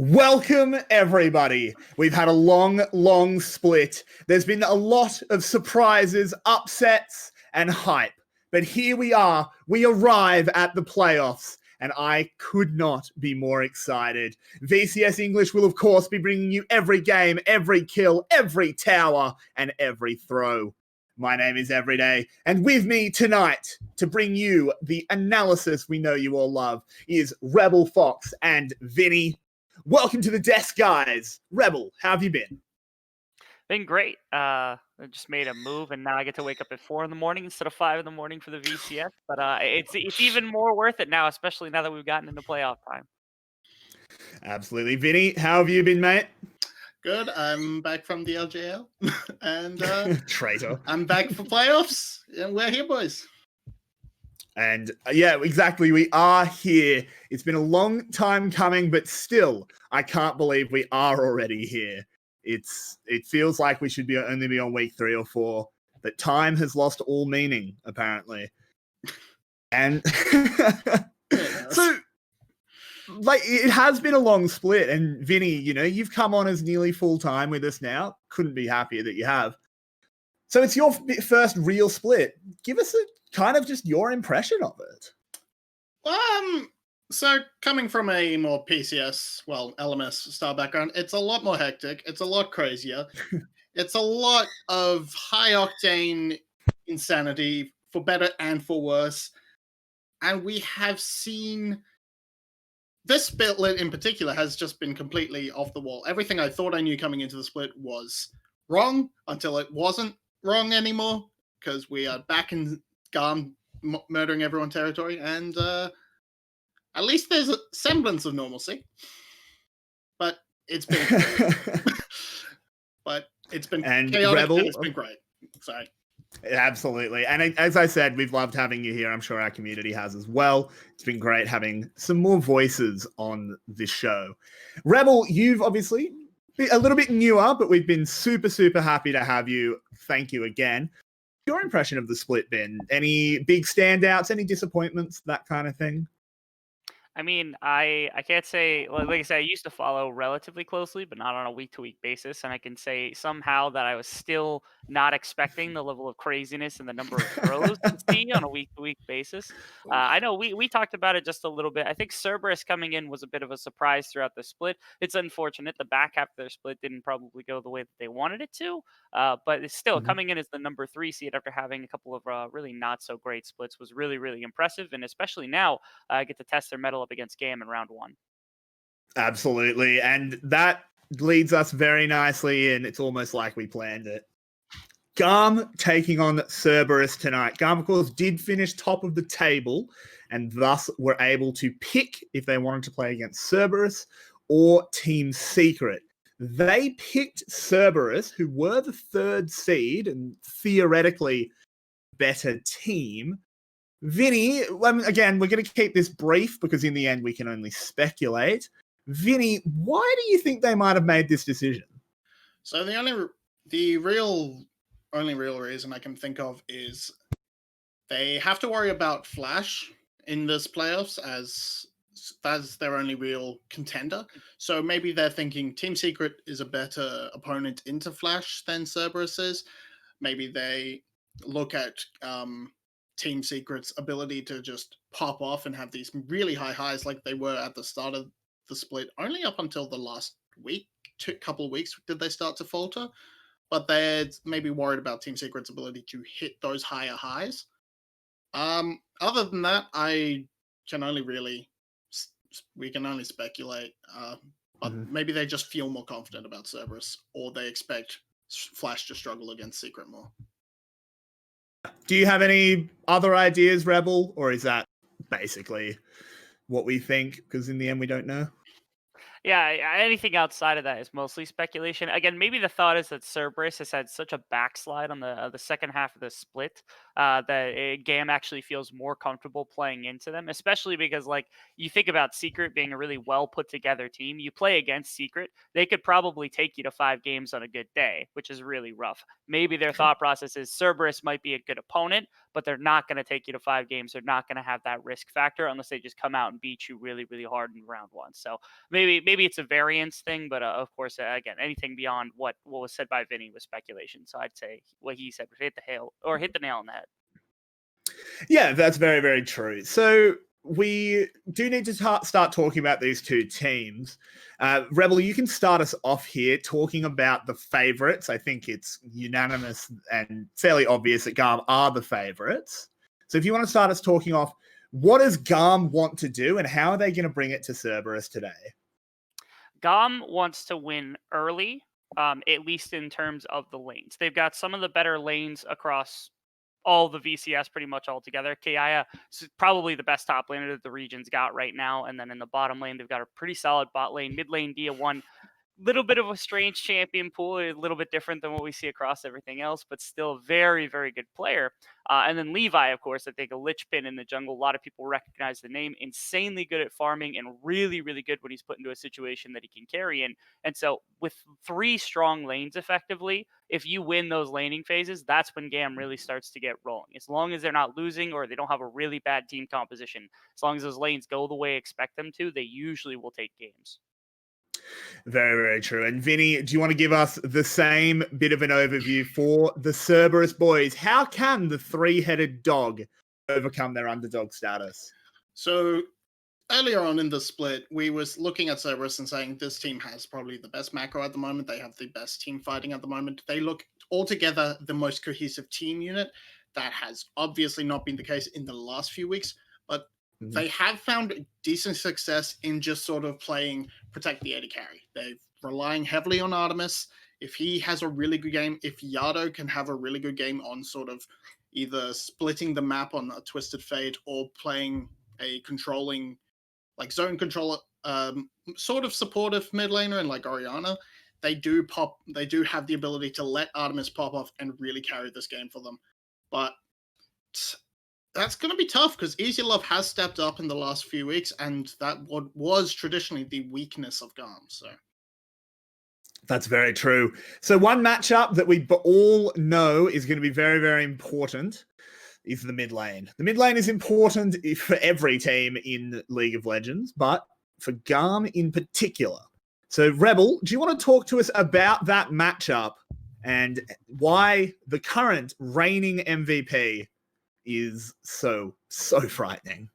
Welcome, everybody. We've had a long split. There's been a lot of surprises, upsets, and hype. But here we are. We arrive at the playoffs, and I could not be more excited. VCS English will, of course, be bringing you every game, every kill, every tower, and every throw. My name is Everyday, and with me tonight to bring you the analysis we know you all love is 𝗵𝗵𝗺 and Vinnie. Welcome to the desk, guys. Rebel, how have you been? Been great. I just made a move, and now I get to wake up at 4 in the morning instead of 5 in the morning for the VCS. But it's even more worth it now, especially now that we've gotten into playoff time. Absolutely. Vinny, how have you been, mate? Good. I'm back from the LJL, and Traitor. I'm back for playoffs, and we're here, boys. And yeah, exactly. We are here. It's been a long time coming, but still, I can't believe we are already here. It feels like we should only be on week 3 or 4, but time has lost all meaning, apparently. And so, like, it has been a long split. And Vinny, you've come on as nearly full time with us now. Couldn't be happier that you have. So it's your first real split. Give us a kind of just your impression of it. So coming from a more PCS, LMS style background, it's a lot more hectic. It's a lot crazier. It's a lot of high octane insanity, for better and for worse. And we have seen this split in particular has just been completely off the wall. Everything I thought I knew coming into the split was wrong until it wasn't wrong anymore, because we are back in GAM murdering everyone territory, and at least there's a semblance of normalcy. But it's been and chaotic, Rebel, and it's been great. Sorry. Absolutely. And as I said, we've loved having you here. I'm sure our community has as well. It's been great having some more voices on this show. Rebel, you've obviously been a little bit newer, but we've been super happy to have you. Thank you again. Your impression of the split been? Any big standouts, any disappointments, that kind of thing? I mean, I can't say, like I said, I used to follow relatively closely, but not on a week-to-week basis. And I can say somehow that I was still not expecting the level of craziness and the number of throws to see on a week-to-week basis. I know we talked about it just a little bit. I think 𝗬𝗺 coming in was a bit of a surprise throughout the split. It's unfortunate. The back half of their split didn't probably go the way that they wanted it to. But it's still coming in as the number 3 seed after having a couple of really not so great splits was really impressive. And especially now, I get to test their mettle up against GAM in round 1. Absolutely. And that leads us very nicely, and it's almost like we planned it. GAM taking on 𝗬𝗺 tonight. GAM, of course, did finish top of the table, and thus were able to pick if they wanted to play against 𝗬𝗺 or Team Secret. They picked 𝗬𝗺, who were the 3rd seed and theoretically better team. Vinny, again, we're going to keep this brief because in the end we can only speculate. Vinny, why do you think they might have made this decision? So the only real reason I can think of is they have to worry about Flash in this playoffs as their only real contender. So maybe they're thinking Team Secret is a better opponent into Flash than 𝗬𝗺 is. Maybe they look at Team Secret's ability to just pop off and have these really high highs like they were at the start of the split. Only up until the last couple of weeks did they start to falter. But they're maybe worried about Team Secret's ability to hit those higher highs. Other than that, we can only speculate. But maybe they just feel more confident about 𝗬𝗺, or they expect Flash to struggle against Secret more. Do you have any other ideas, Rebel, or is that basically what we think? Because in the end, we don't know. Yeah, anything outside of that is mostly speculation. Again, maybe the thought is that 𝗬𝗺 has had such a backslide on the second half of the split that GAM actually feels more comfortable playing into them, especially because, like, you think about Secret being a really well put together team. You play against Secret, they could probably take you to 5 games on a good day, which is really rough. Maybe their thought process is 𝗬𝗺 might be a good opponent, but they're not going to take you to 5 games. They're not going to have that risk factor unless they just come out and beat you really hard in round 1. So maybe maybe it's a variance thing, but of course, again, anything beyond what was said by Vinny was speculation. So I'd say what he said would hit the nail on the head. Yeah, that's very, very true. So we do need to start talking about these two teams. Rebel, you can start us off here talking about the favorites. I think it's unanimous and fairly obvious that GAM are the favorites. So if you want to start us talking off, what does GAM want to do and how are they going to bring it to Cerberus today? GAM wants to win early, at least in terms of the lanes. They've got some of the better lanes across all the VCS pretty much all together. 𝗂𝗚 is probably the best top laner that the region's got right now. And then in the bottom lane, they've got a pretty solid bot lane. Mid lane, 𝗳𝗏, little bit of a strange champion pool, a little bit different than what we see across everything else, but still a very, very good player. And then 𝗏𝗏, of course, I think a lich-pin in the jungle. A lot of people recognize the name. Insanely good at farming and really, really good when he's put into a situation that he can carry in. And so with 3 strong lanes effectively, if you win those laning phases, that's when GAM really starts to get rolling. As long as they're not losing or they don't have a really bad team composition, as long as those lanes go the way I expect them to, they usually will take games. Very, very true. And Vinny, do you want to give us the same bit of an overview for the Cerberus boys? How can the 3-headed dog overcome their underdog status? So earlier on in the split, we was looking at Cerberus and saying this team has probably the best macro at the moment. They have the best team fighting at the moment. They look altogether the most cohesive team unit. That has obviously not been the case in the last few weeks, but they have found decent success in just sort of playing protect the AD carry. They're relying heavily on Artemis. If he has a really good game, if 𝗬𝗏 can have a really good game on sort of either splitting the map on a Twisted Fate or playing a controlling, like zone controller, sort of supportive mid laner and like Orianna, they do have the ability to let Artemis pop off and really carry this game for them. But that's going to be tough because 𝗬𝗏 has stepped up in the last few weeks, and that was traditionally the weakness of GAM. So that's very true. So one matchup that we all know is going to be very, very important is the mid lane. The mid lane is important for every team in League of Legends, but for GAM in particular. So Rebel, do you want to talk to us about that matchup and why the current reigning MVP is so frightening?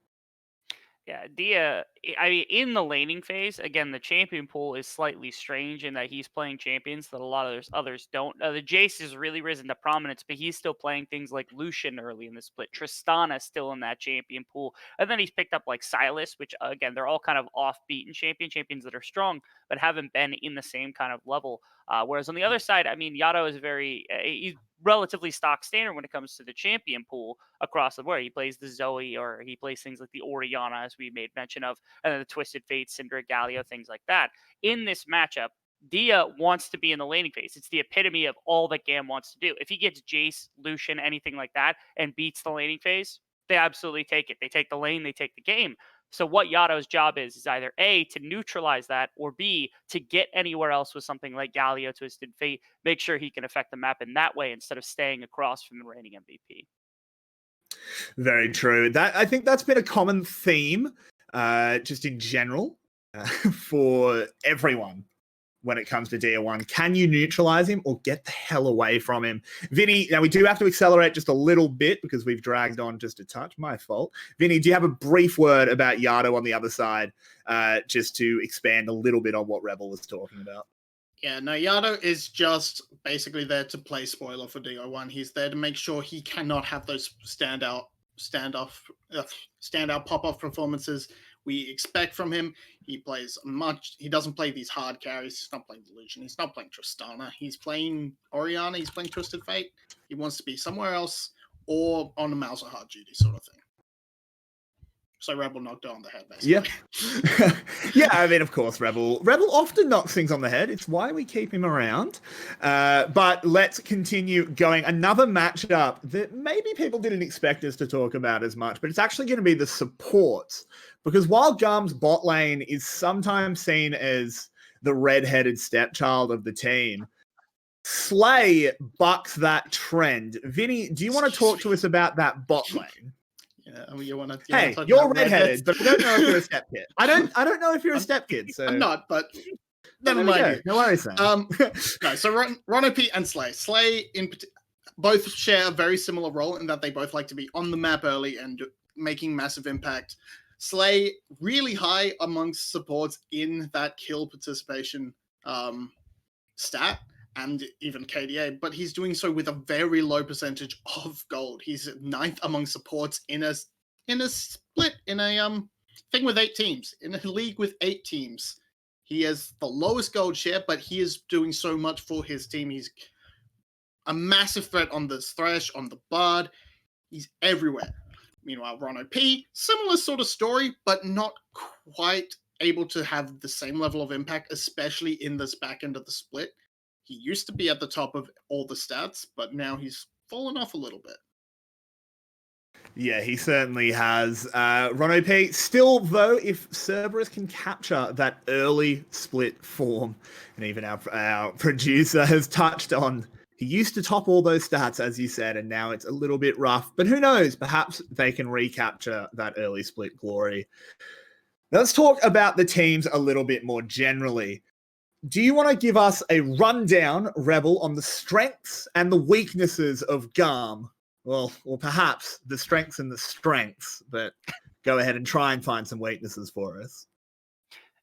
Yeah, 𝗬𝗏, I mean, in the laning phase, again, the champion pool is slightly strange in that he's playing champions that a lot of others don't. The Jace has really risen to prominence, but he's still playing things like Lucian early in the split. Tristana still in that champion pool. And then he's picked up like Sylas, which, again, they're all kind of off-beaten champions that are strong, but haven't been in the same kind of level. Whereas on the other side, I mean, 𝗬𝗏 is he's relatively stock standard when it comes to the champion pool across the board. He plays the Zoe, or he plays things like the Orianna, as we made mention of, and then the Twisted Fate, Syndra, Galio, things like that. In this matchup, 𝗬𝗏 wants to be in the laning phase. It's the epitome of all that GAM wants to do. If he gets Jace, Lucian, anything like that, and beats the laning phase, they absolutely take it. They take the lane, they take the game. So what 𝗬𝗏's job is either A, to neutralize that, or B, to get anywhere else with something like Galio, Twisted Fate, make sure he can affect the map in that way instead of staying across from the reigning MVP. Very true. I think that's been a common theme, just in general, for everyone when it comes to 𝗬𝗏. Can you neutralize him or get the hell away from him? Vinny, now we do have to accelerate just a little bit because we've dragged on just a touch. My fault. Vinny, do you have a brief word about 𝗬𝗏 on the other side, just to expand a little bit on what Rebel was talking about? Yeah, no, 𝗬𝗏 is just basically there to play spoiler for 𝗬𝗏. He's there to make sure he cannot have those standout pop-off performances we expect from him. He doesn't play these hard carries. He's not playing Lucian. He's not playing Tristana. He's playing Orianna. He's playing Twisted Fate. He wants to be somewhere else or on a mouse or hard duty sort of thing. So Rebel knocked it on the head, basically. Yeah. Yeah, I mean, of course, Rebel often knocks things on the head. It's why we keep him around. But let's continue going. Another matchup that maybe people didn't expect us to talk about as much, but it's actually going to be the supports. Because while GAM's bot lane is sometimes seen as the red-headed stepchild of the team, Slay bucks that trend. Vinny, do you want to talk to us about that bot lane? Yeah. Yeah, I mean, you want to. Hey, you're redheaded, but I don't know if you're a step kid. I don't know if you're a step kid. So I'm not, but There never we mind go. you. No worries, Sam. No, so 𝗳𝗏𝗃 and 𝗧𝗏. 𝗧𝗏 both share a very similar role in that they both like to be on the map early and making massive impact. 𝗧𝗏 really high amongst supports in that kill participation stat and even KDA, but he's doing so with a very low percentage of gold. He's 9th among supports in a split in a thing with 8 teams, in a league with 8 teams. He has the lowest gold share, but he is doing so much for his team. He's a massive threat on the Thresh, on the Bard. He's everywhere. Meanwhile, 𝗳𝗏𝗃, similar sort of story, but not quite able to have the same level of impact, especially in this back end of the split. He used to be at the top of all the stats, but now he's fallen off a little bit. Yeah, he certainly has. 𝗳𝗏𝗃, still, though, if Cerberus can capture that early split form, and even our producer has touched on, he used to top all those stats, as you said, and now it's a little bit rough. But who knows? Perhaps they can recapture that early split glory. Let's talk about the teams a little bit more generally. Do you want to give us a rundown, Rebel, on the strengths and the weaknesses of GAM? Well, or perhaps the strengths and the strengths, but go ahead and try and find some weaknesses for us.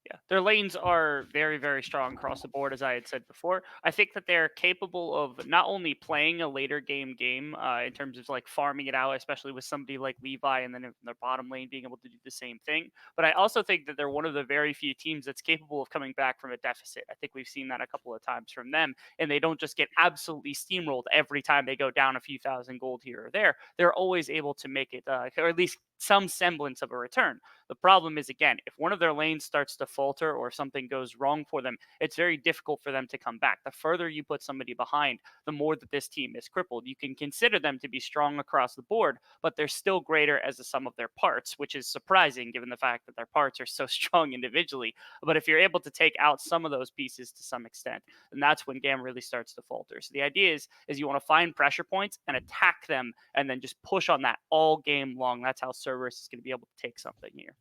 Yeah, their lanes are very, very strong across the board, as I had said before. I think that they're capable of not only playing a later game in terms of like farming it out, especially with somebody like Levi and then in their bottom lane being able to do the same thing. But I also think that they're one of the very few teams that's capable of coming back from a deficit. I think we've seen that a couple of times from them, and they don't just get absolutely steamrolled every time they go down a few thousand gold here or there. They're always able to make it, or at least some semblance of a return. The problem is, again, if one of their lanes starts to falter or something goes wrong for them, it's very difficult for them to come back. The further you put somebody behind, the more that this team is crippled. You can consider them to be strong across the board, but they're still greater as the sum of their parts, which is surprising given the fact that their parts are so strong individually. But if you're able to take out some of those pieces to some extent, then that's when GAM really starts to falter. So the idea is you want to find pressure points and attack them and then just push on that all game long. That's how Cerberus is going to be able to take something here.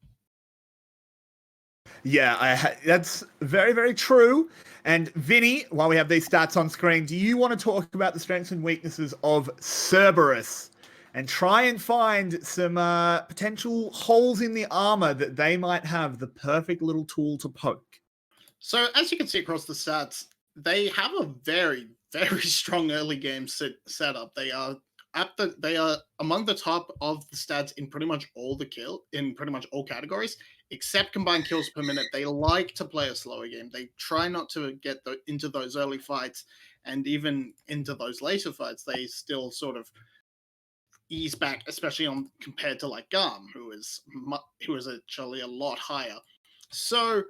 Yeah, that's very, very true. And Vinny, while we have these stats on screen, do you want to talk about the strengths and weaknesses of Cerberus and try and find some potential holes in the armor that they might have the perfect little tool to poke? So as you can see across the stats, they have a very, very strong early game setup. They are among the top of the stats in pretty much all categories, except combined kills per minute. They like to play a slower game. They try not to get into those early fights, and even into those later fights, they still sort of ease back, especially compared to like GAM, who is actually a lot higher. So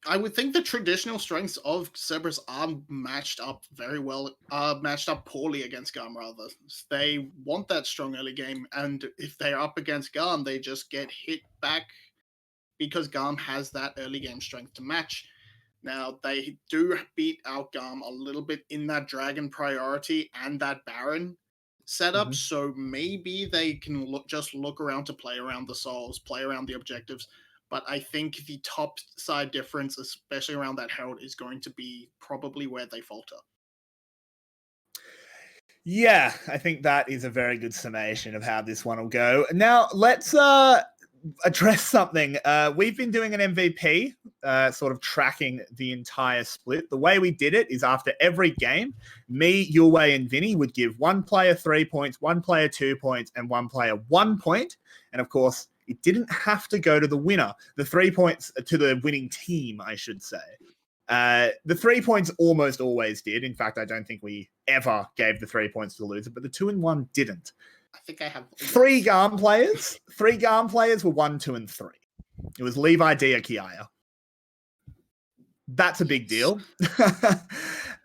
I would think the traditional strengths of Cerberus are matched up very well, matched up poorly against GAM, rather. They want that strong early game, and if they're up against GAM, they just get hit back because GAM has that early game strength to match. Now, they do beat out GAM a little bit in that Dragon priority and that Baron setup, so maybe they can look around to play around the souls, play around the objectives. But I think the top side difference, especially around that Herald, is going to be probably where they falter. Yeah, I think that is a very good summation of how this one will go. Now, let's address something. We've been doing an MVP, sort of tracking the entire split. The way we did it is after every game, me, Yulwei, and Vinny would give one player 3 points, one player 2 points, and one player 1 point. And of course, it didn't have to go to the winner. The 3 points to the winning team, I should say. The 3 points almost always did. In fact, I don't think we ever gave the 3 points to the loser, but the 2 and 1 didn't. I think I have 3 GAM players. 3 GAM players were 1, 2, and 3. It was Levi, 𝗳𝗏𝗃𝗧. That's a big deal.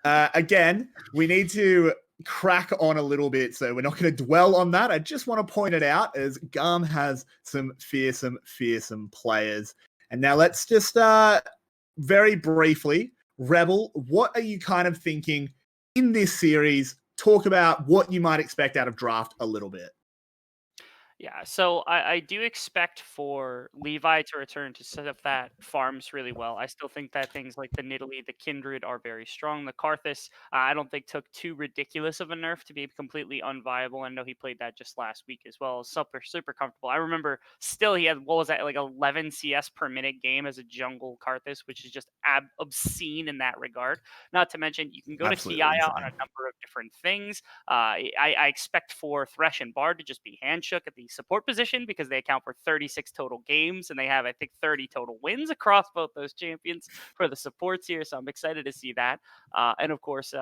Again, we need to crack on a little bit, so we're not going to dwell on that. I just want to point it out as GAM has some fearsome players. And now let's just very briefly, Rebel, what are you kind of thinking in this series? Talk about what you might expect out of draft a little bit. Yeah, so I do expect for Levi to return to set up that farms really well. I still think that things like the Nidalee, the Kindred are very strong. The Karthus, I don't think took too ridiculous of a nerf to be completely unviable. I know he played that just last week as well. Super comfortable. I remember still he had, what was that, like 11 CS per minute game as a jungle Karthus, which is just obscene in that regard. Not to mention, you can go to Absolutely Kiaya on insane. a number of different things. I expect for Thresh and Bard to just be handshook at the support position because they account for 36 total games and they have, I think, 30 total wins across both those champions for the supports here. So I'm excited to see that. And of course,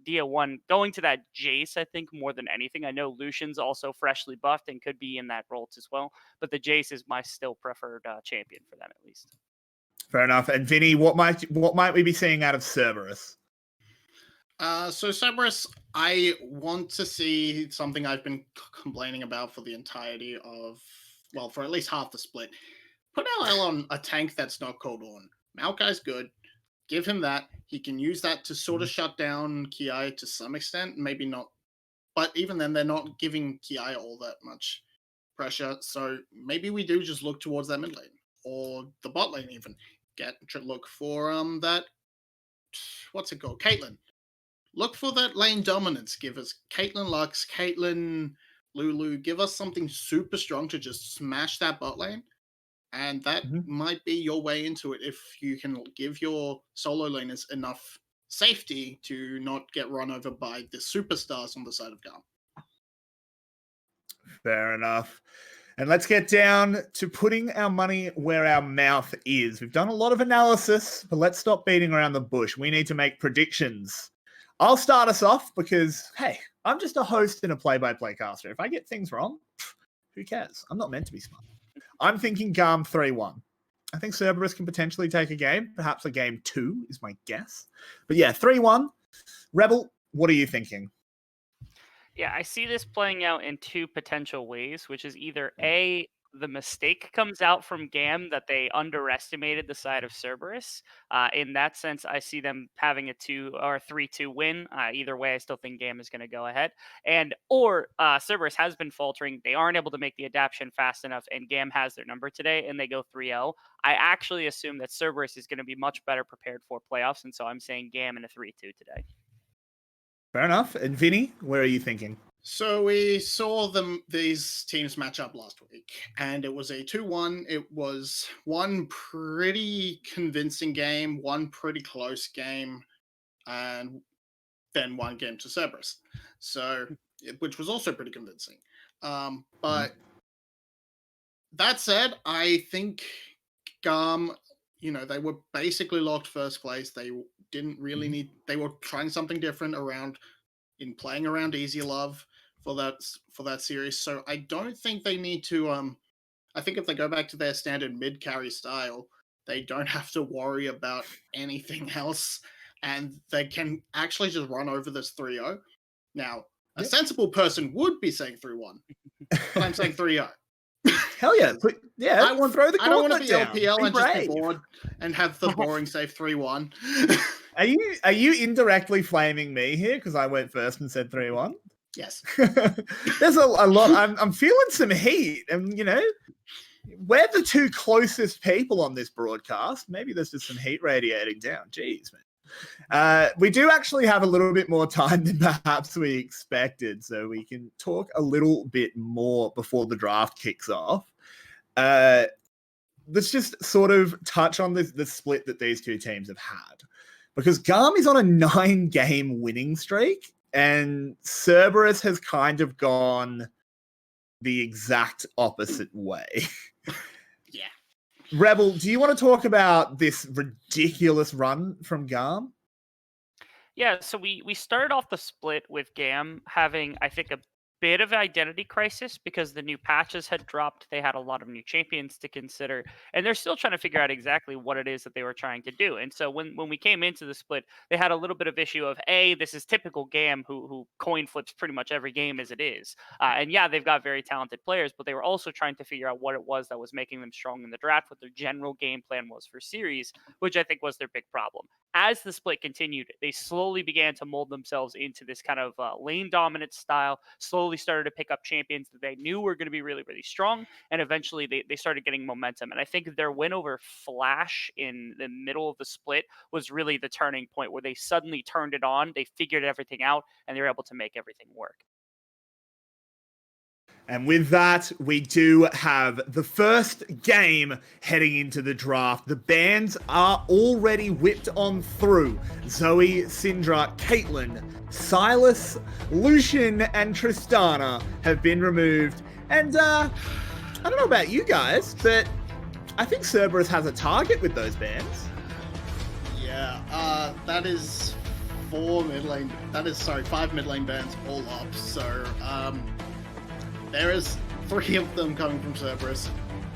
Dia1 going to that Jace, I think, more than anything. I know Lucian's also freshly buffed and could be in that role as well, but the Jace is my still preferred champion for them at least. Fair enough. And Vinny, what might we be seeing out of Cerberus? So Cerberus, I want to see something I've been complaining about for the entirety of, well, for at least half the split. Put LL on a tank that's not called on. Maokai's good. Give him that. He can use that to sort of shut down Ki to some extent. Maybe not. But even then, they're not giving Ki all that much pressure. So maybe we do just look towards that mid lane. Or the bot lane even. Look for that, what's it called? Caitlyn. Look for that lane dominance. Give us Caitlyn Lux, Caitlyn Lulu. Give us something super strong to just smash that bot lane. And that might be your way into it if you can give your solo laners enough safety to not get run over by the superstars on the side of GAM. Fair enough. And let's get down to putting our money where our mouth is. We've done a lot of analysis, but let's stop beating around the bush. We need to make predictions. I'll start us off because, hey, I'm just a host and a play-by-play caster. If I get things wrong, who cares? I'm not meant to be smart. I'm thinking GAM 3-1. I think Cerberus can potentially take a game. Perhaps a game 2 is my guess. But yeah, 3-1. Rebel, what are you thinking? Yeah, I see this playing out in two potential ways, which is either A, the mistake comes out from GAM that they underestimated the side of Cerberus. In that sense, I see them having a 2 or 3-2 win. Either way, I still think GAM is going to go ahead. Or Cerberus has been faltering. They aren't able to make the adaptation fast enough, and GAM has their number today, and they go 3-0. I actually assume that Cerberus is going to be much better prepared for playoffs, and so I'm saying GAM in a 3-2 today. Fair enough. And Vinny, where are you thinking? So we saw these teams match up last week, and it was a 2-1. It was one pretty convincing game, one pretty close game, and then one game to Cerberus. So, which was also pretty convincing. But that said, I think GAM, they were basically locked first place. They didn't really need. They were trying something different in playing around Easy Love for that series. So I don't think they need to. I think if they go back to their standard mid carry style, they don't have to worry about anything else, and they can actually just run over this 3-0. Now, a sensible person would be saying 3-1, but I'm saying 3-0. Hell yeah. Yeah, I don't want to be down. LPL and brave. just be bored and have the boring safe 3-1. Are you indirectly flaming me here because I went first and said 3-1? Yes. There's a lot. I'm feeling some heat, and we're the two closest people on this broadcast. Maybe there's just some heat radiating down. Jeez, man. We do actually have a little bit more time than perhaps we expected, so we can talk a little bit more before the draft kicks off. Let's just sort of touch on the split that these two teams have had, because GAM is on a 9-game winning streak, and Cerberus has kind of gone the exact opposite way. Yeah. Rebel, do you want to talk about this ridiculous run from GAM? Yeah, so we started off the split with GAM having, I think, a bit of identity crisis because the new patches had dropped. They had a lot of new champions to consider, and they're still trying to figure out exactly what it is that they were trying to do. And so when we came into the split, they had a little bit of issue of, this is typical GAM who coin flips pretty much every game as it is. And yeah, they've got very talented players, but they were also trying to figure out what it was that was making them strong in the draft, what their general game plan was for series, which I think was their big problem. As the split continued, they slowly began to mold themselves into this kind of lane dominant style, slowly started to pick up champions that they knew were going to be really, really strong, and eventually they started getting momentum. And I think their win over Flash in the middle of the split was really the turning point where they suddenly turned it on, they figured everything out, and they were able to make everything work. And with that, we do have the first game heading into the draft. The bans are already whipped on through. Zoe, Syndra, Caitlyn, Silas, Lucian, and Tristana have been removed. And I don't know about you guys, but I think Cerberus has a target with those bans. Yeah, that is 5 mid lane bans all up. So, there is 3 of them coming from Cerberus.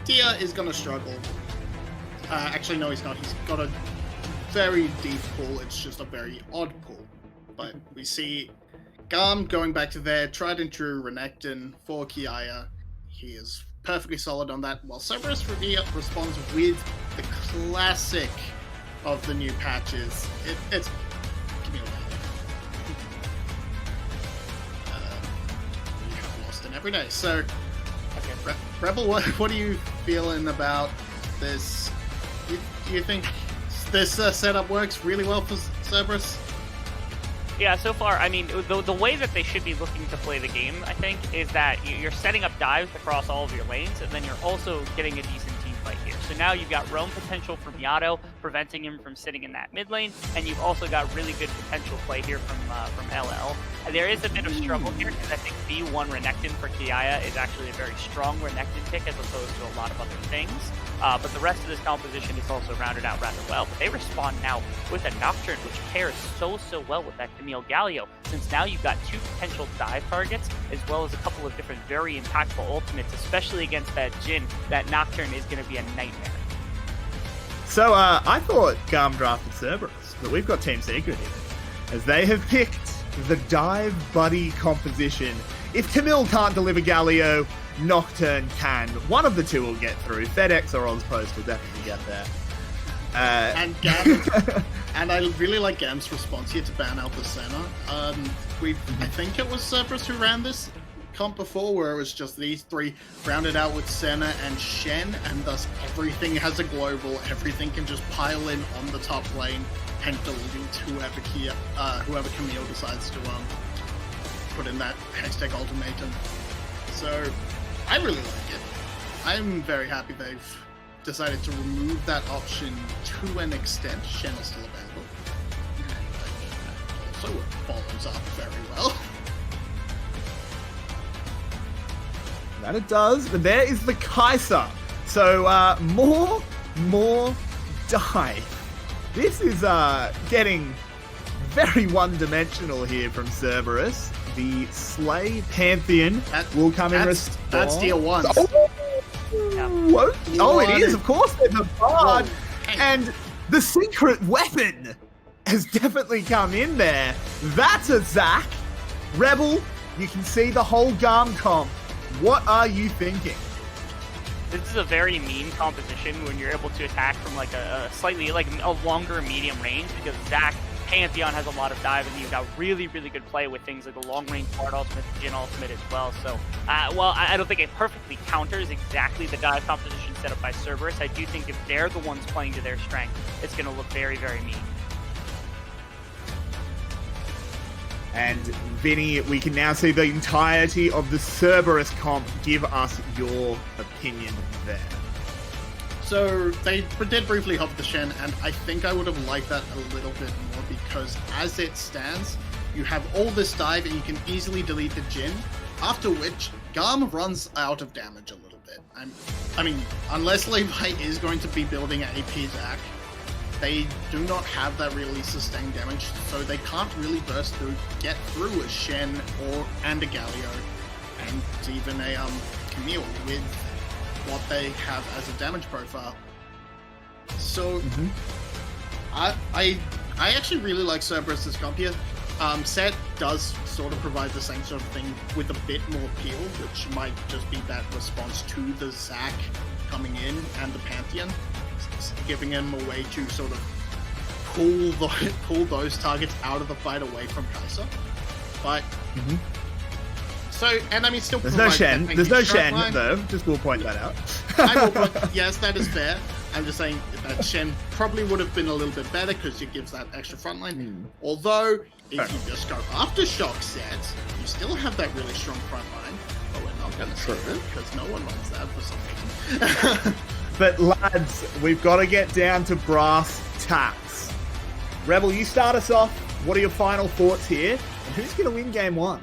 Tia is going to struggle. Actually, no, he's not. He's got a very deep pool. It's just a very odd pool. But we see GAM going back to their tried and true Renekton for Kiaya. He is perfectly solid on that. While Cerberus responds with the classic of the new patches. It's... Give me a every day. So, okay, Rebel, what are you feeling about this? Do you think this setup works really well for Cerberus? Yeah, so far, I mean, the way that they should be looking to play the game, I think, is that you're setting up dives across all of your lanes, and then you're also getting a decent team fight here. So now you've got roam potential from Yato, preventing him from sitting in that mid lane, and you've also got really good potential play here from LL. And there is a bit of struggle here, because I think B1 Renekton for Kiaya is actually a very strong Renekton pick, as opposed to a lot of other things. But the rest of this composition is also rounded out rather well. But they respond now with a Nocturne, which pairs so well with that Camille Galio, since now you've got 2 potential dive targets, as well as a couple of different very impactful ultimates, especially against that Jhin. That Nocturne is going to be a nightmare. So I thought GAM drafted Cerberus, but we've got Team Secret here, as they have picked the dive buddy composition. If Camille can't deliver Galio, Nocturne can. One of the two will get through. FedEx or Ozpost will definitely get there. And GAM, and I really like GAM's response here to ban out the Senna. I think it was Cerberus who ran this comp before, where it was just these 3 rounded out with Senna and Shen, and thus everything has a global. Everything can just pile in on the top lane and delete whoever Camille decides to put in that hashtag ultimatum. So I really like it. I'm very happy they've decided to remove that option to an extent. Shen is still available. And also it follows up very well. That it does, but there is the Kai'Sa. So more dive. This is getting very one-dimensional here from Cerberus. The Slay Pantheon will come in response. That's tier 1. Oh, it is, of course. They're the Bard. And the secret weapon has definitely come in there. That's a Zac. Rebel, you can see the whole GAM comp. What are you thinking? This is a very mean composition when you're able to attack from like a slightly like a longer medium range, because Zac Pantheon has a lot of dive, and you've got really good play with things like the long range Bard ultimate, the Jhin ultimate as well. So, well, I don't think it perfectly counters exactly the dive composition set up by Cerberus. I do think if they're the ones playing to their strength, it's going to look very mean. And Vinny, we can now see the entirety of the Cerberus comp. Give us your opinion there. So they did briefly hop the Shen, and I think I would have liked that a little bit more, because as it stands, you have all this dive and you can easily delete the Jhin, after which GAM runs out of damage a little bit. I mean, unless Levi is going to be building an AP Zac, they do not have that really sustained damage, so they can't really burst through, get through a Shen and a Galio, and even a Camille with what they have as a damage profile. So I actually really like Cerberus' comp here. Set does sort of provide the same sort of thing with a bit more peel, which might just be that response to the Zac coming in and the Pantheon, giving him a way to sort of pull those targets out of the fight away from 𝗘𝗀𝗃. But so, and I mean, still there's no provide Shen. There's no strike Shen line. though. Just we'll point that out. Yes, that is fair. I'm just saying that Shen probably would have been a little bit better because it gives that extra front line. Although, if you just go aftershock sets, you still have that really strong front line. But we're not going to say it because no one wants that for some reason. But lads, we've got to get down to brass tacks. Rebel, you start us off. What are your final thoughts here? And who's going to win game one?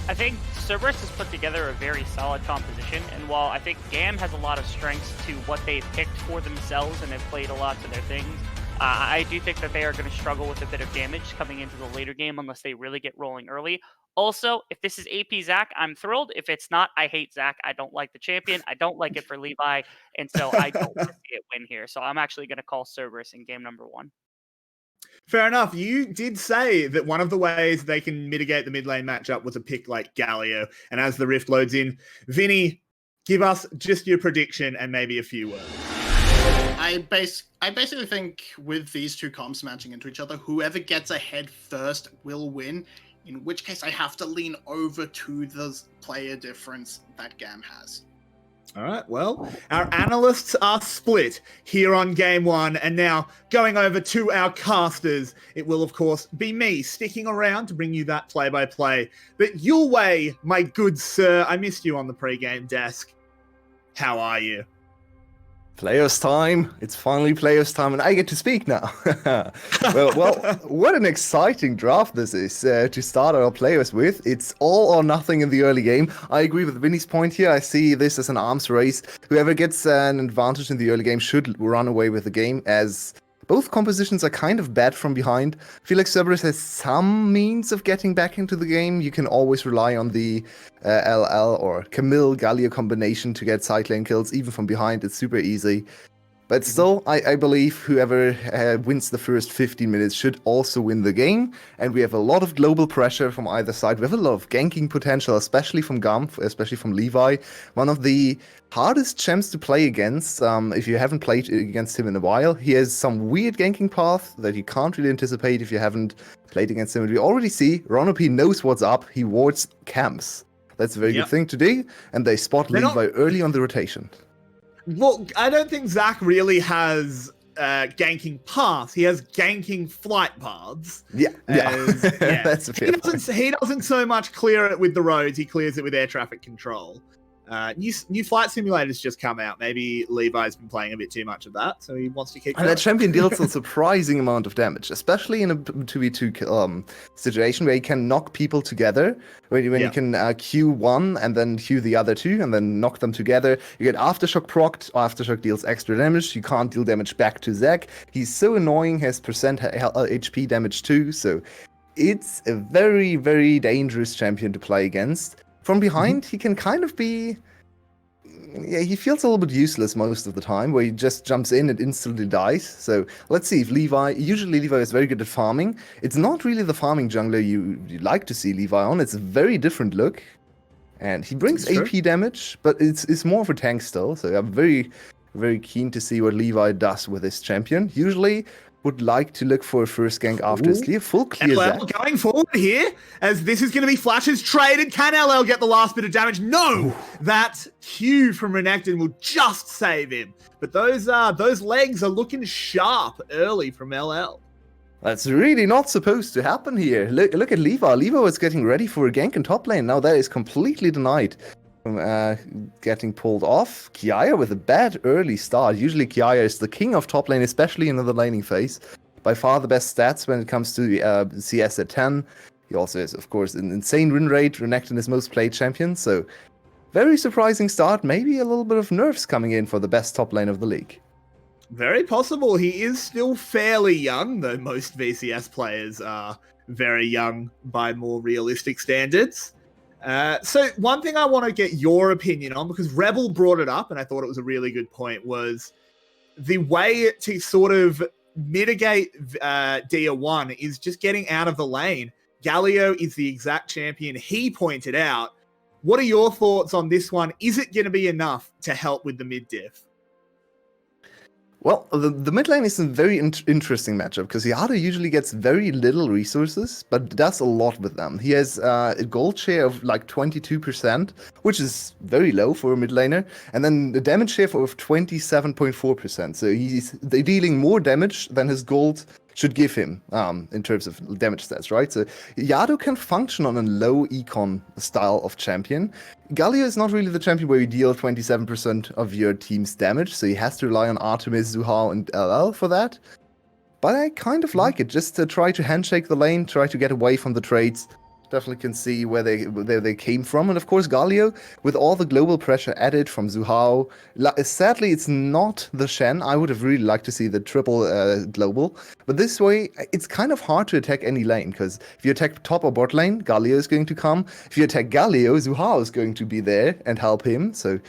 I think 𝗬𝗏 has put together a very solid composition, and while I think GAM has a lot of strengths to what they've picked for themselves and have played a lot to their things, I do think that they are going to struggle with a bit of damage coming into the later game unless they really get rolling early. Also, if this is AP Zach, I'm thrilled. If it's not, I hate Zach. I don't like the champion. I don't like it for Levi, and so I don't want to see it win here. So I'm actually going to call 𝗬𝗏 in game number 1. Fair enough. You did say that one of the ways they can mitigate the mid lane matchup was a pick like Galio. And as the Rift loads in, Vinny, give us just your prediction and maybe a few words. I basically think with these two comps matching into each other, whoever gets ahead first will win. In which case, I have to lean over to the player difference that GAM has. All right, well, our analysts are split here on game one, and now going over to our casters, it will, of course, be me sticking around to bring you that play-by-play. But Yulwei, my good sir, I missed you on the pre-game desk. How are you? Players time. It's finally players time, and I get to speak now. well, what an exciting draft this is to start our players with. It's all or nothing in the early game. I agree with Vinny's point here. I see this as an arms race. Whoever gets an advantage in the early game should run away with the game, as both compositions are kind of bad from behind. I feel like 𝗬𝗏 has some means of getting back into the game. You can always rely on the LL or Camille Galio combination to get side lane kills, even from behind. It's super easy. But still, I believe whoever wins the first 15 minutes should also win the game. And we have a lot of global pressure from either side. We have a lot of ganking potential, especially from GAM, especially from Levi. One of the hardest champs to play against, if you haven't played against him in a while. He has some weird ganking path that you can't really anticipate if you haven't played against him. And we already see 𝗁𝗏 knows what's up. He wards camps. That's a very good thing to do. And they spot Levi early on the rotation. Well, I don't think Zach really has ganking paths. He has ganking flight paths. Yeah. That's a fair point. He doesn't so much clear it with the roads. He clears it with air traffic control. New flight simulators just come out. Maybe Levi's been playing a bit too much of that, so he wants to keep going. And that champion deals a surprising amount of damage, especially in a 2v2 situation where you can knock people together, where you can Q one and then Q the other two and then knock them together. You get Aftershock procced. Aftershock deals extra damage. You can't deal damage back to Zach. He's so annoying, has percent HP damage too, so it's a very, very dangerous champion to play against. From behind, he can kind of be... Yeah, he feels a little bit useless most of the time, where he just jumps in and instantly dies. So let's see if Levi... Usually Levi is very good at farming. It's not really the farming jungler you like to see Levi on. It's a very different look. And he brings AP damage, but it's more of a tank still. So I'm very, very keen to see what Levi does with this champion. Usually... would like to look for a first gank after his clear. Full clear LL going forward here, as this is going to be Flash's traded. Can LL get the last bit of damage? No! That Q from Renekton will just save him. But those legs are looking sharp early from LL. That's really not supposed to happen here. Look at Levi. Levi was getting ready for a gank in top lane. Now that is completely denied from getting pulled off. 𝗂𝗏 with a bad early start. Usually 𝗂𝗏 is the king of top lane, especially in the laning phase. By far the best stats when it comes to CS at 10. He also has, of course, an insane win rate. Renekton is most played champion, so very surprising start. Maybe a little bit of nerfs coming in for the best top lane of the league. Very possible. He is still fairly young, though most VCS players are very young by more realistic standards. So one thing I want to get your opinion on, because Rebel brought it up, and I thought it was a really good point, was the way to sort of mitigate Dia 1 is just getting out of the lane. Galio is the exact champion he pointed out. What are your thoughts on this one? Is it going to be enough to help with the mid diff? Well, the mid lane is a very interesting matchup because 𝗬𝗏 usually gets very little resources, but does a lot with them. He has a gold share of like 22%, which is very low for a mid laner, and then the damage share of 27.4%. So he's dealing more damage than his gold should give him in terms of damage stats, right? So 𝗬𝗏 can function on a low econ style of champion. Galio is not really the champion where you deal 27% of your team's damage, so he has to rely on Artemis, 𝗬𝗏, and LL for that. But I kind of like it, just to try to handshake the lane, try to get away from the trades. Definitely can see where they came from. And of course, Galio, with all the global pressure added from 𝗬𝗏, sadly, it's not the Shen. I would have really liked to see the triple global. But this way, it's kind of hard to attack any lane, because if you attack top or bot lane, Galio is going to come. If you attack Galio, 𝗬𝗏 is going to be there and help him. So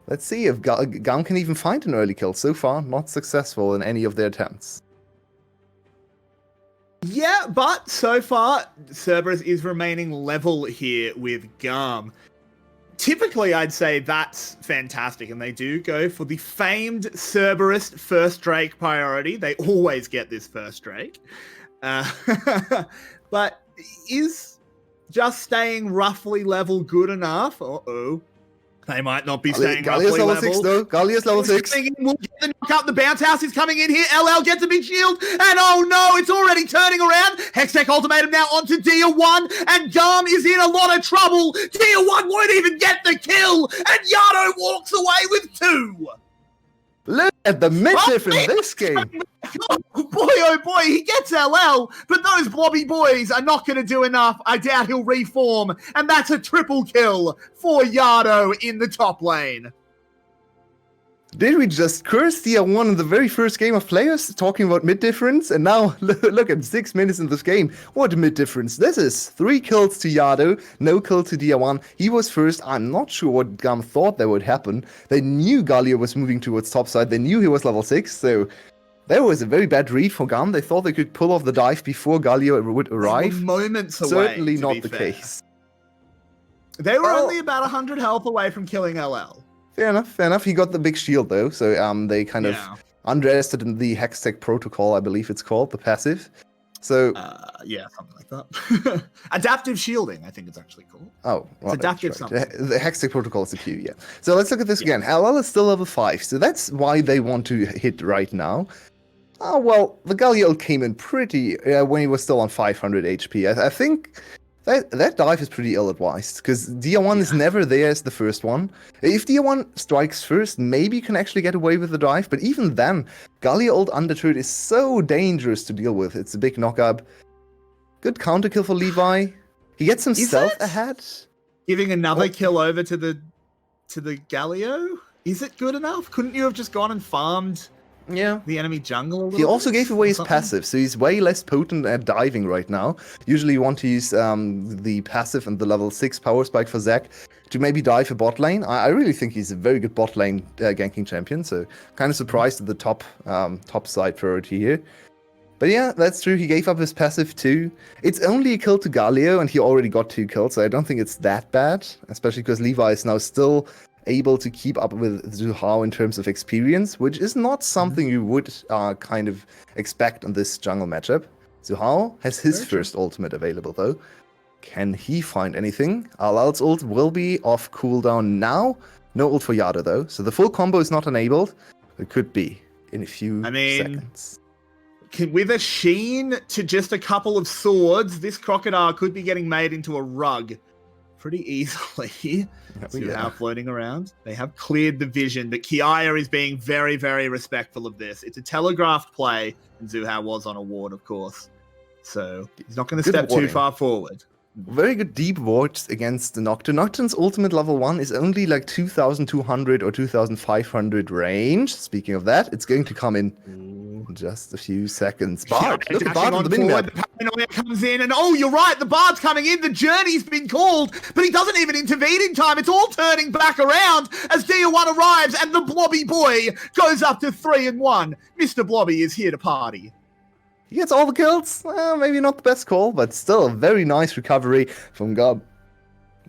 let's see if GAM can even find an early kill. So far, not successful in any of their attempts. Yeah, but so far, Cerberus is remaining level here with GAM. Typically, I'd say that's fantastic, and they do go for the famed Cerberus first Drake priority. They always get this first Drake. But is just staying roughly level good enough? Uh-oh. They might not be staying roughly level. Level 6 though. Galio's level 6. We'll get the knockup. The bounce house is coming in here. LL gets a big shield. And oh no, it's already turning around. Hextech ultimatum now onto 𝗬𝗏. And GAM is in a lot of trouble. 𝗬𝗏 won't even get the kill. And 𝗬𝗏 walks away with 2. Look at the mid-diff in this game. Oh boy, he gets LL, but those blobby boys are not going to do enough. I doubt he'll reform, and that's a triple kill for 𝗬𝗏 in the top lane. Did we just curse 𝗬𝗏 in the very first game of players, talking about mid-difference? And now, look at 6 minutes in this game. What mid-difference? This is 3 kills to 𝗬𝗏, no kill to 𝗬𝗏. He was first. I'm not sure what GAM thought that would happen. They knew Galio was moving towards top side. They knew he was level 6, so that was a very bad read for GAM. They thought they could pull off the dive before Galio would arrive. Moments away. Certainly not the case. They were only about 100 health away from killing LL. Fair enough, fair enough. He got the big shield though, so they kind of underestimated the Hextech protocol, I believe it's called, the passive. So yeah, something like that. Adaptive shielding, I think it's actually called. Oh, it's adaptive right. something. The Hextech protocol is the Q, yeah. So let's look at this again. LL is still level 5, so that's why they want to hit right now. Oh well, the Galio came in pretty when he was still on 500 HP. I think that dive is pretty ill-advised, because 𝗬𝗏 is never there as the first one. If 𝗬𝗏 strikes first, maybe you can actually get away with the dive, but even then, Galio ult undeterred is so dangerous to deal with. It's a big knockup. Good counter kill for Levi. He gets himself ahead. Giving another kill over to the Galio? Is it good enough? Couldn't you have just gone and farmed the enemy jungle a little He also gave away his something? passive, so he's way less potent at diving right now. Usually you want to use the passive and the level 6 power spike for Zac to maybe dive a bot lane. I really think he's a very good bot lane ganking champion, so kind of surprised at the top side priority here. But yeah, that's true, he gave up his passive too. It's only a kill to Galio, and he already got 2 kills, so I don't think it's that bad, especially because Levi is now still able to keep up with 𝗬𝗏 in terms of experience, which is not something you would kind of expect on this jungle matchup. 𝗬𝗏 has his first ultimate available though. Can he find anything? LL's ult will be off cooldown now. No ult for 𝗬𝗏 though, so the full combo is not enabled. It could be in a few seconds. With a sheen to just a couple of swords, this crocodile could be getting made into a rug pretty easily. 𝗬𝗏 floating around. They have cleared the vision, but 𝗬𝗏 is being very, very respectful of this. It's a telegraphed play, and 𝗬𝗏 was on a ward, of course. So he's not going to step too far forward. Very good deep wards against the Nocturne. Nocturne's ultimate level 1 is only like 2,200 or 2,500 range. Speaking of that, it's going to come in just a few seconds. Bard, look at Bard on the mini-map. The paranoia comes in, and oh, you're right, the Bard's coming in. The journey's been called, but he doesn't even intervene in time. It's all turning back around as 𝗬𝗏 arrives, and the blobby boy goes up to 3-1. Mr. Blobby is here to party. He gets all the kills. Well, maybe not the best call, but still a very nice recovery from GAM.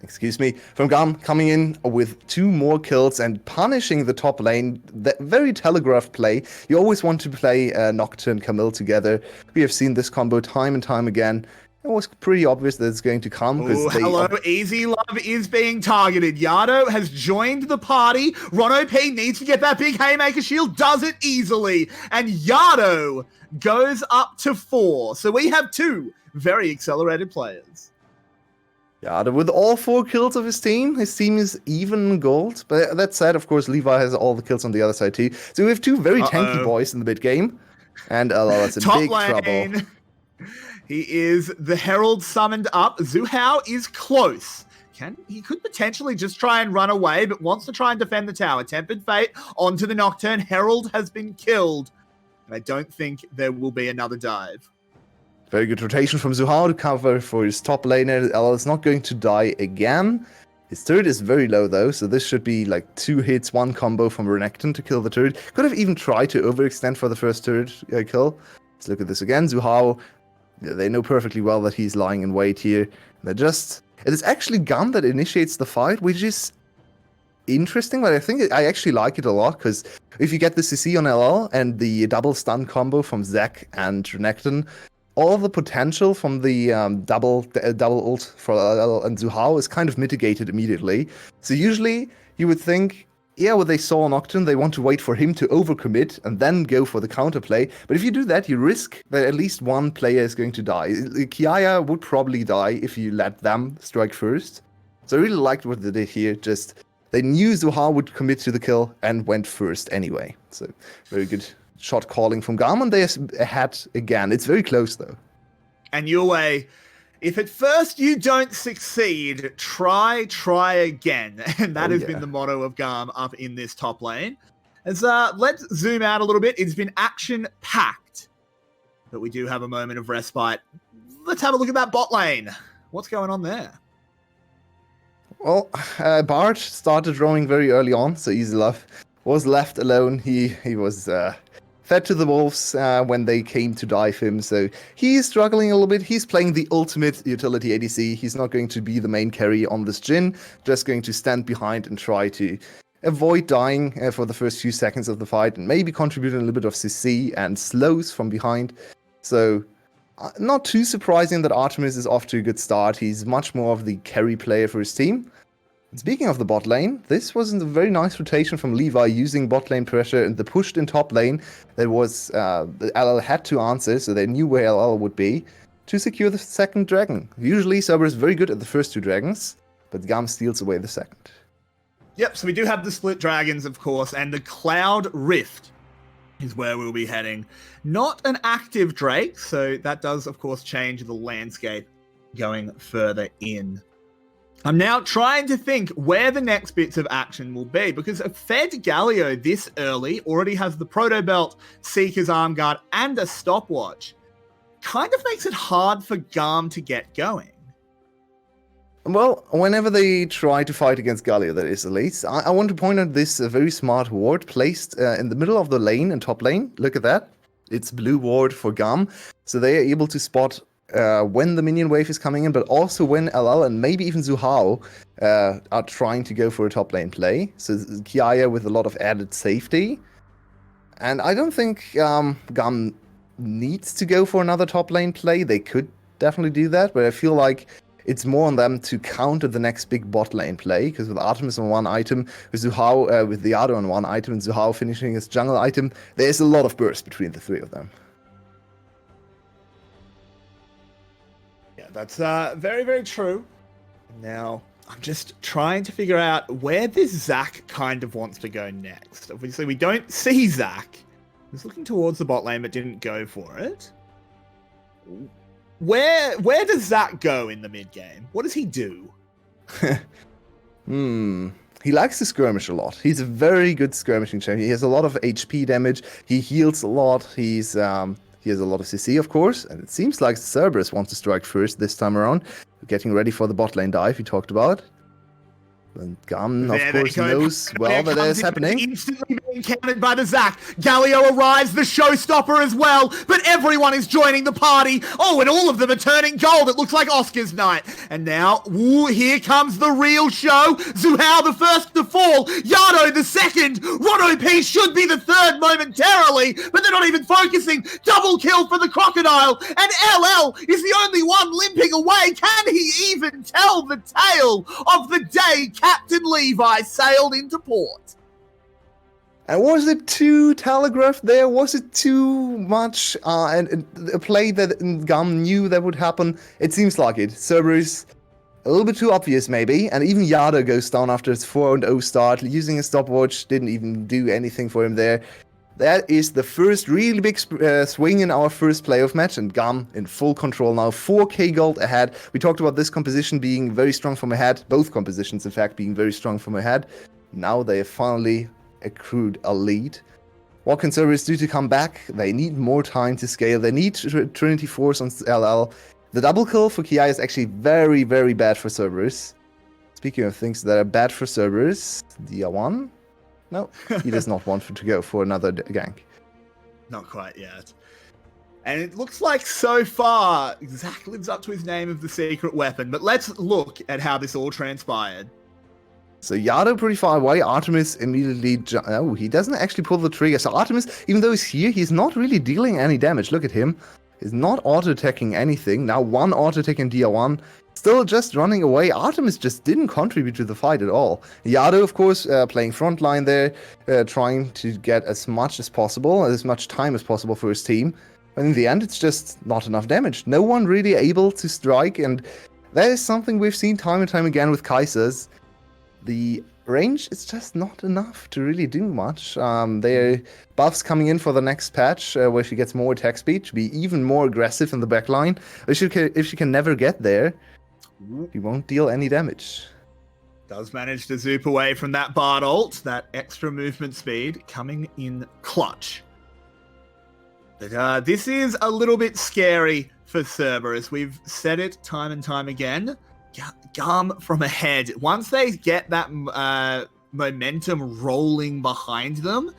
excuse me, from GAM coming in with 2 more kills and punishing the top lane. That very telegraphed play. You always want to play 𝗳𝗏𝗃𝗀𝗃 and Camille together. We have seen this combo time and time again. It was pretty obvious that it's going to come. Oh, hello, Easy Love is being targeted. 𝗬𝗏𝗃 has joined the party. 𝗳𝗏𝗃 needs to get that big Haymaker shield, does it easily. And 𝗬𝗏𝗃 goes up to 4. So we have 2 very accelerated players. 𝗬𝗏𝗃 with all 4 kills of his team is even gold. But that said, of course, 𝗚𝗏𝗏 has all the kills on the other side too. So we have 2 very tanky boys in the mid game. And 𝗚𝗏𝗏's in Top big lane. trouble. He is the Herald summoned up. 𝗬𝗏𝗏 is close. He could potentially just try and run away, but wants to try and defend the tower. Tempered Fate onto the Nocturne. Herald has been killed. And I don't think there will be another dive. Very good rotation from 𝗬𝗏𝗏 to cover for his top laner. 𝗚𝗏𝗏 is not going to die again. His turret is very low though, so this should be like 2 hits, 1 combo from Renekton to kill the turret. Could have even tried to overextend for the first turret kill. Let's look at this again. 𝗬𝗏𝗏, they know perfectly well that he's lying in wait here. It is actually GAM that initiates the fight, which is interesting, but I actually like it a lot, because if you get the CC on 𝗚𝗏𝗏 and the double stun combo from Zac and Renekton, all the potential from the double ult for 𝗚𝗏𝗏 and 𝗬𝗏𝗏 is kind of mitigated immediately. So usually you would think, yeah, when they saw Nocturne, they want to wait for him to overcommit and then go for the counterplay. But if you do that, you risk that at least one player is going to die. 𝗬𝗏𝗃 would probably die if you let them strike first. So I really liked what they did here. Just they knew 𝗬𝗏𝗏 would commit to the kill and went first anyway. So very good shot calling from GAM, and they're ahead again. It's very close though. And Yulwei, if at first you don't succeed, try again. And that has been the motto of GAM up in this top lane. As let's zoom out a little bit. It's been action-packed, but we do have a moment of respite. Let's have a look at that bot lane. What's going on there? Well, Bard started roaming very early on, so 𝗎𝗏𝗏 was left alone. He was fed to the wolves when they came to dive him, so he's struggling a little bit. He's playing the ultimate utility ADC. He's not going to be the main carry on this Jhin, just going to stand behind and try to avoid dying for the first few seconds of the fight, and maybe contributing a little bit of CC and slows from behind. So not too surprising that Artemis is off to a good start. He's much more of the carry player for his team. Speaking of the bot lane, this was a very nice rotation from 𝗚𝗏𝗏 using bot lane pressure and the pushed in top lane. There was the 𝗚𝗏 had to answer, so they knew where 𝗚𝗏 would be to secure the second dragon. Usually Cerberus is very good at the first 2 dragons, but GAM steals away the second. Yep, so we do have the split dragons, of course, and the Cloud Rift is where we'll be heading. Not an active Drake, so that does, of course, change the landscape going further in. I'm now trying to think where the next bits of action will be, because a Fed Galio this early already has the Proto Belt, Seeker's Arm Guard, and a stopwatch. Kind of makes it hard for GAM to get going. Well, whenever they try to fight against Galio, that is at least, I want to point out this very smart ward placed in the middle of the lane and top lane. Look at that. It's blue ward for GAM, so they are able to spot when the minion wave is coming in, but also when 𝗚𝗏𝗏 and maybe even 𝗬𝗏𝗏 are trying to go for a top lane play. So 𝗬𝗏𝗏 with a lot of added safety. And I don't think GAM needs to go for another top lane play. They could definitely do that, but I feel like it's more on them to counter the next big bot lane play, because with Artemis on one item, with 𝗬𝗏𝗏 with the other on one item, and 𝗬𝗏𝗏 finishing his jungle item, there's a lot of burst between the 3 of them. That's very, very true. Now, I'm just trying to figure out where this Zac kind of wants to go next. Obviously, we don't see Zac. He's looking towards the bot lane, but didn't go for it. Where does Zac go in the mid game? What does he do? He likes to skirmish a lot. He's a very good skirmishing champion. He has a lot of HP damage. He heals a lot. He has a lot of CC, of course, and it seems like Cerberus wants to strike first this time around, getting ready for the bot lane dive we talked about. And GAM, There of they course, go. knows well that Comes is in, happening. Instantly being countered by the 𝗁𝗏. Galio arrives, the showstopper as well, but everyone is joining the party. Oh, and all of them are turning gold. It looks like Oscar's night. And now, ooh, here comes the real show. 𝗁𝗏 the first to fall, 𝗂𝗏 the second. 𝗁𝗏 should be the third momentarily, but they're not even focusing. Double kill for the crocodile, and LL is the only one limping away. Can he even tell the tale of the day Captain Levi sailed into port? And was it too telegraphed there? Was it too much and a play that GAM knew that would happen? It seems like it. Cerberus, a little bit too obvious maybe, and even 𝗂𝗏 goes down after its 4-0 start, using a stopwatch, didn't even do anything for him there. That is the first really big swing in our first playoff match, and GAM in full control now, 4k gold ahead. We talked about this composition being very strong from ahead, both compositions in fact being very strong from ahead. Now they have finally accrued a lead. What can Cerberus do to come back? They need more time to scale, they need Trinity Force on LL. The double kill for 𝗂𝗏 is actually very, very bad for Cerberus. Speaking of things that are bad for Cerberus, 𝗂𝗏. No, he does not want to go for another gank. Not quite yet. And it looks like so far, Zach lives up to his name of the secret weapon. But let's look at how this all transpired. So 𝗂𝗏 pretty far away. Artemis immediately... Oh, he doesn't actually pull the trigger. So Artemis, even though he's here, he's not really dealing any damage. Look at him. He's not auto-attacking anything. Now one auto-attack in 𝗂𝗏. Still just running away. Artemis just didn't contribute to the fight at all. 𝗂𝗏, of course, playing frontline there, trying to get as much as possible, as much time as possible for his team. And in the end, it's just not enough damage. No one really able to strike, and that is something we've seen time and time again with Kaisers. The range is just not enough to really do much. There are buffs coming in for the next patch, where she gets more attack speed, to be even more aggressive in the backline. If she can never get there, he won't deal any damage. Does manage to zoop away from that Bard ult, that extra movement speed coming in clutch. But this is a little bit scary for Cerberus. We've said it time and time again. GAM from ahead. Once they get that momentum rolling behind them,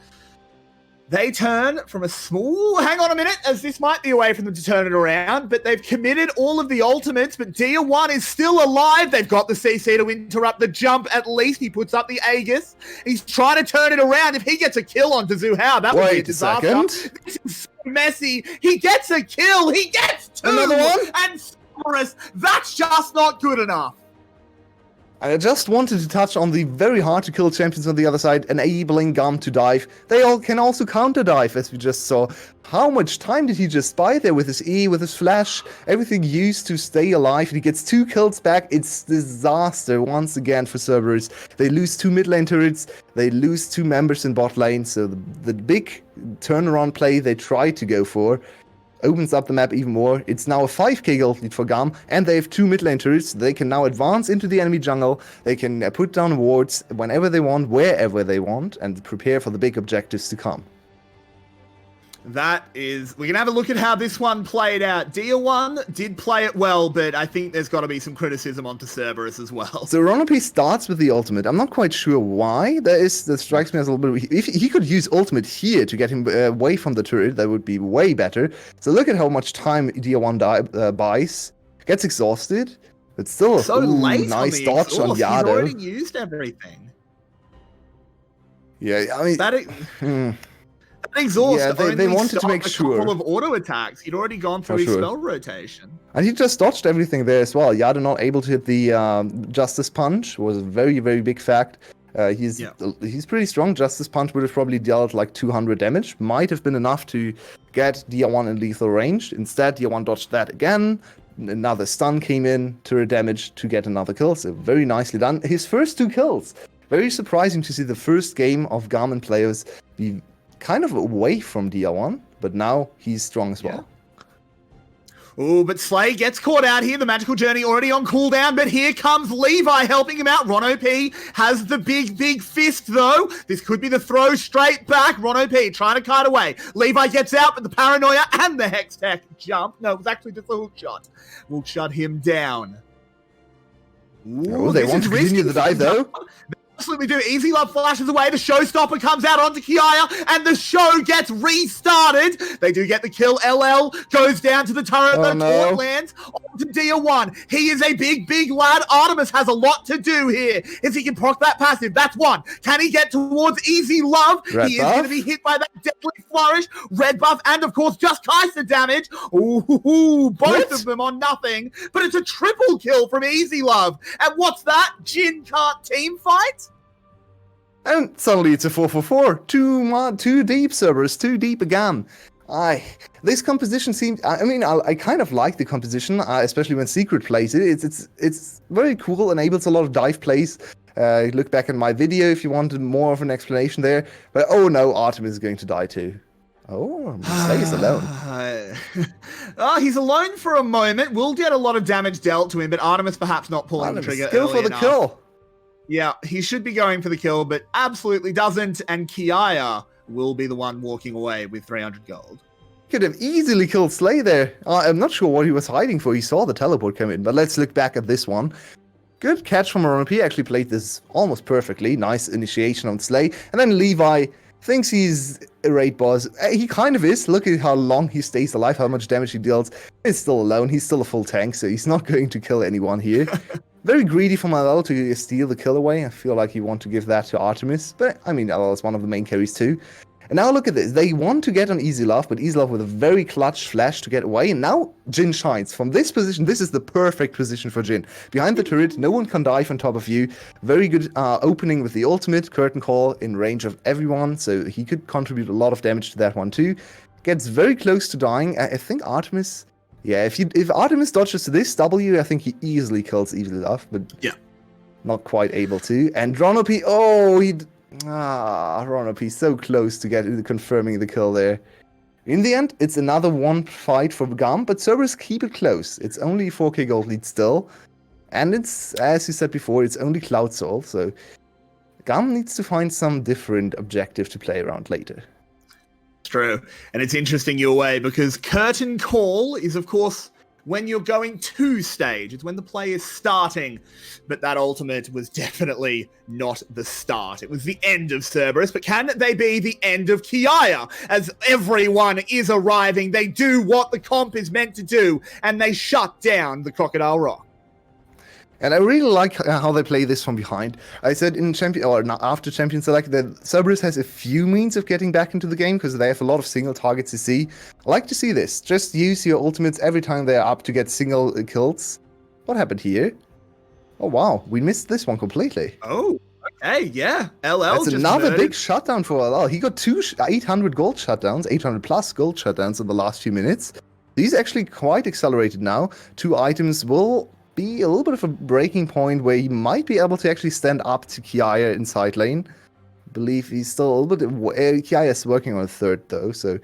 they turn from a small... Hang on a minute, as this might be a way for them to turn it around, but they've committed all of the ultimates, but 𝗂𝗏 is still alive. They've got the CC to interrupt the jump at least. He puts up the Aegis. He's trying to turn it around. If he gets a kill on 𝗂𝗏, that would be a disaster. Second. This is so messy. He gets a kill. He gets two. Another one? And Cerberus, that's just not good enough. I just wanted to touch on the very hard to kill champions on the other side, enabling GAM to dive. They all can also counter dive, as we just saw. How much time did he just buy there with his E, with his flash, everything used to stay alive, and he gets 2 kills back. It's disaster once again for Cerberus. They lose 2 mid lane turrets, they lose 2 members in bot lane, so the big turnaround play they tried to go for opens up the map even more. It's now a 5k gold lead for GAM, and they have 2 mid lane turrets. They can now advance into the enemy jungle. They can put down wards whenever they want, wherever they want, and prepare for the big objectives to come. That is... We can have a look at how this one played out. 𝗂𝗏 did play it well, but I think there's got to be some criticism onto Cerberus as well. So 𝗁𝗏 starts with the ultimate. I'm not quite sure why. That strikes me as a little bit... If he could use ultimate here to get him away from the turret, that would be way better. So look at how much time 𝗂𝗏 buys. Gets exhausted, but still So late nice on the dodge exhaust. on He's 𝗂𝗏. already used everything. Yeah, I mean... That exhaust Yeah, they only wanted to stopped make a sure. couple of auto attacks. He'd already gone through For his sure. spell rotation. And he just dodged everything there as well. 𝗂𝗏 not able to hit the Justice Punch was a very, very big fact. He's pretty strong. Justice Punch would have probably dealt like 200 damage. Might have been enough to get 𝗂𝗏 in lethal range. Instead, 𝗂𝗏 dodged that again. Another stun came in, turret damage to get another kill. So very nicely done. His first 2 kills. Very surprising to see the first game of GAM and players be kind of away from 𝗂𝗏, but now he's strong as well. Oh, but Slay gets caught out here. The magical journey already on cooldown, but here comes Levi helping him out. 𝗁𝗏 has the big fist, though. This could be the throw straight back. 𝗁𝗏 trying to kite away. Levi gets out, but the paranoia and the Hextech jump. No, it was actually just a hook shot. Will shut him down. Oh, they want to continue the dive though. Absolutely do. 𝗂𝗏𝗺 flashes away. The 𝗂𝗶𝗺𝗀 comes out onto 𝗂𝗏𝗺, and the show gets restarted. They do get the kill. LL goes down to the turret. Oh, The no. taunt lands onto Dia1. He is a big, big lad. 𝗚𝗏𝗺 has a lot to do here. If he can proc that passive, that's one. Can he get towards 𝗂𝗏𝗺? Red He is going to buff. be hit by that deadly flourish. Red buff, and of course, just 𝗁𝗏𝗺 damage. Ooh, both What? of them on nothing. But it's a triple kill from 𝗂𝗏𝗺. And what's that? 𝗔 can't team fight? And suddenly it's a 4-4-4. Too deep, Cerberus. Too deep again. This composition seems. I mean, I kind of like the composition, especially when Secret plays it. It's very cool. Enables a lot of dive plays. Look back at my video if you wanted more of an explanation there. But oh no, Artemis is going to die too. Oh, Slay is alone. He's alone for a moment. We'll get a lot of damage dealt to him, but Artemis perhaps not pulling the trigger. Go early for the enough. kill. Yeah, he should be going for the kill, but absolutely doesn't. And 𝗂𝗏𝗺 will be the one walking away with 300 gold. Could have easily killed Slay there. I'm not sure what he was hiding for. He saw the teleport come in, but let's look back at this one. Good catch from Unofficial. Actually played this almost perfectly. Nice initiation on Slay. And then Levi thinks he's a raid boss. He kind of is. Look at how long he stays alive, how much damage he deals. He's still alone. He's still a full tank, so he's not going to kill anyone here. Very greedy from LL to steal the kill away. I feel like you want to give that to Artemis. But, I mean, LL is one of the main carries too. And now look at this. They want to get on 𝗂𝗏𝗺, but 𝗂𝗏𝗺 with a very clutch flash to get away. And now 𝗔 shines. From this position, this is the perfect position for 𝗔. Behind the turret, no one can dive on top of you. Very good opening with the ultimate. Curtain call in range of everyone. So he could contribute a lot of damage to that one too. Gets very close to dying. I think Artemis... Yeah, if Artemis dodges this W, I think he easily kills 𝗂𝗏𝗺, but Yeah. not quite able to. And Ronopy, Ronopy so close to confirming the kill there. In the end, it's another one fight for GAM, but Cerberus keep it close. It's only 4k gold lead still, and it's, as you said before, it's only 𝗀𝗁𝗀, so GAM needs to find some different objective to play around later. True. And it's interesting your way because curtain call is, of course, when you're going to stage. It's when the play is starting. But that ultimate was definitely not the start. It was the end of Cerberus. But can they be the end of 𝗂𝗏𝗺? As everyone is arriving, they do what the comp is meant to do. And they shut down the Crocodile Rock. And I really like how they play this from behind. I said in after Champion Select that Cerberus has a few means of getting back into the game because they have a lot of single targets to see. I like to see this. Just use your ultimates every time they're up to get single kills. What happened here? Oh wow, we missed this one completely. Oh, okay, yeah. LL That's just another murdered. big shutdown for LL. He got 800 gold shutdowns, 800 plus gold shutdowns in the last few minutes. He's actually quite accelerated now. 2 items will be a little bit of a breaking point where he might be able to actually stand up to 𝗂𝗏𝗺 in side lane. I believe he's still a little bit... 𝗂𝗏𝗺 is working on a third though, so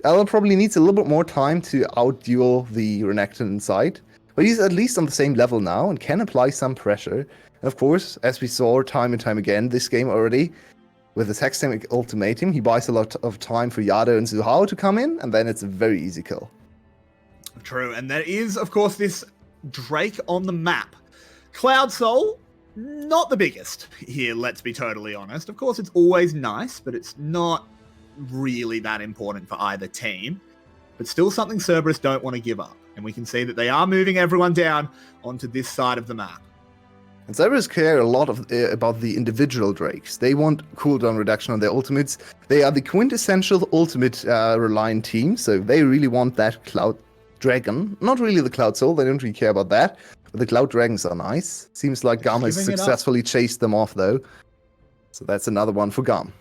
LL probably needs a little bit more time to outduel the Renekton inside. But he's at least on the same level now and can apply some pressure. And of course, as we saw time and time again this game already, with his Hextech ultimatum, he buys a lot of time for Yado and 𝗂𝗏 to come in, and then it's a very easy kill. True, and there is, of course, this Drake on the map. 𝗀𝗁𝗀, not the biggest here, let's be totally honest. Of course, it's always nice, but it's not really that important for either team. But still something Cerberus don't want to give up. And we can see that they are moving everyone down onto this side of the map. And Cerberus care a lot about the individual Drakes. They want cooldown reduction on their ultimates. They are the quintessential ultimate reliant team, so they really want that Cloud Dragon. Not really the 𝗀𝗁𝗀, they don't really care about that. But the Cloud Dragons are nice. Seems like GAM has Giving it up. successfully chased them off though. So that's another one for GAM.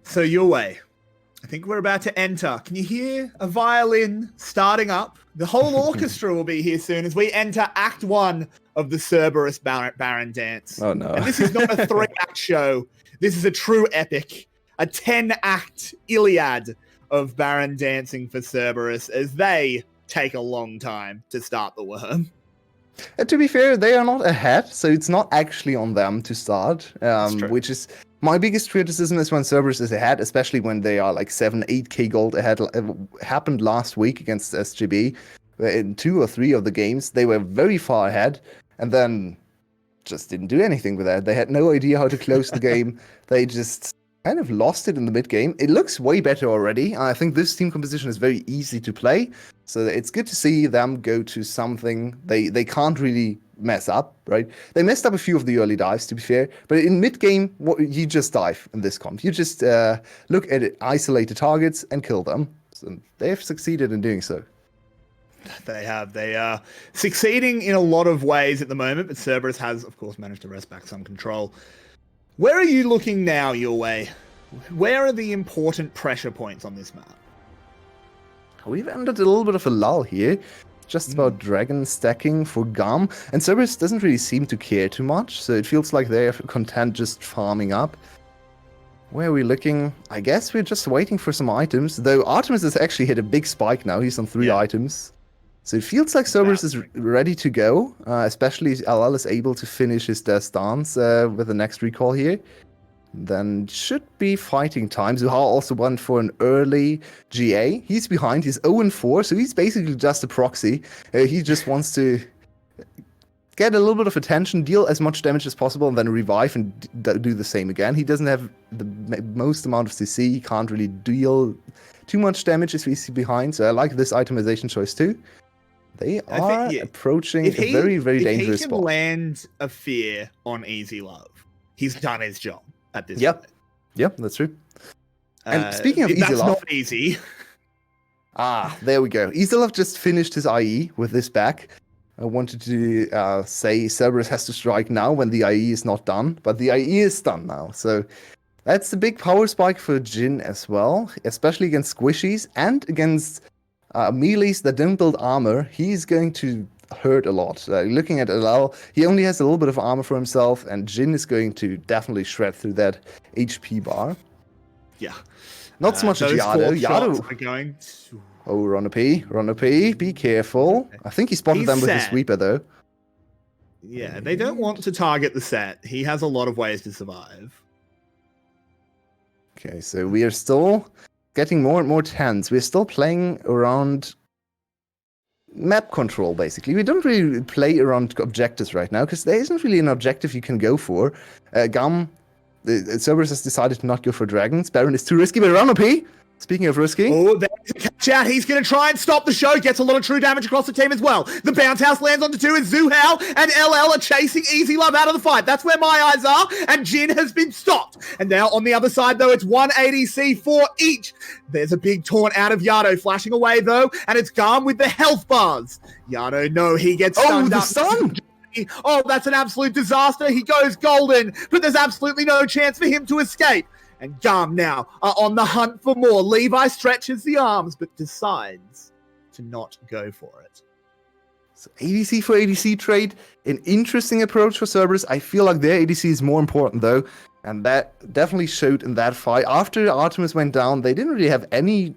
So Yulwei, I think we're about to enter. Can you hear a violin starting up? The whole orchestra will be here soon as we enter Act 1 of the Cerberus Baron Dance. Oh no. And this is not a 3-act show. This is a true epic. A 10-act Iliad of Baron dancing for Cerberus as they take a long time to start the worm. To be fair, they are not ahead, so it's not actually on them to start. true. Which is my biggest criticism is when Cerberus is ahead, especially when they are like 7-8k gold ahead. It happened last week against SGB. In 2 or 3 of the games, they were very far ahead. and then just didn't do anything with that. They had no idea how to close the game. They just kind of lost it in the mid game. It looks way better already. I think this team composition is very easy to play, so it's good to see them go to something they can't really mess up, right? They messed up a few of the early dives, to be fair, but in mid game, you just dive in this comp. You just look at it, isolate the targets and kill them. So they have succeeded in doing so. They have. They are succeeding in a lot of ways at the moment, but Cerberus has, of course, managed to wrest back some control. Where are you looking now, Yulwei? Where are the important pressure points on this map? We've entered a little bit of a lull here. Just about dragon stacking for GAM, and Cerberus doesn't really seem to care too much, so it feels like they're content just farming up. Where are we looking? I guess we're just waiting for some items, though Artemis has actually hit a big spike now. He's on 3 items. So it feels like Cerberus is ready to go, especially 𝗚𝗏 is able to finish his death dance with the next recall here. Then should be fighting time. 𝗁𝗏 also went for an early GA. He's behind. He's 0-4, so he's basically just a proxy. He just wants to get a little bit of attention, deal as much damage as possible, and then revive and do the same again. He doesn't have the most amount of CC. He can't really deal too much damage as we see behind. So I like this itemization choice too. They are approaching a very, very dangerous spot. If he can land a fear on 𝗬𝗏, he's done his job at this point. Yep, that's true. And speaking of 𝗬𝗏, that's not easy. There we go. 𝗬𝗏 just finished his IE with this back. I wanted to say Cerberus has to strike now when the IE is not done, but the IE is done now. So that's a big power spike for 𝗔 as well, especially against squishies and against melees that don't build armor. He's going to hurt a lot. Looking at 𝗚𝗏, he only has a little bit of armor for himself, and 𝗔 is going to definitely shred through that HP bar. Yeah. Not so much as 𝗬𝗏. 𝗬𝗏 are going to... Oh, 𝗁𝗏, be careful. I think he spotted them with his sweeper, though. Yeah, they don't want to target the set. He has a lot of ways to survive. Okay, so we are still getting more and more tense. We're still playing around map control, basically. We don't really play around objectives right now, because there isn't really an objective you can go for. GAM, Cerberus has decided to not go for dragons. Baron is too risky, but 𝗁𝗏, speaking of risky. Oh, there's a catch out. He's going to try and stop the show. Gets a lot of true damage across the team as well. The bounce house lands onto 2 as 𝗁𝗏 and 𝗚𝗏 are chasing 𝗬𝗏 out of the fight. That's where my eyes are. And 𝗔 has been stopped. And now on the other side, though, it's 1 ADC for each. There's a big taunt out of 𝗬𝗏 flashing away, though. And it's GAM with the health bars. 𝗬𝗏, no, he gets stunned up. Stun! Oh, that's an absolute disaster. He goes golden, but there's absolutely no chance for him to escape. And GAM now are on the hunt for more. Levi stretches the arms, but decides to not go for it. So ADC for ADC trade, an interesting approach for Cerberus. I feel like their ADC is more important, though. And that definitely showed in that fight. After Artemis went down, they didn't really have any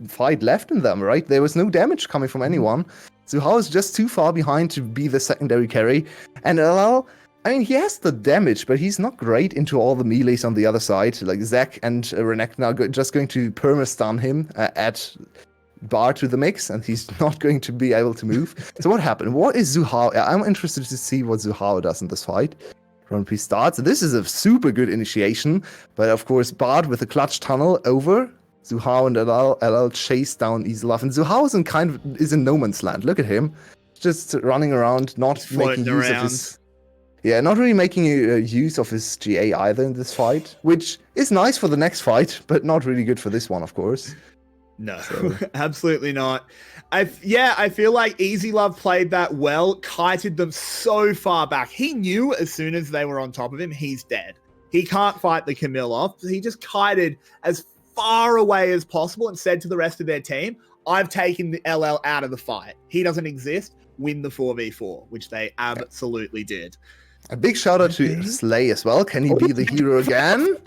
fight left in them, right? There was no damage coming from anyone. 𝗁𝗏 is just too far behind to be the secondary carry. And 𝗚𝗏, I mean, he has the damage, but he's not great into all the melees on the other side. Like Zach and Renekton are just going to perma-stun him, add bar to the mix, and he's not going to be able to move. So what happened? What is 𝗁𝗏? I'm interested to see what 𝗁𝗏 does in this fight. 𝗁𝗏 starts. This is a super good initiation, but of course, Bard with a clutch tunnel over. 𝗁𝗏 and 𝗚𝗏 chase down 𝗬𝗏. And 𝗁𝗏 is in no man's land. Look at him. Just running around, not making use of his... Yeah, not really making use of his GA either in this fight, which is nice for the next fight, but not really good for this one, of course. No, absolutely not. I feel like 𝗬𝗏 played that well, kited them so far back. He knew as soon as they were on top of him, he's dead. He can't fight the Camille off. He just kited as far away as possible and said to the rest of their team, I've taken the 𝗚𝗏 out of the fight. He doesn't exist. Win the 4v4, which they absolutely did. A big shout out to Slay as well. Can he be the hero again?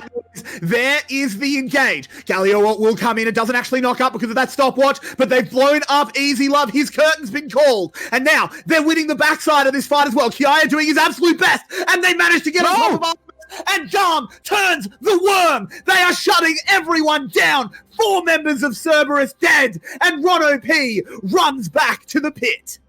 There is the engage. Galio will come in. It doesn't actually knock up because of that stopwatch, but they've blown up 𝗬𝗏. His curtain's been called. And now they're winning the backside of this fight as well. 𝗬𝗏 doing his absolute best, and they managed to get on top of us. And GAM turns the worm. They are shutting everyone down. 4 members of Cerberus dead, and 𝗁𝗏 runs back to the pit.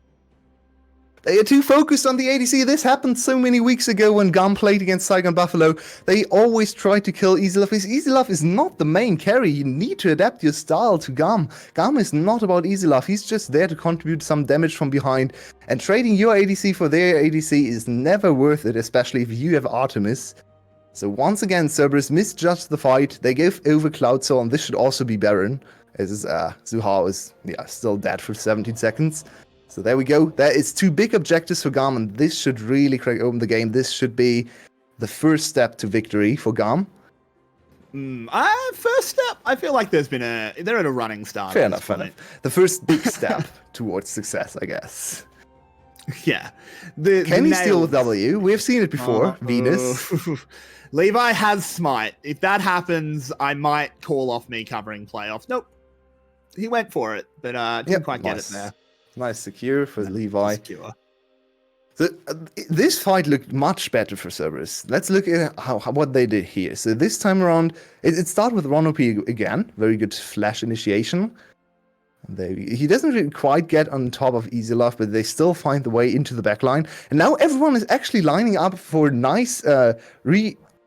They are too focused on the ADC. This happened so many weeks ago when GAM played against Saigon Buffalo. They always try to kill 𝗬𝗏. 𝗬𝗏 is not the main carry. You need to adapt your style to GAM. GAM is not about 𝗬𝗏. He's just there to contribute some damage from behind. And trading your ADC for their ADC is never worth it, especially if you have Artemis. So once again, Cerberus misjudged the fight. They gave over Cloud Soul, and this should also be Baron, as 𝗬𝗏 is still dead for 17 seconds. So there we go. There is 2 big objectives for GAM, and this should really crack open the game. This should be the first step to victory for GAM. First step, I feel like they're at a running start. Fair enough. The first big step towards success, I guess. Yeah. Can he steal with W? We've seen it before. Venus. Levi has Smite. If that happens, I might call off me covering playoffs. Nope. He went for it, but didn't quite get it there. Nice secure for Levi. Secure. So, this fight looked much better for Cerberus. Let's look at what they did here. So this time around, it started with 𝗁𝗏 again. Very good flash initiation. He doesn't really quite get on top of 𝗬𝗏, but they still find the way into the backline. And now everyone is actually lining up for nice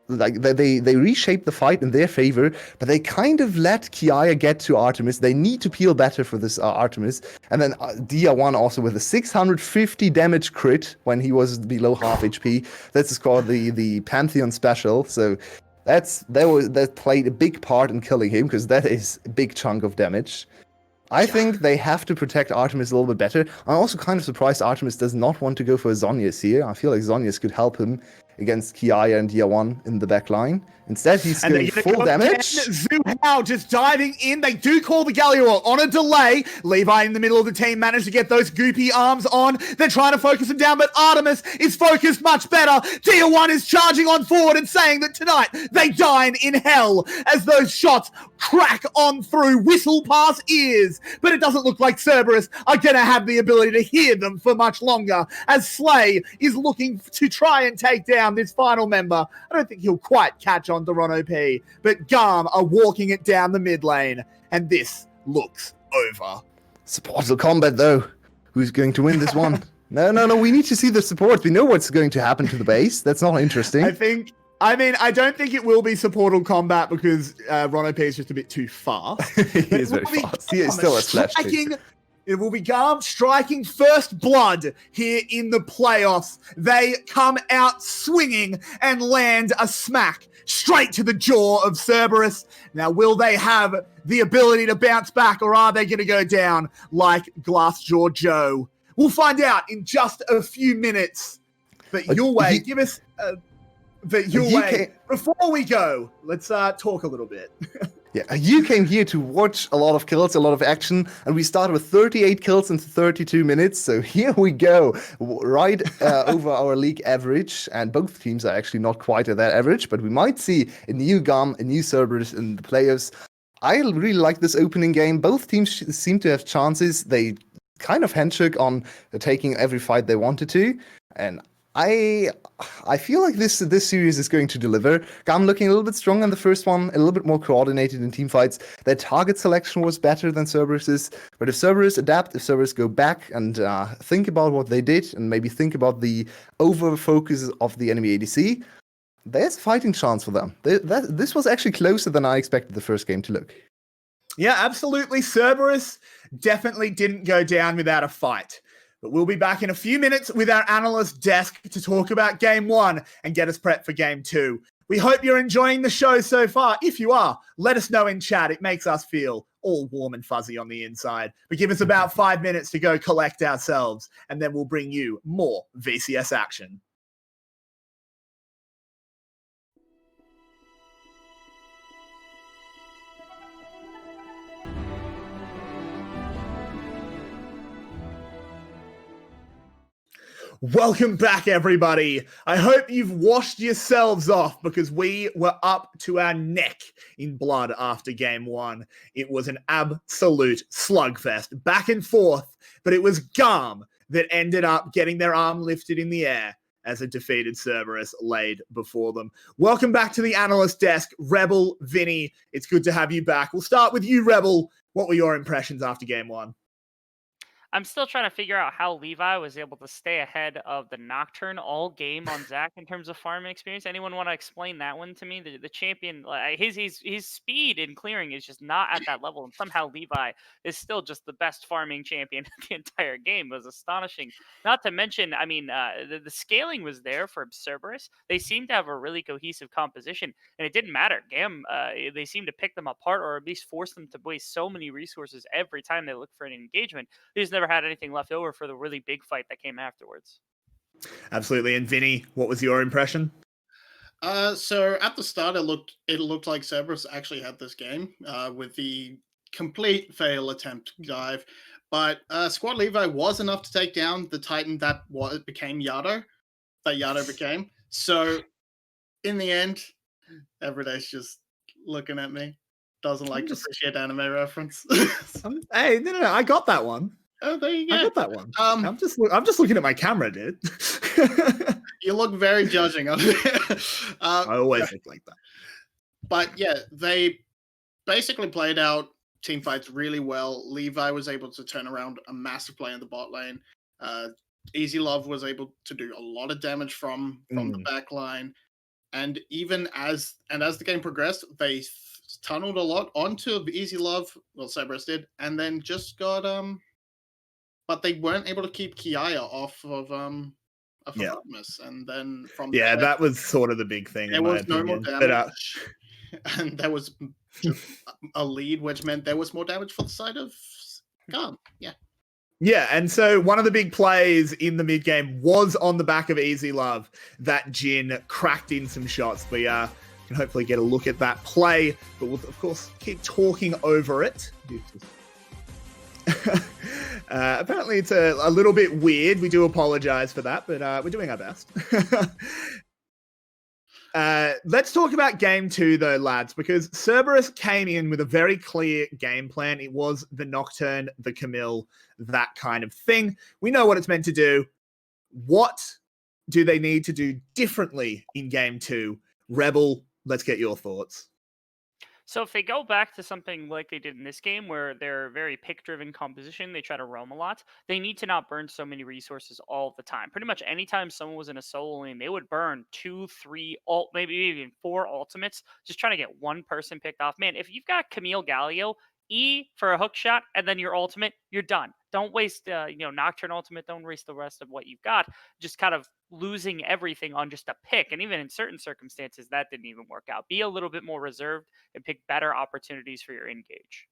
they reshape the fight in their favor, but they kind of let 𝗬𝗏 get to Artemis. They need to peel better for this Artemis. And then Dia1 also with a 650 damage crit when he was below half HP. That's called the Pantheon special. So that played a big part in killing him, because that is a big chunk of damage. I think they have to protect Artemis a little bit better. I'm also kind of surprised Artemis does not want to go for Zhonya's here. I feel like Zhonya's could help him against 𝗬𝗏 and Dia1 in the back line. Instead, he's going full damage. 𝗬𝗏 just diving in. They do call the Galliot on a delay. Levi in the middle of the team managed to get those goopy arms on. They're trying to focus him down, but Artemis is focused much better. Dia1 is charging on forward and saying that tonight they dine in hell as those shots crack on through, whistle past ears. But it doesn't look like Cerberus are going to have the ability to hear them for much longer, as Slay is looking to try and take down this final member. I don't think he'll quite catch on to 𝗁𝗏, but GAM are walking it down the mid lane, and this looks over. Supportal combat, though. Who's going to win this one? No, we need to see the support. We know what's going to happen to the base. That's not interesting. I don't think it will be supportal combat, because 𝗁𝗏 is just a bit too fast. He is very fast. He is still a slash. It will be GAM striking first blood here in the playoffs. They come out swinging and land a smack straight to the jaw of Cerberus. Now, will they have the ability to bounce back, or are they going to go down like Glassjaw Joe? We'll find out in just a few minutes. But Yulwei, give us... But Yulwei, before we go, let's talk a little bit. Yeah, you came here to watch a lot of kills, a lot of action, and we started with 38 kills in 32 minutes, so here we go, right over our league average, and both teams are actually not quite at that average, but we might see a new GAM, a new Cerberus in the playoffs. I really like this opening game. Both teams seem to have chances. They kind of handshook on taking every fight they wanted to, and I feel like this series is going to deliver. GAM looking a little bit stronger in the first one, a little bit more coordinated in team fights. Their target selection was better than Cerberus's, but if Cerberus adapt, if Cerberus go back and think about what they did, and maybe think about the over-focus of the enemy ADC, there's a fighting chance for them. This was actually closer than I expected the first game to look. Yeah, absolutely. Cerberus definitely didn't go down without a fight. But we'll be back in a few minutes with our analyst desk to talk about Game 1 and get us prepped for Game 2. We hope you're enjoying the show so far. If you are, let us know in chat. It makes us feel all warm and fuzzy on the inside. But give us about 5 minutes to go collect ourselves, and then we'll bring you more VCS action. Welcome back, everybody. I hope you've washed yourselves off, because we were up to our neck in blood after Game 1. It was an absolute slugfest, back and forth, but it was GAM that ended up getting their arm lifted in the air as a defeated Cerberus laid before them. Welcome back to the analyst desk, Rebel, Vinny. It's good to have you back. We'll start with you, Rebel. What were your impressions after Game 1? I'm still trying to figure out how Levi was able to stay ahead of the Nocturne all game on Zach in terms of farming experience. Anyone want to explain that one to me? The champion, like, his speed in clearing is just not at that level, and somehow Levi is still just the best farming champion in the entire game. It was astonishing. Not to mention, I mean, the scaling was there for Cerberus. They seemed to have a really cohesive composition, and it didn't matter. GAM, they seemed to pick them apart, or at least force them to waste so many resources every time they looked for an engagement. They just never had anything left over for the really big fight that came afterwards. Absolutely. And Vinny, what was your impression? So at the start, it looked like Cerberus actually had this game with the complete fail attempt dive, but Squad Levi was enough to take down the Titan that became 𝗂𝗏, that 𝗂𝗏 became. So in the end, Everyday's just looking at me, doesn't like to appreciate anime reference. Hey, no, I got that one. Oh, there you go. I got that one. I'm just looking at my camera, dude. You look very judging on it. I always look like that. But yeah, they basically played out team fights really well. Levi was able to turn around a massive play in the bot lane. 𝗬𝗎𝗏 was able to do a lot of damage from the back line. And even as the game progressed, they tunneled a lot onto 𝗬𝗎𝗏. Well, Cerberus did, and then just got but they weren't able to keep Kiaya off of Artemis. And then from there, that was sort of the big thing. There was no more damage, and there was just a lead, which meant there was more damage for the side of GAM. Yeah, and so one of the big plays in the mid game was on the back of 𝗬𝗎𝗏 that Jin cracked in some shots. We can hopefully get a look at that play, but we'll of course keep talking over it. Apparently it's a little bit weird. We do apologize for that, but we're doing our best. Let's talk about game 2 though, lads, because Cerberus came in with a very clear game plan. It was the Nocturne, the Camille, that kind of thing. We know what it's meant to do. What do they need to do differently in game 2? Rebel, let's get your thoughts. So if they go back to something like they did in this game, where they're very pick-driven composition, they try to roam a lot, they need to not burn so many resources all the time. Pretty much anytime someone was in a solo lane, they would burn 2, 3, maybe even 4 ultimates, just trying to get one person picked off. Man, if you've got Camille Galio, E for a hook shot, and then your ultimate, you're done. Don't waste, Nocturne ultimate. Don't waste the rest of what you've got. Just kind of losing everything on just a pick. And even in certain circumstances, that didn't even work out. Be a little bit more reserved and pick better opportunities for your engage.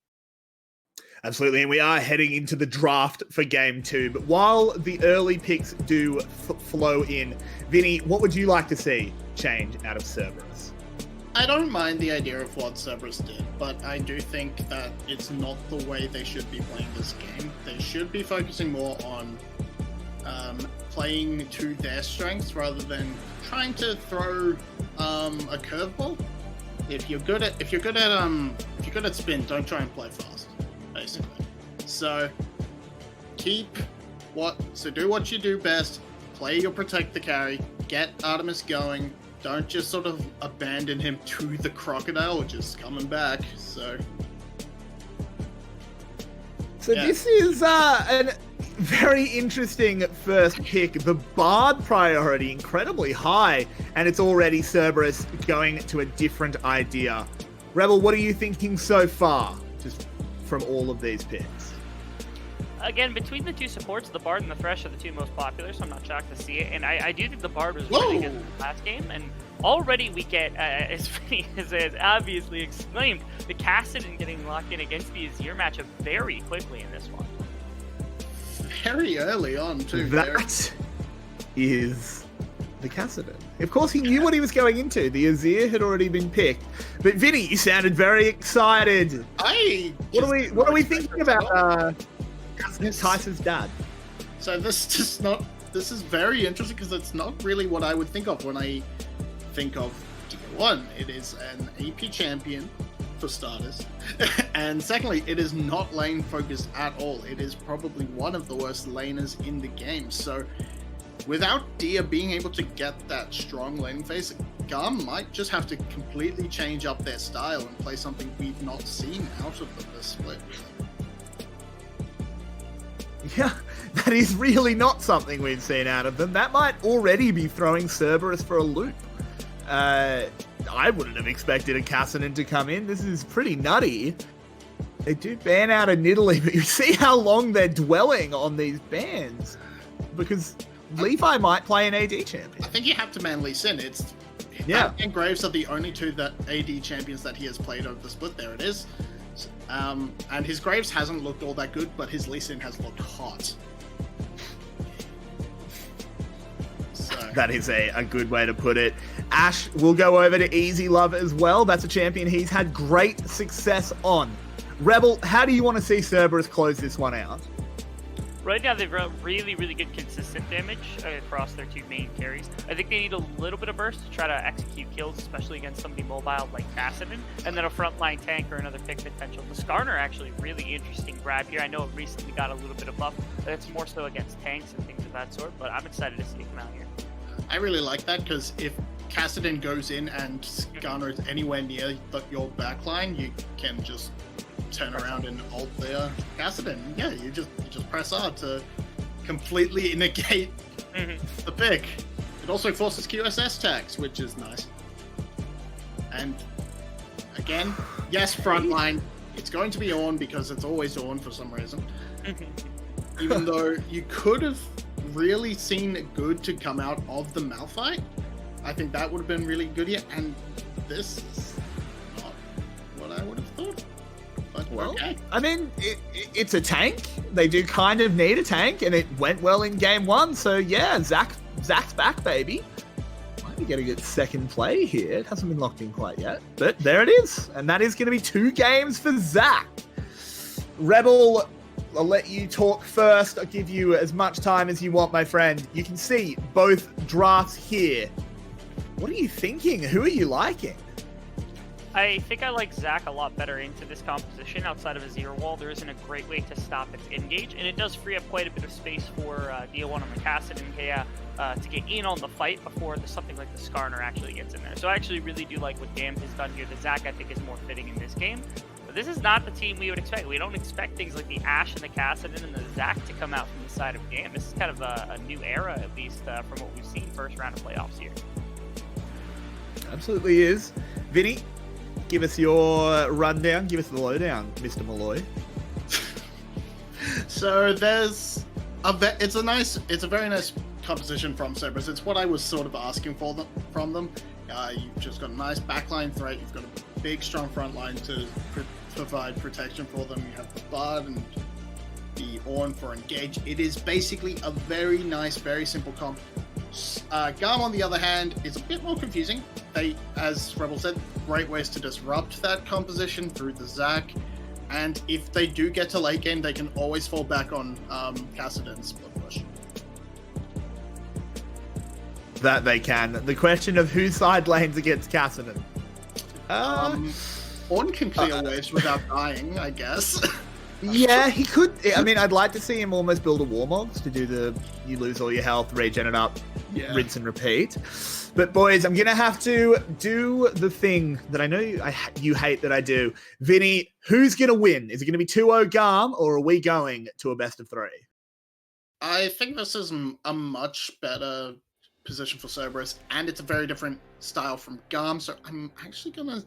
Absolutely, and we are heading into the draft for game 2. But while the early picks do flow in, Vinny, what would you like to see change out of Cerberus? I don't mind the idea of what Cerberus did, but I do think that it's not the way they should be playing this game. They should be focusing more on playing to their strengths rather than trying to throw a curveball. If you're good at spin, don't try and play fast, basically. So do what you do best. Play your protect the carry. Get Artemis going. Don't just sort of abandon him to the crocodile, which is coming back. So yeah. This is a very interesting first pick. The Bard priority incredibly high, and it's already Cerberus going to a different idea. Rebel, what are you thinking so far, just from all of these picks? Again, between the two supports, the Bard and the Thresh are the two most popular, so I'm not shocked to see it. And I do think the Bard was really good in the last game. And already we get, as Vinny has obviously exclaimed, the Kassadin getting locked in against the 𝗬𝗎𝗏 matchup very quickly in this one. Very early on, too. That is the Kassadin. Of course, he knew what he was going into. The 𝗬𝗎𝗏 had already been picked. But Vinny, you sounded very excited. What are we thinking about Tyson's dad? So this is very interesting because it's not really what I would think of when I think of Tier 1. It is an AP champion, for starters. And secondly, it is not lane focused at all. It is probably one of the worst laners in the game. So without Dia being able to get that strong lane phase, GAM might just have to completely change up their style and play something we've not seen out of them this split. Yeah, that is really not something we've seen out of them. That might already be throwing Cerberus for a loop. I wouldn't have expected a 𝗂𝗃𝗃 to come in. This is pretty nutty. They do ban out in Italy, but you see how long they're dwelling on these bans. Because Levi might play an AD champion. I think you have to ban Lee Sin. It's Yeah. and Graves are the only two that AD champions that he has played over the split. There it is. And his Graves hasn't looked all that good, but his Lee Sin has looked hot. So. That is a good way to put it. Ash will go over to 𝗬𝗎𝗏 as well. That's a champion he's had great success on. Rebel, how do you want to see Cerberus close this one out? Right now, they've run really, really good consistent damage across their two main carries. I think they need a little bit of burst to try to execute kills, especially against somebody mobile like 𝗂𝗃𝗃, and then a frontline tank or another pick potential. The 𝗁𝗏 actually really interesting grab here. I know it recently got a little bit of buff, but it's more so against tanks and things of that sort, but I'm excited to see him out here. I really like that because if 𝗂𝗃𝗃 goes in and 𝗁𝗏 is anywhere near your backline, you can just turn around and ult their 𝗂𝗃𝗃. Yeah, you just press R to completely negate the pick. It also forces QSS tags, which is nice. And again, yes, frontline. It's going to be on because it's always on for some reason. Even though you could have really seen good to come out of the Malphite. I think that would have been really good here, and this is not what I would have thought. But Well, okay. I mean, it's a tank. They do kind of need a tank, and it went well in game one. So yeah, Zach's back, baby. Might be getting its second play here. It hasn't been locked in quite yet, but there it is, and that is going to be 2 games for Zach. Rebel, I'll let you talk first. I'll give you as much time as you want, my friend. You can see both drafts here. What are you thinking? Who are you liking? I think I like Zach a lot better into this composition. Outside of a zero wall, there isn't a great way to stop its engage, and it does free up quite a bit of space for DO1 on the 𝗂𝗃𝗃 to get in on the fight before something like the 𝗁𝗏 actually gets in there. So I actually really do like what GAM has done here. The Zach, I think, is more fitting in this game. But this is not the team we would expect. We don't expect things like the Ashe and the 𝗂𝗃𝗃 and the Zach to come out from the side of GAM. This is kind of a new era, at least from what we've seen first round of playoffs here. Absolutely is. Vinny, give us your rundown. Give us the lowdown, Mr. Malloy. So there's it's a very nice composition from Cerberus. It's what I was sort of asking from them. You've just got a nice backline threat. You've got a big, strong front line to provide protection for them. You have the Bard and the Ornn for engage. It is basically a very nice, very simple comp. GAM, on the other hand, is a bit more confusing. They, as Rebel said, great ways to disrupt that composition through the Zach. And if they do get to late game, they can always fall back on 𝗂𝗃𝗃 and split push. That they can. The question of whose side lanes against 𝗂𝗃𝗃. Ornn can clear waves without dying, I guess. Yeah, he could. I mean, I'd like to see him almost build a Warmogs to do the you lose all your health, regen it up, rinse and repeat. But boys, I'm gonna have to do the thing that I know you hate that I do. Vinny, who's gonna win? Is it gonna be 2-0 GAM, or are we going to a best of 3? I think this is a much better position for Cerberus, and it's a very different style from GAM. So I'm actually gonna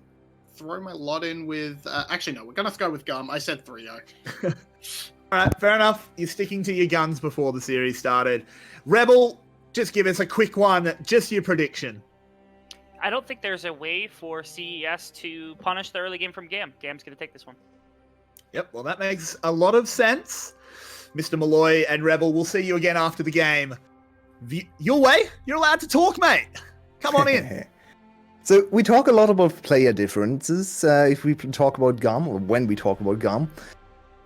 throw my lot in with. Actually, no, we're gonna go with GAM. I said 3-0. All right, fair enough. You're sticking to your guns before the series started. Rebel, just give us a quick one. Just your prediction. I don't think there's a way for CES to punish the early game from GAM. GAM's going to take this one. Yep, well, that makes a lot of sense. Mr. Malloy and Rebel, we'll see you again after the game. Yulwei, you're allowed to talk, mate. Come on in. So we talk a lot about player differences if we talk about GAM, or when we talk about GAM.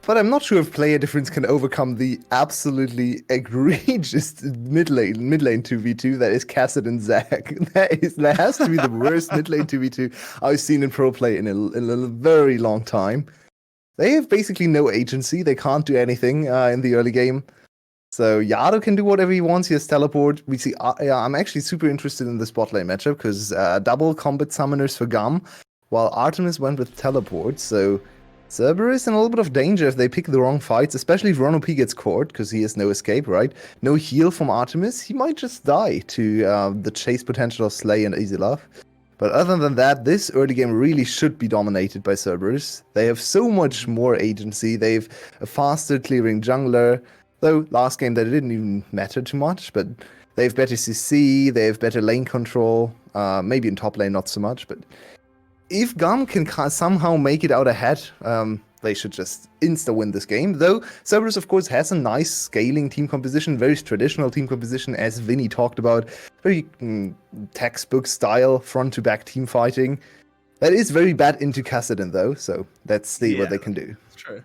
But I'm not sure if player difference can overcome the absolutely egregious mid lane 2v2 that is 𝗂𝗃𝗃 and Zach. That has to be the worst mid lane 2v2 I've seen in pro play in a very long time. They have basically no agency. They can't do anything in the early game. So Yado can do whatever he wants. He has teleport. We see. I'm actually super interested in the spotlight matchup because double combat summoners for GAM, while Artemis went with teleport. So 𝗬𝗏 in a little bit of danger if they pick the wrong fights, especially if 𝗁𝗏 gets caught, because he has no escape, right? No heal from 𝗳𝗏𝗺. He might just die to the chase potential of 𝗧𝗏 and 𝗂𝗏𝗏. But other than that, this early game really should be dominated by 𝗬𝗏. They have so much more agency. They've a faster clearing jungler, though last game that didn't even matter too much, but they have better CC, they have better lane control, maybe in top lane not so much, but if GAM can somehow make it out ahead, they should just insta-win this game. Though 𝗬𝗏, of course, has a nice scaling team composition, very traditional team composition, as Vinnie talked about. Very textbook style, front-to-back team fighting. That is very bad into Kassadin, though, so let's see what they can do. That's true.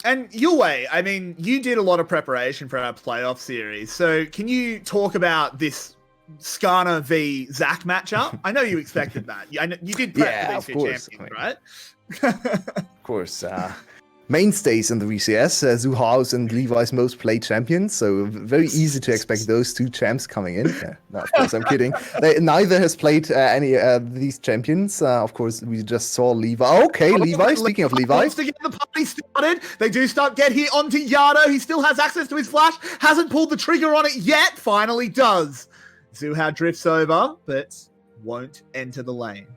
And Yulwei, I mean, you did a lot of preparation for our playoff series, so can you talk about this Skarner v Zac matchup? I know you expected that. You did prep for these two champions, right? Of course. Mainstays in the VCS, 𝗬𝗏 and 𝗂𝗏's most played champions, so very easy to expect those two champs coming in. No, of course, I'm kidding. Neither has played any these champions. Of course, we just saw 𝗂𝗏. Okay, 𝗂𝗏, speaking of 𝗂𝗏. Wants to get the party started. They do get hit onto 𝗬𝗏. He still has access to his flash. Hasn't pulled the trigger on it yet. Finally does. 𝗬𝗏 drifts over, but won't enter the lane.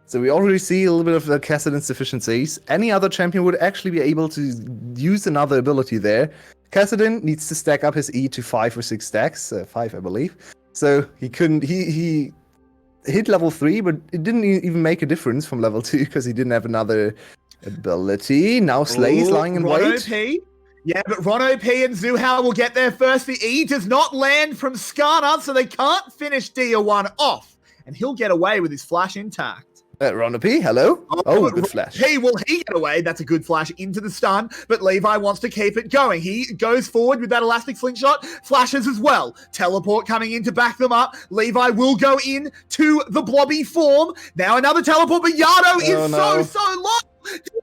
So we already see a little bit of the Kassadin's deficiencies. Any other champion would actually be able to use another ability there. Kassadin needs to stack up his E to 5 or 6 stacks, 5 I believe. So he couldn't, he hit level 3, but it didn't even make a difference from level 2 because he didn't have another ability. Now 𝗧𝗏 is lying in wait. Yeah, but 𝗁𝗏 and 𝗬𝗏 will get there first. The E does not land from Skarner, so they can't finish Dia1 off. And he'll get away with his flash intact. 𝗁𝗏, hello? Oh, good flash. Will he get away? That's a good flash into the stun, but 𝗂𝗏 wants to keep it going. He goes forward with that elastic slingshot, flashes as well. Teleport coming in to back them up. 𝗂𝗏 will go in to the blobby form. Now another teleport, but 𝗬𝗏 is so low.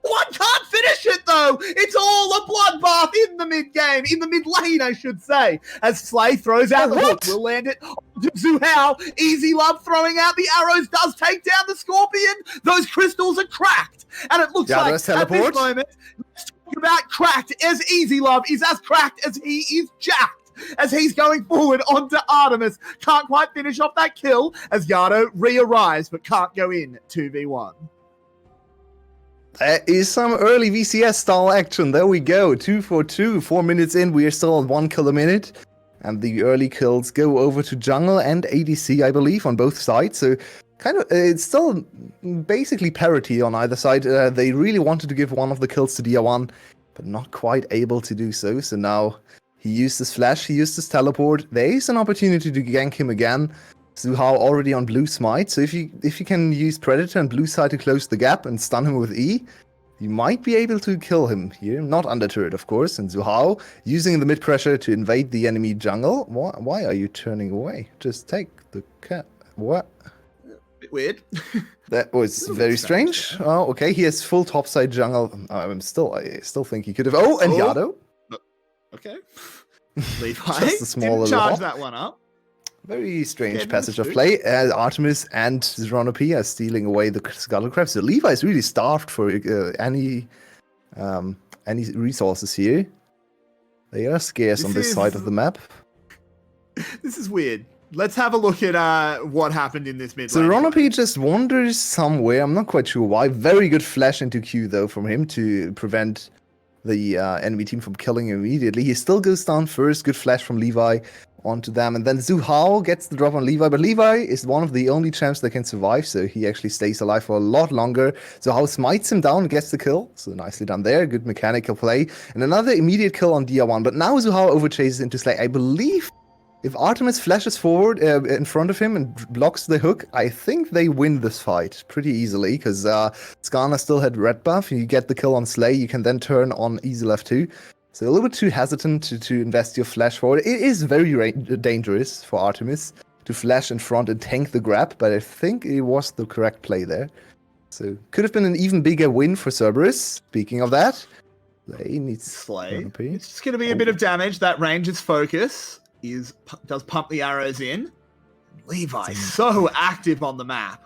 One can't finish it though. It's all a bloodbath in the mid game, in the mid lane, I should say. As 𝗧𝗏 throws out the hook, will land it onto 𝗬𝗏. 𝗂𝗏love throwing out the arrows does take down the Scorpion. Those crystals are cracked, and it looks like at this moment, let's talk about cracked. As 𝗂𝗏love is as cracked as he is jacked. As he's going forward onto 𝗳𝗏𝗺. Can't quite finish off that kill as 𝗬𝗏 re-arrives, but can't go in 2v1. That is some early VCS style action. There we go. 2 for 2. 4 minutes in. We are still on 1 kill a minute. And the early kills go over to jungle and ADC, I believe, on both sides. So kind of, it's still basically parity on either side. They really wanted to give one of the kills to Dia1, but not quite able to do so. So now he used his flash, he used his teleport. There is an opportunity to gank him again. 𝗬𝗏 already on blue smite, so if you can use Predator and blue side to close the gap and stun him with E, you might be able to kill him here. Not under turret, of course. And 𝗬𝗏 using the mid pressure to invade the enemy jungle. Why are you turning away? Just take the cat. What? Bit weird. That was very strange. Oh, okay. He has full topside jungle. I still think he could have. Oh, and 𝗬𝗏. Okay. 𝗂𝗏 just a small didn't little charge hop. that one up. Very strange passage of play. 𝗳𝗏𝗺 and 𝗁𝗏 are stealing away the Scuttle Crab. So 𝗂𝗏 is really starved for any resources here. They are scarce on this side of the map. This is weird. Let's have a look at what happened in this mid So lane. 𝗁𝗏 just wanders somewhere. I'm not quite sure why. Very good flash into Q though from him to prevent the enemy team from killing him immediately. He still goes down first. Good flash from 𝗂𝗏 onto them, and then 𝗬𝗏 gets the drop on 𝗂𝗏, but 𝗂𝗏 is one of the only champs that can survive, so he actually stays alive for a lot longer. 𝗬𝗏 smites him down, gets the kill, so nicely done there. Good mechanical play, and another immediate kill on Dia1, but now 𝗬𝗏 overchases into 𝗧𝗏. I believe if 𝗳𝗏𝗺 flashes forward in front of him and blocks the hook, I think they win this fight pretty easily, because Skarner still had red buff. You get the kill on 𝗧𝗏, you can then turn on 𝗂𝗏love too. So a little bit too hesitant to invest your flash forward. It is very dangerous for 𝗳𝗏𝗺 to flash in front and tank the grab, but I think it was the correct play there. So could have been an even bigger win for 𝗬𝗏. Speaking of that, they need 𝗧𝗏. It's just going to be a bit of damage. That ranger's focus does pump the arrows in. 𝗂𝗏 so active on the map.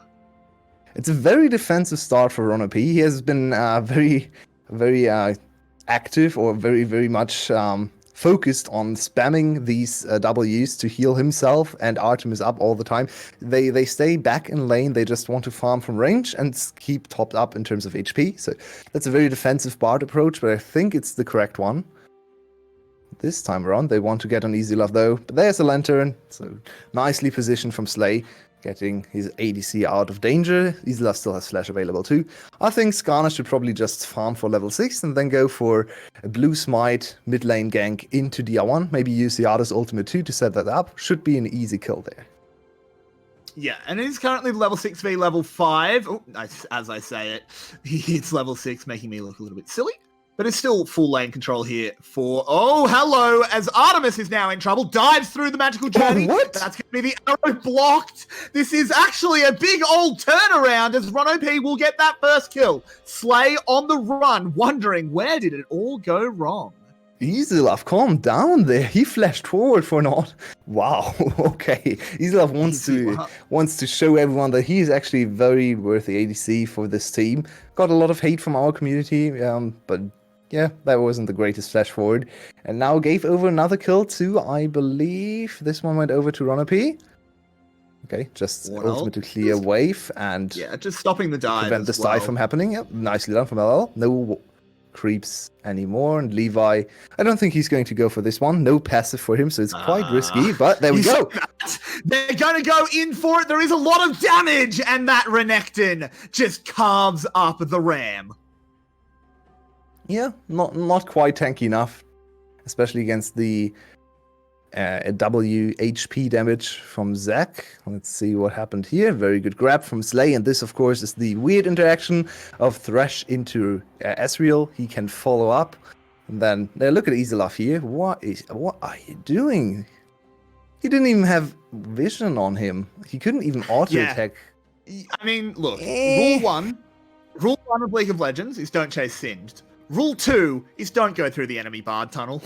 It's a very defensive start for 𝗁𝗏. He has been very active or very much focused on spamming these Ws to heal himself, and Artem is up all the time. They stay back in lane. They just want to farm from range and keep topped up in terms of HP. So that's a very defensive Bard approach, but I think it's the correct one. This time around, they want to get on 𝗬𝗏 though, but there's a Lantern, so nicely positioned from Slay, getting his ADC out of danger. 𝗬𝗏 still has flash available too. I think Skarner should probably just farm for level 6 and then go for a blue smite mid lane gank into DR1. Maybe use the 𝗬𝗏's ultimate too to set that up. Should be an easy kill there. Yeah, and it is currently level 6 v level 5. Oh, as I say it, it's level 6, making me look a little bit silly. But it's still full lane control here for... Oh, hello, as Artemis is now in trouble. Dives through the magical journey. What? That's going to be the arrow blocked. This is actually a big old turnaround as 𝗁𝗏 will get that first kill. Slay on the run, wondering where did it all go wrong. 𝗬𝗏, calm down there. He flashed forward for not. Wow. Okay. 𝗬𝗏 wants to show everyone that he is actually very worthy ADC for this team. Got a lot of hate from our community, but yeah, that wasn't the greatest flash forward. And now gave over another kill to, I believe, this one went over to 𝗁𝗏. Okay, just ultimate to clear wave and yeah, just stopping the dive. Prevent this dive from happening. Yep, nicely done from LL. No creeps anymore, and Levi, I don't think he's going to go for this one. No passive for him, so it's quite risky, but there we go. They're going to go in for it. There is a lot of damage, and that Renekton just carves up the Ram. Yeah, not quite tanky enough, especially against the HP damage from Zac. Let's see what happened here. Very good grab from Slay, and this, of course, is the weird interaction of Thresh into Ezreal. He can follow up, and then look at 𝗬𝗏 here. What are you doing? He didn't even have vision on him. He couldn't even auto attack. I mean, look, rule one of League of Legends is don't chase Singed. Rule 2 is don't go through the enemy Bard tunnel.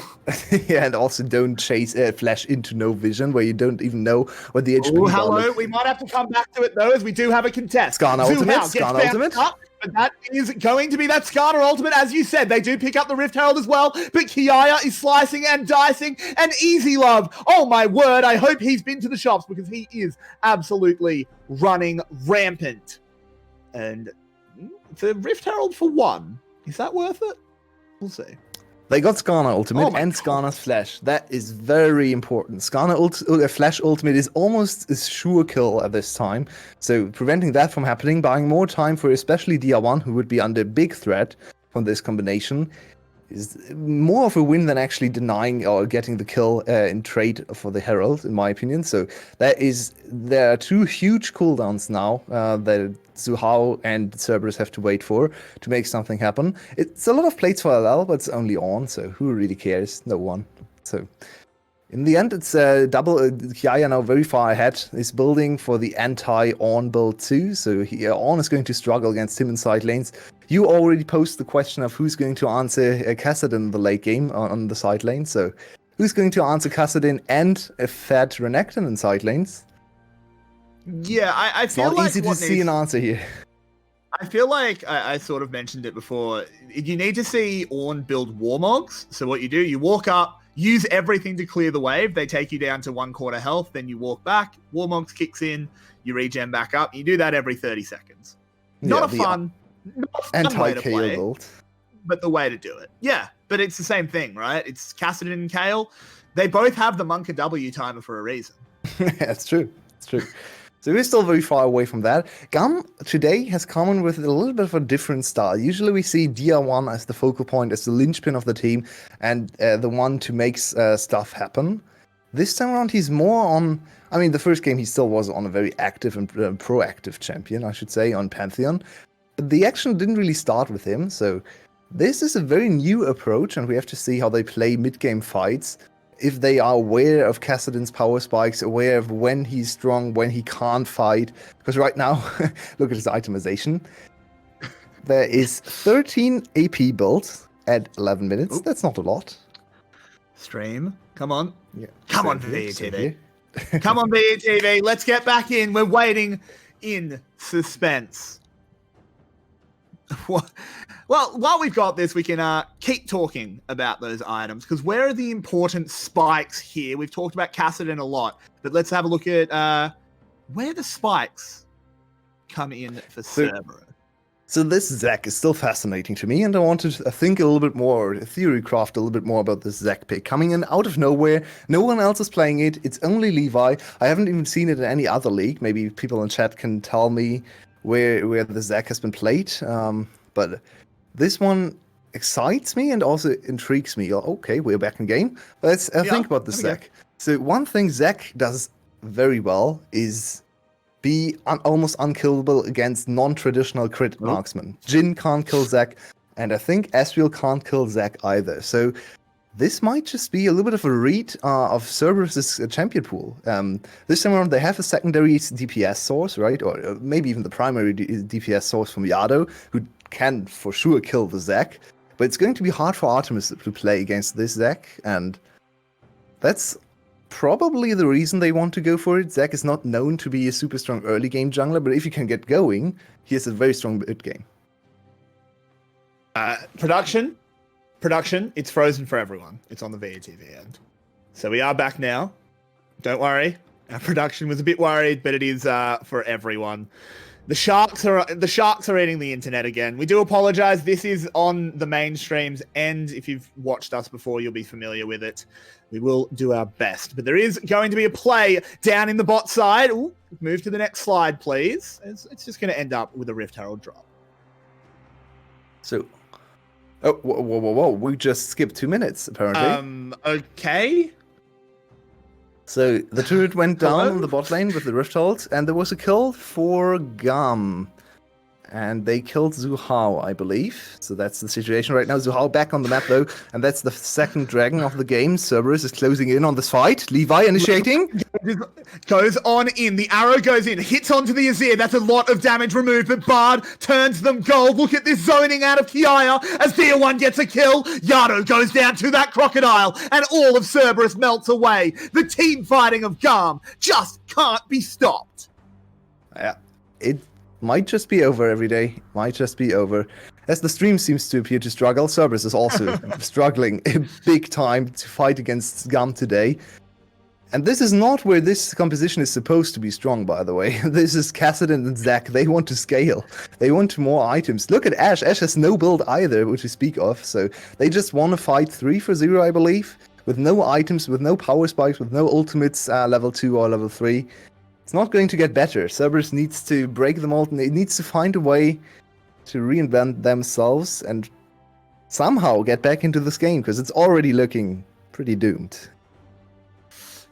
Yeah, and also don't chase flash into no vision where you don't even know what the HP is. Oh, hello. We might have to come back to it, though, as we do have a contest. Skarner ultimate. But that is going to be that Skarner ultimate. As you said, they do pick up the Rift Herald as well, but Kiaya is slicing and dicing, and 𝗬𝗏. Oh, my word. I hope he's been to the shops because he is absolutely running rampant. And the Rift Herald for 1. Is that worth it? We'll see. They got Skarner ultimate and Skarner's flash. That is very important. Skarner flash ultimate is almost a sure kill at this time. So preventing that from happening, buying more time for especially DR1, who would be under big threat from this combination, is more of a win than actually denying or getting the kill in trade for the Herald, in my opinion. So there are 2 huge cooldowns now that Suhao and Cerberus have to wait for to make something happen. It's a lot of plates for LL, but it's only on, so who really cares? No one. So in the end, it's Kiaya now very far ahead. Is building for the anti-Ornn build too, so Ornn is going to struggle against him in side lanes. You already posed the question of who's going to answer Kassadin in the late game on the side lane, so who's going to answer Kassadin and a fat Renekton in side lanes? Yeah, I feel like it's not easy to see an answer here. I feel like I sort of mentioned it before. You need to see Ornn build Warmogs. So what you do, you walk up, use everything to clear the wave. They take you down to 1/4 health. Then you walk back. Warmogs kicks in. You regen back up. You do that every 30 seconds. Not a fun way to play, but the way to do it. Yeah, but it's the same thing, right? It's Kassadin and Kayle. They both have the Monka W timer for a reason. That's true. It's true. So we're still very far away from that. GAM today has come in with a little bit of a different style. Usually we see DR1 as the focal point, as the linchpin of the team, and the one to make stuff happen. This time around, he's more on... I mean, the first game he still was on a very active and proactive champion, I should say, on Pantheon. But the action didn't really start with him, so this is a very new approach, and we have to see how they play mid-game fights. If they are aware of Kassadin's power spikes, aware of when he's strong, when he can't fight. Because right now, look at his itemization. There is 13 AP built at 11 minutes. Oop. That's not a lot. Stream. Come on. Yeah. Come on, VTV. Come on, VTV. Let's get back in. We're waiting in suspense. Well, while we've got this, we can keep talking about those items, because where are the important spikes here? We've talked about Kassadin a lot, but let's have a look at where the spikes come in for Cerberus. So this Zek is still fascinating to me, and I wanted to think a little bit more, theory craft a little bit more about this Zek pick. Coming in out of nowhere, no one else is playing it, it's only Levi. I haven't even seen it in any other league. Maybe people in chat can tell me where the Zek has been played. But this one excites me and also intrigues me. Okay, we're back in game. Let's think about the Zek. So one thing Zek does very well is be almost unkillable against non-traditional crit marksmen. Jhin can't kill Zek, and I think Ezreal can't kill Zek either. So this might just be a little bit of a read of Cerberus' champion pool. This time around, they have a secondary DPS source, right? Or maybe even the primary DPS source from Yado, who can for sure kill the Zek. But it's going to be hard for Artemis to play against this Zek, and that's probably the reason they want to go for it. Zek is not known to be a super strong early game jungler, but if you can get going, he has a very strong mid game. Production, it's frozen for everyone. It's on the VTV end. So we are back now. Don't worry. Our production was a bit worried, but it is for everyone. The sharks are eating the internet again. We do apologize. This is on the mainstream's end. If you've watched us before, you'll be familiar with it. We will do our best. But there is going to be a play down in the bot side. Ooh, move to the next slide, please. It's just going to end up with a Rift Herald drop. So, whoa. We just skipped 2 minutes, apparently. Okay. So the turret went down on the bot lane with the Rift Herald, and there was a kill for GAM. And they killed Zhuhao, I believe. So that's the situation right now. Zhuhao back on the map, though. And that's the second dragon of the game. Cerberus is closing in on this fight. Levi initiating. Goes on in. The arrow goes in. Hits onto the Azir. That's a lot of damage removed. But Bard turns them gold. Look at this zoning out of Kiaya as 𝗄𝗏 gets a kill. Yado goes down to that crocodile. And all of Cerberus melts away. The team fighting of GAM just can't be stopped. Yeah, it might just be over every day. Might just be over. As the stream seems to appear to struggle, Cerberus is also struggling big time to fight against GAM today. And this is not where this composition is supposed to be strong, by the way. This is Kassadin and Zek. They want to scale. They want more items. Look at Ashe. Ashe has no build either, which we speak of. So they just want to fight 3-0, I believe, with no items, with no power spikes, with no ultimates level 2 or level 3. It's not going to get better. Cerberus needs to break the mold, and it needs to find a way to reinvent themselves and somehow get back into this game, because it's already looking pretty doomed.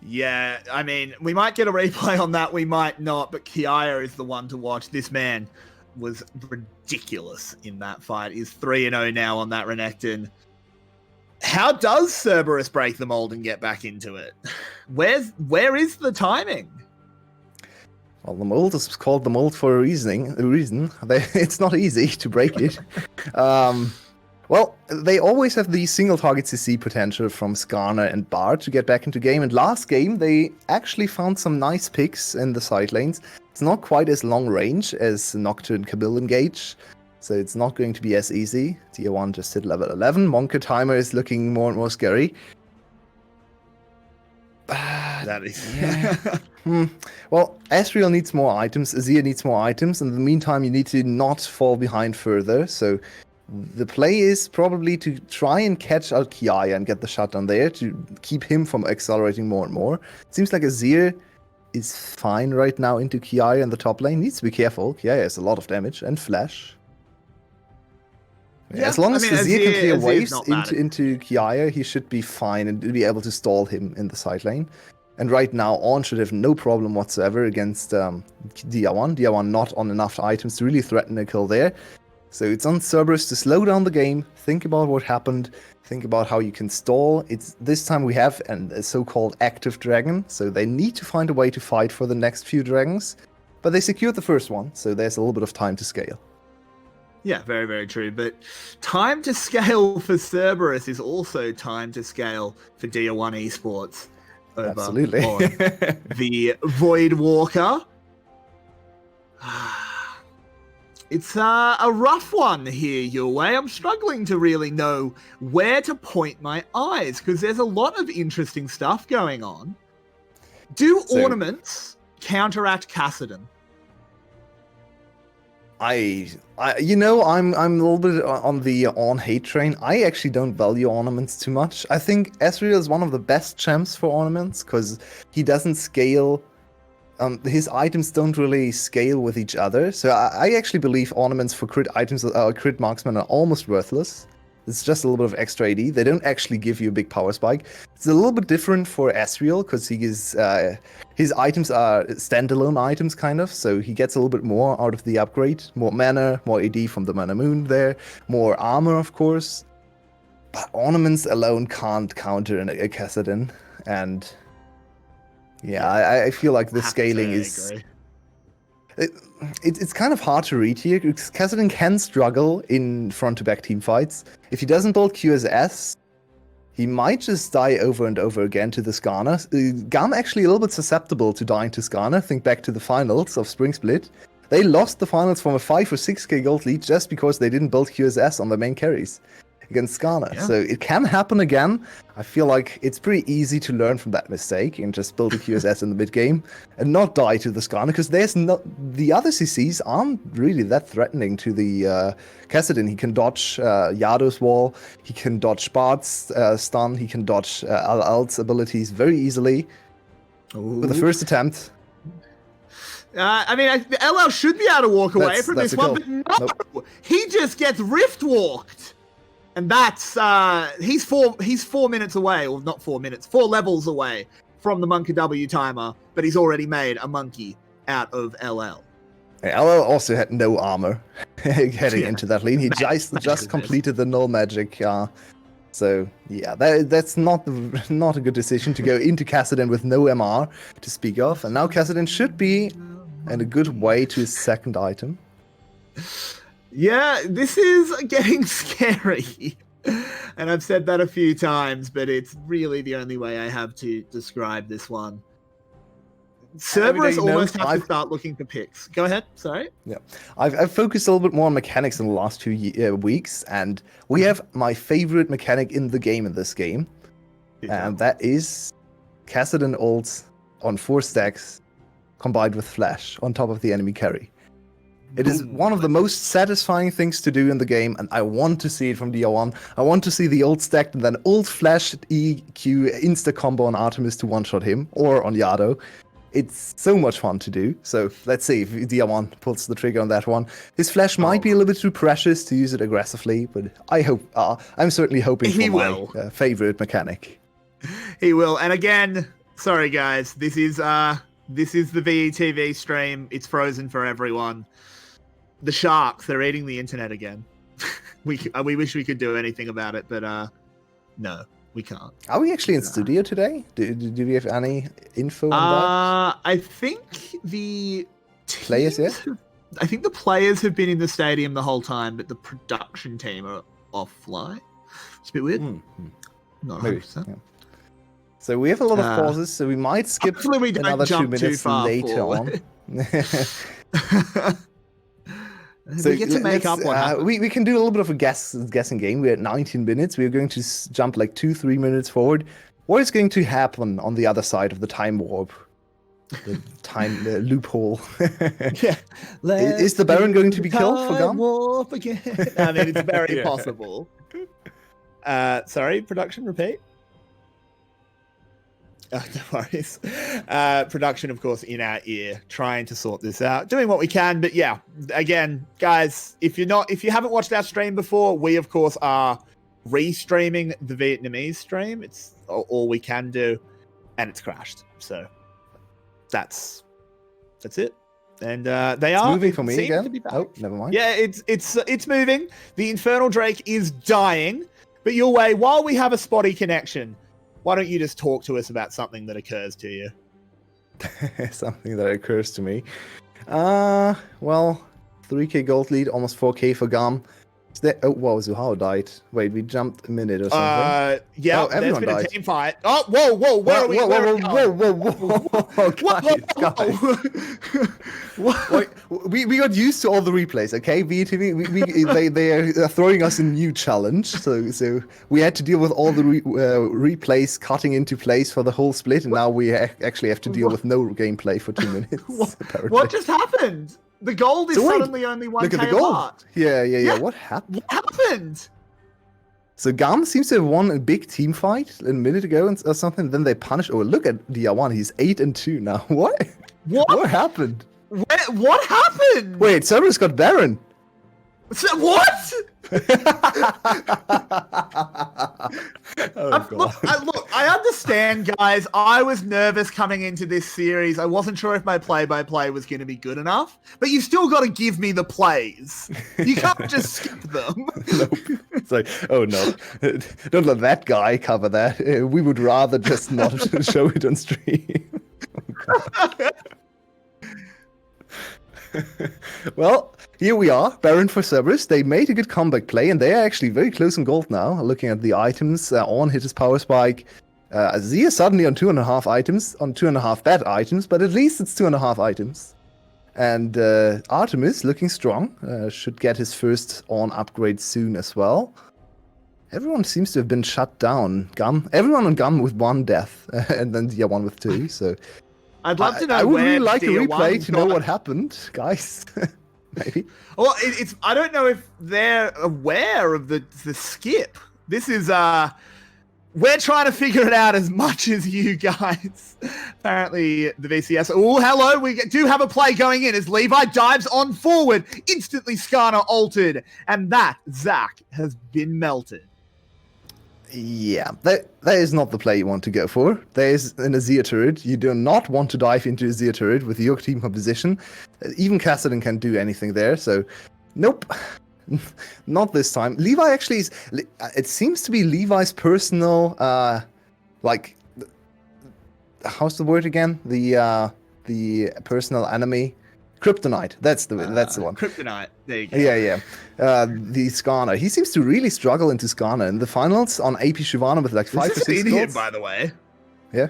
Yeah, I mean, we might get a replay on that, we might not, but Kiaya is the one to watch. This man was ridiculous in that fight. He's 3-0 now on that Renekton. How does Cerberus break the mold and get back into it? Where is the timing? Well, the mold is called the mold for a reason. It's not easy to break it. Well, they always have the single target CC potential from Skarner and Bard to get back into game. And last game, they actually found some nice picks in the side lanes. It's not quite as long range as Nocturne Cabill engage, so it's not going to be as easy. 𝗬𝗏 just hit level 11. Monka Timer is looking more and more scary. That is... Yeah. Well, Ezreal needs more items, Azir needs more items. In the meantime, you need to not fall behind further. So the play is probably to try and catch out Kiaya and get the shutdown there to keep him from accelerating more and more. It seems like Azir is fine right now into Kiaya in the top lane. Needs to be careful. Kiaya has a lot of damage and flash. Yeah, as long as Azir can clear waves into Kiaya, he should be fine and be able to stall him in the side lane. And right now, Ornn should have no problem whatsoever against 𝗬𝗏. 𝗬𝗏 not on enough items to really threaten a kill there. So it's on Cerberus to slow down the game, think about what happened, think about how you can stall. This time we have a so-called active dragon, so they need to find a way to fight for the next few dragons. But they secured the first one, so there's a little bit of time to scale. Yeah, very, very true. But time to scale for Cerberus is also time to scale for 𝗬𝗏 Esports. Absolutely. The Void Walker. It's a rough one here, Yulwei. I'm struggling to really know where to point my eyes because there's a lot of interesting stuff going on. Do ornaments counteract Kassadin? You know, I'm a little bit on the hate train. I actually don't value ornaments too much. I think Ezreal is one of the best champs for ornaments because he doesn't scale. His items don't really scale with each other, so I actually believe ornaments for crit items, crit marksmen are almost worthless. It's just a little bit of extra AD. They don't actually give you a big power spike. It's a little bit different for Ezreal because his items are standalone items, kind of, so he gets a little bit more out of the upgrade. More mana, more AD from the Mana Moon there, more armor, of course. But ornaments alone can't counter a Kassadin, and... yeah, I feel like the scaling is... It's kind of hard to read here, because Kassadin can struggle in front-to-back team fights. If he doesn't build Q as S, he might just die over and over again to the Skarner. GAM actually a little bit susceptible to dying to Skarner. Think back to the finals of Spring Split. They lost the finals from a 5 or 6k gold lead just because they didn't build Q as S on their main carries against Skarner. Yeah. So it can happen again. I feel like it's pretty easy to learn from that mistake and just build a QSS in the mid game and not die to the Skarner, because the other CCs aren't really that threatening to the Kassadin. He can dodge Yado's wall, he can dodge Bard's stun, he can dodge 𝗷𝗚's abilities very easily. With the first attempt. I mean, LL should be able to walk away from this one, but no! Nope. He just gets rift walked! And that's, he's 4 minutes away, or not 4 minutes, 4 levels away from the Monkey W timer, but he's already made a monkey out of LL. LL also had no armor heading into that lane. He just completed the null magic. So yeah, that's not a good decision to go into Kassadin with no MR to speak of. And now Kassadin should be in a good way to his second item. Yeah, this is getting scary. And I've said that a few times, but it's really the only way I have to describe this one. Cerberus almost has to start looking for picks. Go ahead, sorry. Yeah, I've focused a little bit more on mechanics in the last 2 weeks, and we have my favorite mechanic in the game in this game. And that is Kassadin ults on 4 stacks combined with flash on top of the enemy carry. It is one of the most satisfying things to do in the game, and I want to see it from DR1. I want to see the ult stacked and then ult flash EQ insta combo on Artemis to one-shot him, or on Yado. It's so much fun to do. So let's see if DR1 pulls the trigger on that one. His flash might be a little bit too precious to use it aggressively, but I'm certainly hoping for my favorite mechanic. He will. And again, sorry guys, this is the VETV stream. It's frozen for everyone. The sharks, they're eating the internet again. We wish we could do anything about it, but no, we can't. Are we actually in studio today? Do we have any info on that? I think the players, I think the players have been in the stadium the whole time, but the production team are offline. It's a bit weird. Not 100%. Yeah. So we have a lot of pauses, so we might skip another 2 minutes later on. So we get to make up what happened. We can do a little bit of a guessing game. We're at 19 minutes. We're going to jump like 2-3 minutes forward. What is going to happen on the other side of the time warp? The time loophole. Yeah. Is the Baron going to be killed for GAM? Warp again. I mean, it's very possible. Sorry, production, repeat. No worries. Production, of course, in our ear, trying to sort this out, doing what we can. But yeah, again, guys, if you haven't watched our stream before, we of course are restreaming the Vietnamese stream. It's all we can do, and it's crashed. So that's it. And they are moving for me again. Oh, never mind. Yeah, it's moving. The Infernal Drake is dying. But Yulwei, while we have a spotty connection, why don't you just talk to us about something that occurs to you? Something that occurs to me. Well, 3k gold lead, almost 4k for GAM. Oh, wow, 𝗁𝗏 died. Wait, we jumped a minute or something. Yeah, Oh, there's everyone been died. a team fight. Oh, whoa, where are we? Whoa, Where are we whoa, going? whoa, guys. What? We got used to all the replays, okay? VTV, they are throwing us a new challenge, so we had to deal with all the replays cutting into place for the whole split, and now we actually have to deal with no gameplay for 2 minutes. What just happened? The gold is So wait, suddenly only 1k Look at the gold. apart. Yeah. What happened? What happened? So GAM seems to have won a big team fight a minute ago or something. Then they punish. Oh, look at 𝗂𝗏. He's 8-2 now. What? What happened? What happened? Wait, 𝗬𝗏's got Baron. What? Oh, God. Look, I understand, guys. I was nervous coming into this series. I wasn't sure if my play-by-play was going to be good enough, but you still got to give me the plays. You can't just skip them. Nope. It's like, oh no, don't let that guy cover that. We would rather just not show it on stream. Well, here we are, Baron for 𝗬𝗏. They made a good comeback play, and they are actually very close in gold now. Looking at the items, on hit his power spike. Azir suddenly on 2.5 items, on 2.5 bad items, but at least it's 2.5 items. And 𝗬𝗏 looking strong, should get his first on upgrade soon as well. Everyone seems to have been shut down. Everyone on GAM with 1 death, and then 𝗂𝗏 with 2, so... I'd love to know. I would where really like a 𝗂𝗏 replay to know got- what happened, guys. Maybe. Well, it's. I don't know if they're aware of the skip. This is we're trying to figure it out as much as you guys. Apparently, the VCS. Oh, hello. We do have a play going in as Levi dives on forward. Instantly, Skarner altered, and that Zac has been melted. Yeah, that is not the play you want to go for. There is an Azir turret. You do not want to dive into Azir turret with your team composition. Even 𝗂𝗏 can't do anything there, so nope. Not this time. Levi actually is... It seems to be Levi's personal, like... How's the word again? The personal enemy... Kryptonite. That's the one. Kryptonite. There you go. Yeah. The Skarner. He seems to really struggle into Skarner. In the finals on AP Shyvana with like 5 or 6 in him, goals. by the way. Yeah.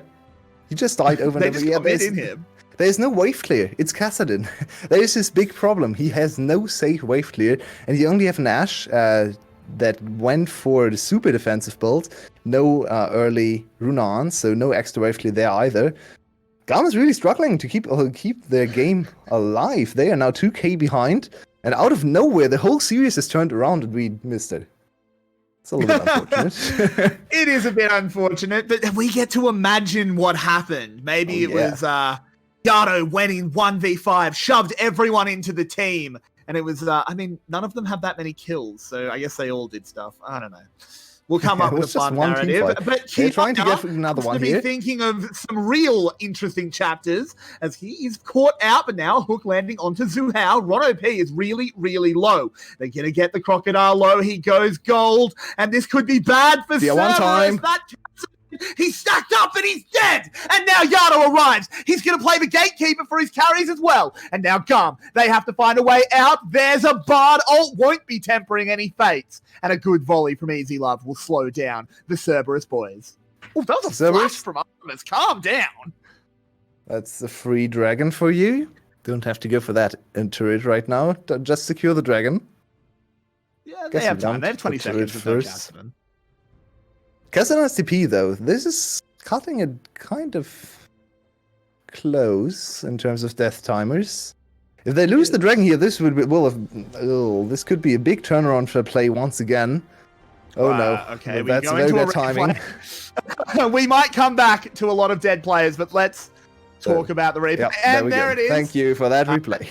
He just died over and They over. just Yeah, got in him. there's no wave clear. It's 𝗂𝗏. There is this big problem. He has no safe wave clear, and you only have an Ashe that went for the super defensive build. No early Runan, so no extra wave clear there either. GAM is really struggling to keep their game alive. They are now 2k behind, and out of nowhere, the whole series has turned around and we missed it. It's a little bit unfortunate. It is a bit unfortunate, but we get to imagine what happened. Maybe it was 𝗂𝗏 went in 1v5, shoved everyone into the team, and it was, I mean, none of them have that many kills, so I guess they all did stuff. I don't know. We'll come up It with a was just fun one team narrative. fight. But They're trying to get another one be here. thinking of some real interesting chapters as he is caught out, but now hook landing onto 𝗁𝗏. Ron OP is really, really low. They're going to get the crocodile low. He goes gold, and this could be bad for Yeah, one time. He's stacked up and he's dead. And now 𝗂𝗏 arrives. He's going to play the gatekeeper for his carries as well. And now GAM, they have to find a way out. There's a Bard. Ult won't be tempering any fates. And a good volley from 𝗎𝗏 will slow down the 𝗬𝗏 boys. Oh, that was a 𝗬𝗏? flash from 𝗬𝗏. Calm down. That's a free dragon for you. Don't have to go for that turret right now. Just secure the dragon. Yeah, Guess they have we time. don't They have 20 put turret seconds with no first. 𝗂𝗏. 𝗂𝗏 has TP though. This is cutting it kind of close in terms of death timers. If they lose the dragon here, this this could be a big turnaround for play once again. Oh no! Okay, Well, that's we go very into bad a timing. replay. We might come back to a lot of dead players, but let's talk about the replay. Yep, and we there go. it is. Thank you for that replay.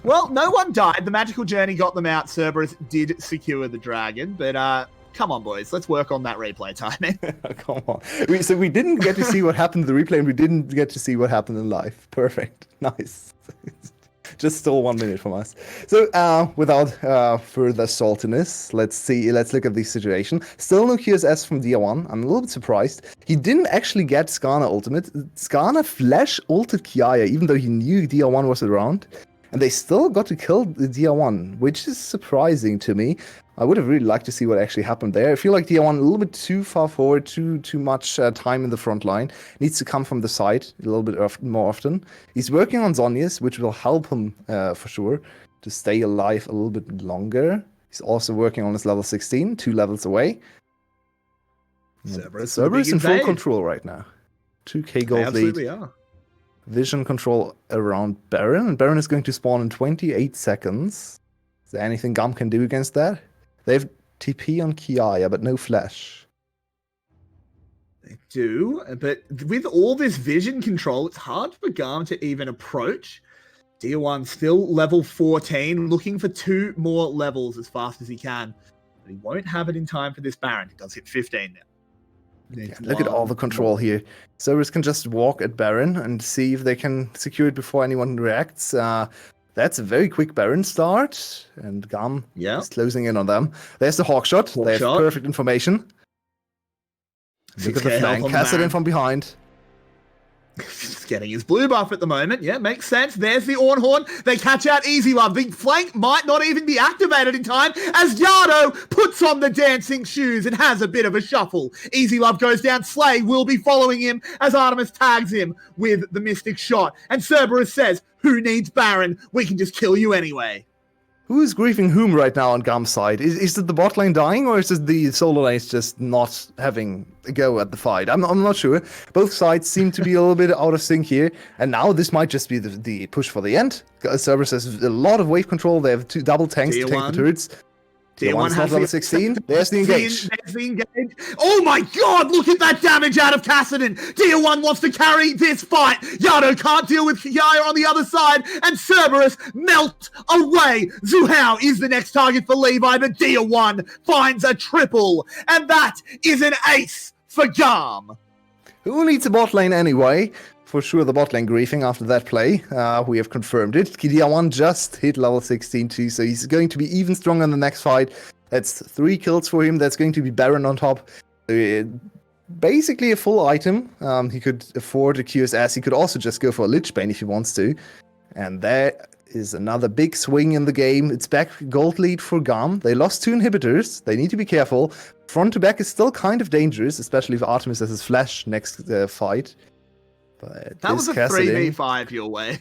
Well, no one died. The magical journey got them out. 𝗬𝗏 did secure the dragon, but come on, boys. Let's work on that replay timing. Come on. So we didn't get to see what happened in the replay, and we didn't get to see what happened in live. Perfect. Nice. Just stole 1 minute from us. So without further saltiness, let's look at the situation. Still no QSS from 𝗂𝗏. I'm a little bit surprised. He didn't actually get Skarner ultimate. Skarner flash ulted 𝗂𝗏, even though he knew 𝗂𝗏 was around. and they still got to kill the 𝗬𝗏, which is surprising to me. I would have really liked to see what actually happened there. I feel like 𝗬𝗏 a little bit too far forward, too much time in the front line. Needs to come from the side a little bit more often. He's working on Zhonya's, which will help him for sure to stay alive a little bit longer. He's also working on his level 16, 2 levels away. 𝗬𝗏's in full control right now. 2k gold lead. Absolutely are. Vision control around Baron, and Baron is going to spawn in 28 seconds. Is there anything GAM can do against that? They have TP on Kiaya, but no flash. They do, but with all this vision control, it's hard for GAM to even approach. 𝗬𝗏 still level 14, looking for 2 more levels as fast as he can. But he won't have it in time for this Baron. He does hit 15 now. Yeah, look at all the control here. Servers can just walk at Baron and see if they can secure it before anyone reacts. That's a very quick Baron start, and GAM is closing in on them. There's the hawk shot. They have perfect information. Look at the flank. Kassadin from behind. Just getting his blue buff at the moment. Yeah, makes sense. There's the 𝗚𝗏. They catch out 𝗬𝗏. The flank might not even be activated in time as 𝗬𝗏 puts on the dancing shoes and has a bit of a shuffle. 𝗬𝗏 goes down. 𝗧𝗏 will be following him as 𝗳𝗏 tags him with the mystic shot. And 𝗬𝗏 says, who needs Baron? We can just kill you anyway. Who is griefing whom right now on GAM's side? Is it the bot lane dying, or is it the solo lanes just not having a go at the fight? I'm not sure. Both sides seem to be a little bit out of sync here, and now this might just be the push for the end. Cerberus has a lot of wave control. They have 2 double tanks to take the turrets. 𝗬𝗏 has level 16. There's the engage. There's the engage. Oh my god, look at that damage out of Kassadin. 𝗬𝗏 wants to carry this fight. Yado can't deal with Kiaya on the other side, and Cerberus melt away. Zhuhao is the next target for Levi, but 𝗬𝗏 finds a triple, and that is an ace for GAM. Who needs a bot lane anyway? For sure, the bot lane griefing after that play. We have confirmed it. 𝗬𝗏 just hit level 16 too, so he's going to be even stronger in the next fight. That's 3 kills for him. That's going to be Baron on top. Basically a full item. He could afford a QSS. He could also just go for a Lich Bane if he wants to. And there is another big swing in the game. It's back gold lead for GAM. They lost 2 inhibitors. They need to be careful. Front to back is still kind of dangerous, especially if Artemis has his flash next fight. But that was a 3v5 Yulwei.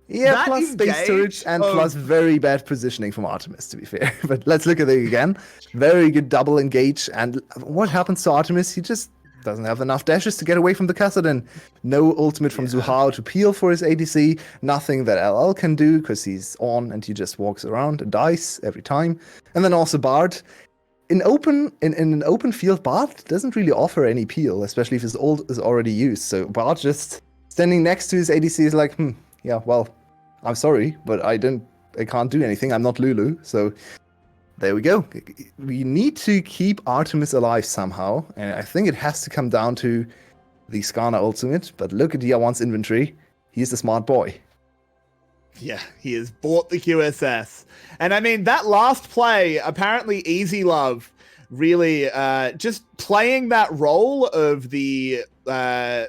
Yeah, that plus space turret and plus very bad positioning from Artemis, to be fair. But let's look at it again. Very good double engage. And what happens to Artemis? He just doesn't have enough dashes to get away from the Kassadin. No ultimate from Zhuhao to peel for his ADC. Nothing that LL can do because he's on and he just walks around and dies every time. And then also Bard. In an open field, Bard doesn't really offer any peel, especially if his ult is already used. So Bard just standing next to his ADC is like, yeah, well, I'm sorry, but I can't do anything. I'm not Lulu. So there we go. We need to keep Artemis alive somehow, and I think it has to come down to the Skarner ultimate. But look at 𝗬𝗏's inventory. He's the smart boy. Yeah, he has bought the QSS. And I mean, that last play, apparently 𝗬𝗏 really just playing that role of the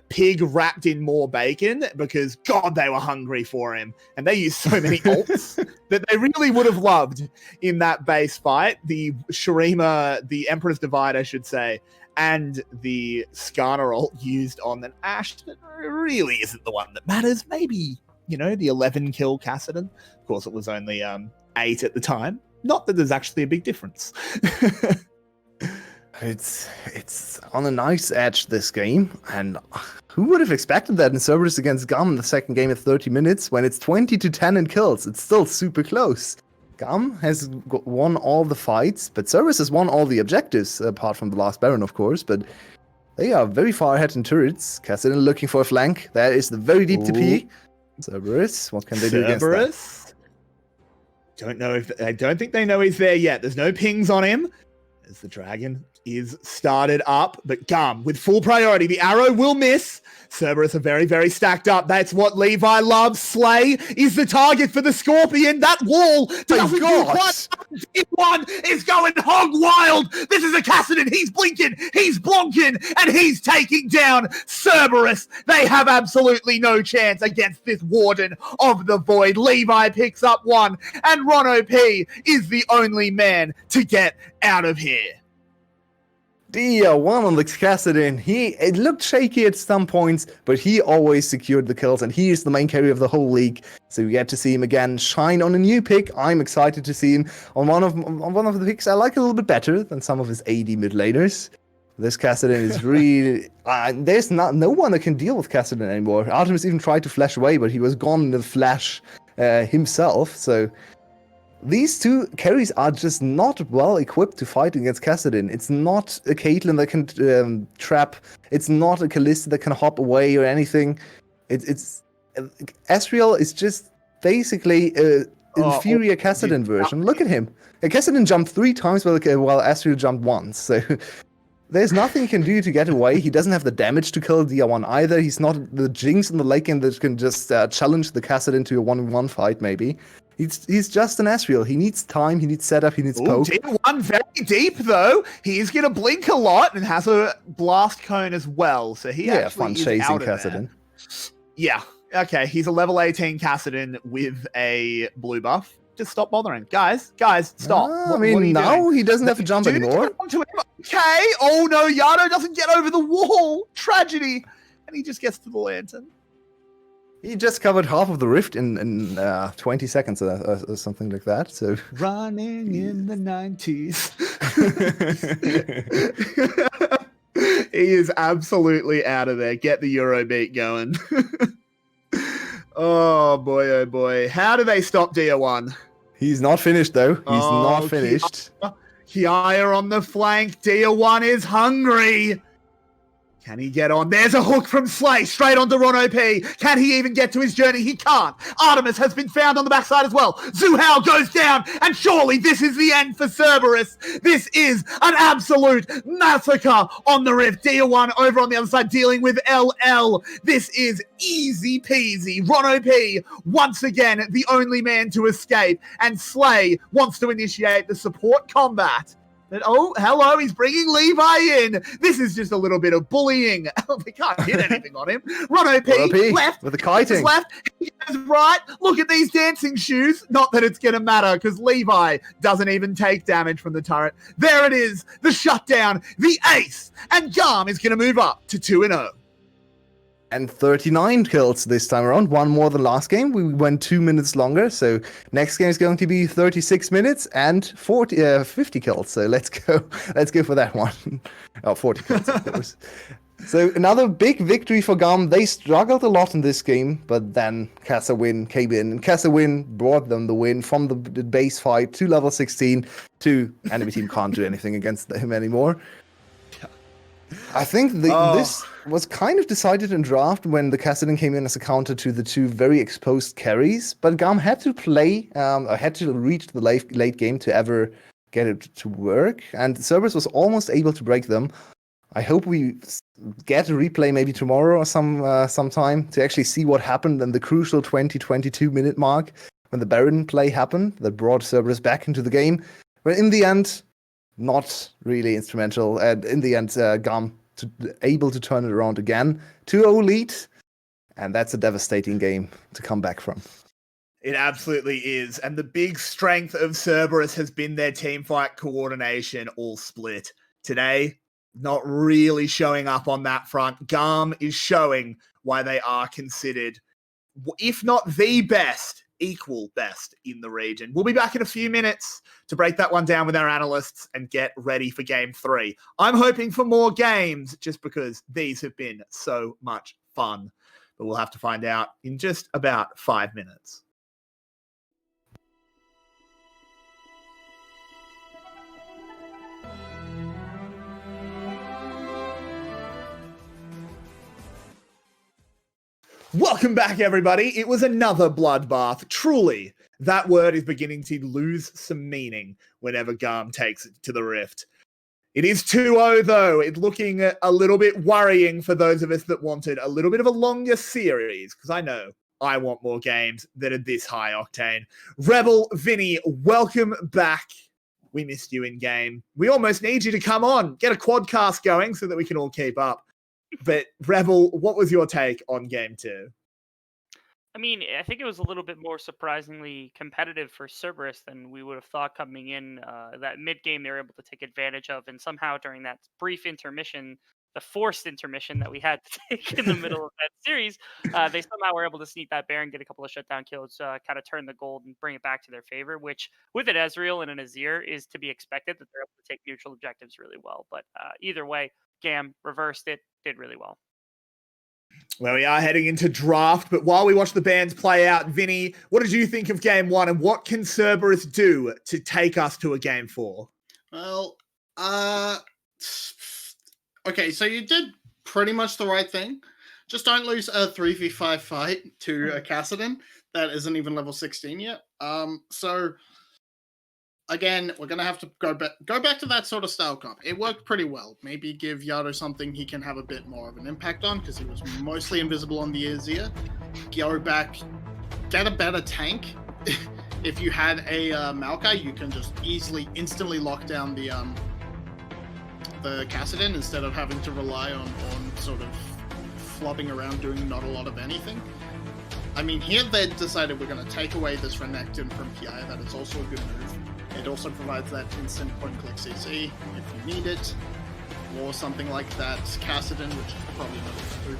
pig wrapped in more bacon because, God, they were hungry for him. And they used so many ults that they really would have loved in that base fight. The Shurima, the Emperor's Divide, I should say, and the Skarner ult used on an Ashe that really isn't the one that matters. Maybe, the 11 kill Kassadin. Of course, it was only 8 at the time. Not that there's actually a big difference. It's on a nice edge, this game, and who would have expected that in Cerberus against GAM in the second game at 30 minutes when it's 20-10 in kills? It's still super close. GAM has won all the fights, but Cerberus has won all the objectives, apart from the last Baron, of course, but they are very far ahead in turrets. Kassadin looking for a flank. There is the very deep TP. Cerberus, what can they do against that? I don't think they know he's there yet. There's no pings on him. There's the dragon. is started up, but GAM with full priority. The arrow will miss. Cerberus are very, very stacked up. That's what Levi loves. Slay is the target for the Scorpion. That wall doesn't do quite. One is going hog wild. This is a Kassadin. He's blinking, he's blonking, and he's taking down Cerberus. They have absolutely no chance against this Warden of the Void. Levi picks up one, and 𝗀𝗏𝗃 is the only man to get out of here. One on the Kassadin. It looked shaky at some points, but he always secured the kills, and he is the main carry of the whole league. So we get to see him again shine on a new pick. I'm excited to see him on one of the picks I like a little bit better than some of his AD mid laners. This Kassadin is really there's no one that can deal with Kassadin anymore. Artemis even tried to flash away, but he was gone in the flash himself. So these two carries are just not well equipped to fight against Kassadin. It's not a Caitlyn that can trap. It's not a 𝗂𝗫𝗃 that can hop away or anything. It's Ezreal is just basically an inferior Kassadin version. Look at him. Kassadin jumped 3 times while Ezreal jumped once. So there's nothing he can do to get away. He doesn't have the damage to kill DR1 either. He's not the Jinx in the late game that can just challenge the Kassadin to a 1v1 fight maybe. He's just an Ezreal. He needs time, he needs setup, he needs poke. DR1 very deep, though. He's going to blink a lot and has a blast cone as well. So he actually fun is chasing out of Kassadin. there. Yeah, okay. He's a level 18 Kassadin with a blue buff. Just stop bothering. Guys, stop. What now he doesn't have to jump anymore. Okay. Oh, no, Yano doesn't get over the wall. Tragedy. And he just gets to the lantern. He just covered half of the rift in 20 seconds or something like that. So running in the 90s. He is absolutely out of there. Get the Eurobeat going. Oh boy. How do they stop DR1? He's not finished though. He's not finished. Kiaya on the flank. DR1 is hungry. Can he get on? There's a hook from Slay straight onto 𝗀𝗏𝗃. Can he even get to his journey? He can't. Artemis has been found on the backside as well. 𝗁𝗏 goes down, and surely this is the end for Cerberus. This is an absolute massacre on the rift. DR1 over on the other side dealing with LL. This is easy peasy. 𝗀𝗏𝗃 once again the only man to escape, and Slay wants to initiate the support combat. But, oh, hello, he's bringing Levi in. This is just a little bit of bullying. They can't hit anything on him. 𝗀𝗏𝗃 left. With the kiting. Left. He goes right. Look at these dancing shoes. Not that it's going to matter because Levi doesn't even take damage from the turret. There it is. The shutdown. The ace. And GAM is going to move up to 2-0. And 39 kills this time around, one more than last game. We went 2 minutes longer, so next game is going to be 36 minutes and 50 kills. So let's go for that one. 40 kills, of course. So another big victory for GAM. They struggled a lot in this game, but then Kassadin came in, and Kassadin brought them the win from the base fight to level 16 to enemy team can't do anything against him anymore. I think this was kind of decided in draft when the Kassadin came in as a counter to the 2 very exposed carries, but GAM had to play, had to reach the late game to ever get it to work, and Cerberus was almost able to break them. I hope we get a replay maybe tomorrow or sometime to actually see what happened in the crucial 20-22 minute mark when the Baron play happened that brought Cerberus back into the game. But in the end, not really instrumental, and in the end, GAM able to turn it around again, 2-0 lead, and that's a devastating game to come back from. It absolutely is, and the big strength of Cerberus has been their teamfight coordination all split. Today, not really showing up on that front. GAM is showing why they are considered, if not the best, equal best in the region. We'll be back in a few minutes to break that one down with our analysts and get ready for game 3. I'm hoping for more games just because these have been so much fun, but we'll have to find out in just about 5 minutes. Welcome back, everybody. It was another bloodbath. Truly, that word is beginning to lose some meaning whenever GAM takes it to the rift. It is 2-0, though. It's looking a little bit worrying for those of us that wanted a little bit of a longer series, because I know I want more games that are this high octane. Rebel, Vinny, welcome back. We missed you in game. We almost need you to come on, get a quadcast going so that we can all keep up. But Rebel, what was your take on game 2? I mean, I think it was a little bit more surprisingly competitive for Cerberus than we would have thought coming in. That mid-game they were able to take advantage of, and somehow during that brief intermission, the forced intermission that we had to take in the middle of that series, they somehow were able to sneak that Baron, get a couple of shutdown kills, kind of turn the gold and bring it back to their favor, which with an Ezreal and an Azir is to be expected that they're able to take neutral objectives really well. But either way, GAM reversed it, did really well. Well, we are heading into draft, but while we watch the bands play out, Vinny, what did you think of game 1, and what can Cerberus do to take us to a game 4? Well, okay, so you did pretty much the right thing. Just don't lose a 3v5 fight to a Kassadin that isn't even level 16 yet. So again, we're gonna have to go back to that sort of style comp. It worked pretty well. Maybe give 𝗬𝗨 something he can have a bit more of an impact on, because he was mostly invisible on the Azir. Go back, get a better tank. If you had a Maokai, you can just instantly lock down the Kassadin instead of having to rely on sort of flopping around doing not a lot of anything. I mean, here they decided we're going to take away this Renekton from PI. That is also a good move. It also provides that instant point-and-click CC if you need it, or something like that Kassadin, which is probably not going to do.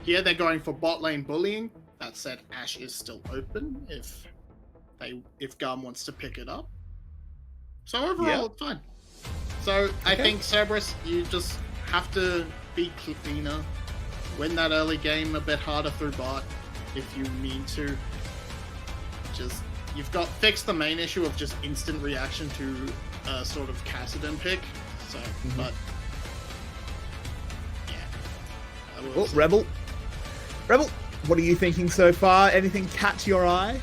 Here they're going for bot lane bullying. That said, Ashe is still open if GAM wants to pick it up. So overall, it's fine. So I think Cerberus, you just have to be cleaner, win that early game a bit harder through bot if you need to. You've got fixed the main issue of just instant reaction to a sort of Kassadin pick. So, but yeah. Oh, Rebel, what are you thinking so far? Anything catch your eye?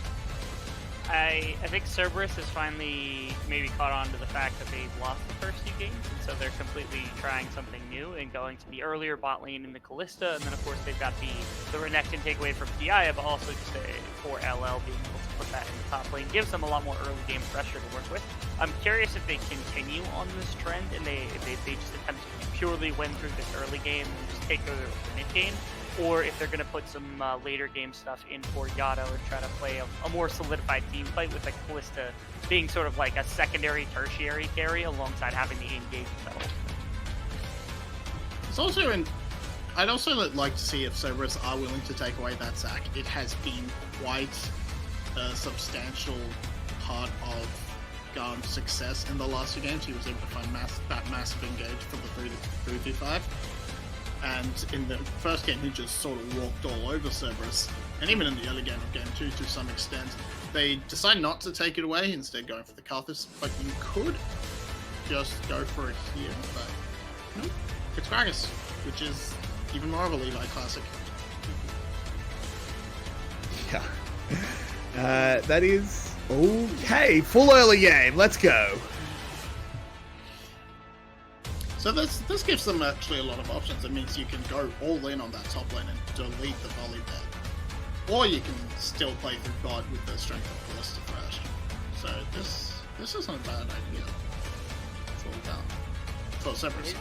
I think Cerberus has finally maybe caught on to the fact that they've lost the first few games, and so they're completely trying something new and going to the earlier bot lane in the Kalista, and then of course they've got the Renekton takeaway from PI, but also just for LL being able to put that in the top lane gives them a lot more early game pressure to work with. I'm curious if they continue on this trend and they just attempt to purely win through this early game and just take over the mid game, or if they're going to put some later game stuff in for 𝗬𝗨 and try to play a more solidified team fight with like Kalista being sort of like a secondary, tertiary carry alongside having the engage settle. It's also I'd also like to see if Cerberus are willing to take away that Zac. It has been quite a substantial part of GAM's success in the last few games. He was able to find that massive engage for the 3v5. And in the first game, he just sort of walked all over Cerberus. And even in the early game of game 2, to some extent, they decide not to take it away, instead going for the Karthus. But you could just go for it here. But no, it's Gragas, which is even more of a Levi classic. Yeah. That is okay. Full early game. Let's go. So this gives them actually a lot of options. It means you can go all in on that top lane and delete the volley bed. Or you can still play through bot with the strength of Ballista Thrash. So this isn't a bad idea. It's all down. For Cerberus.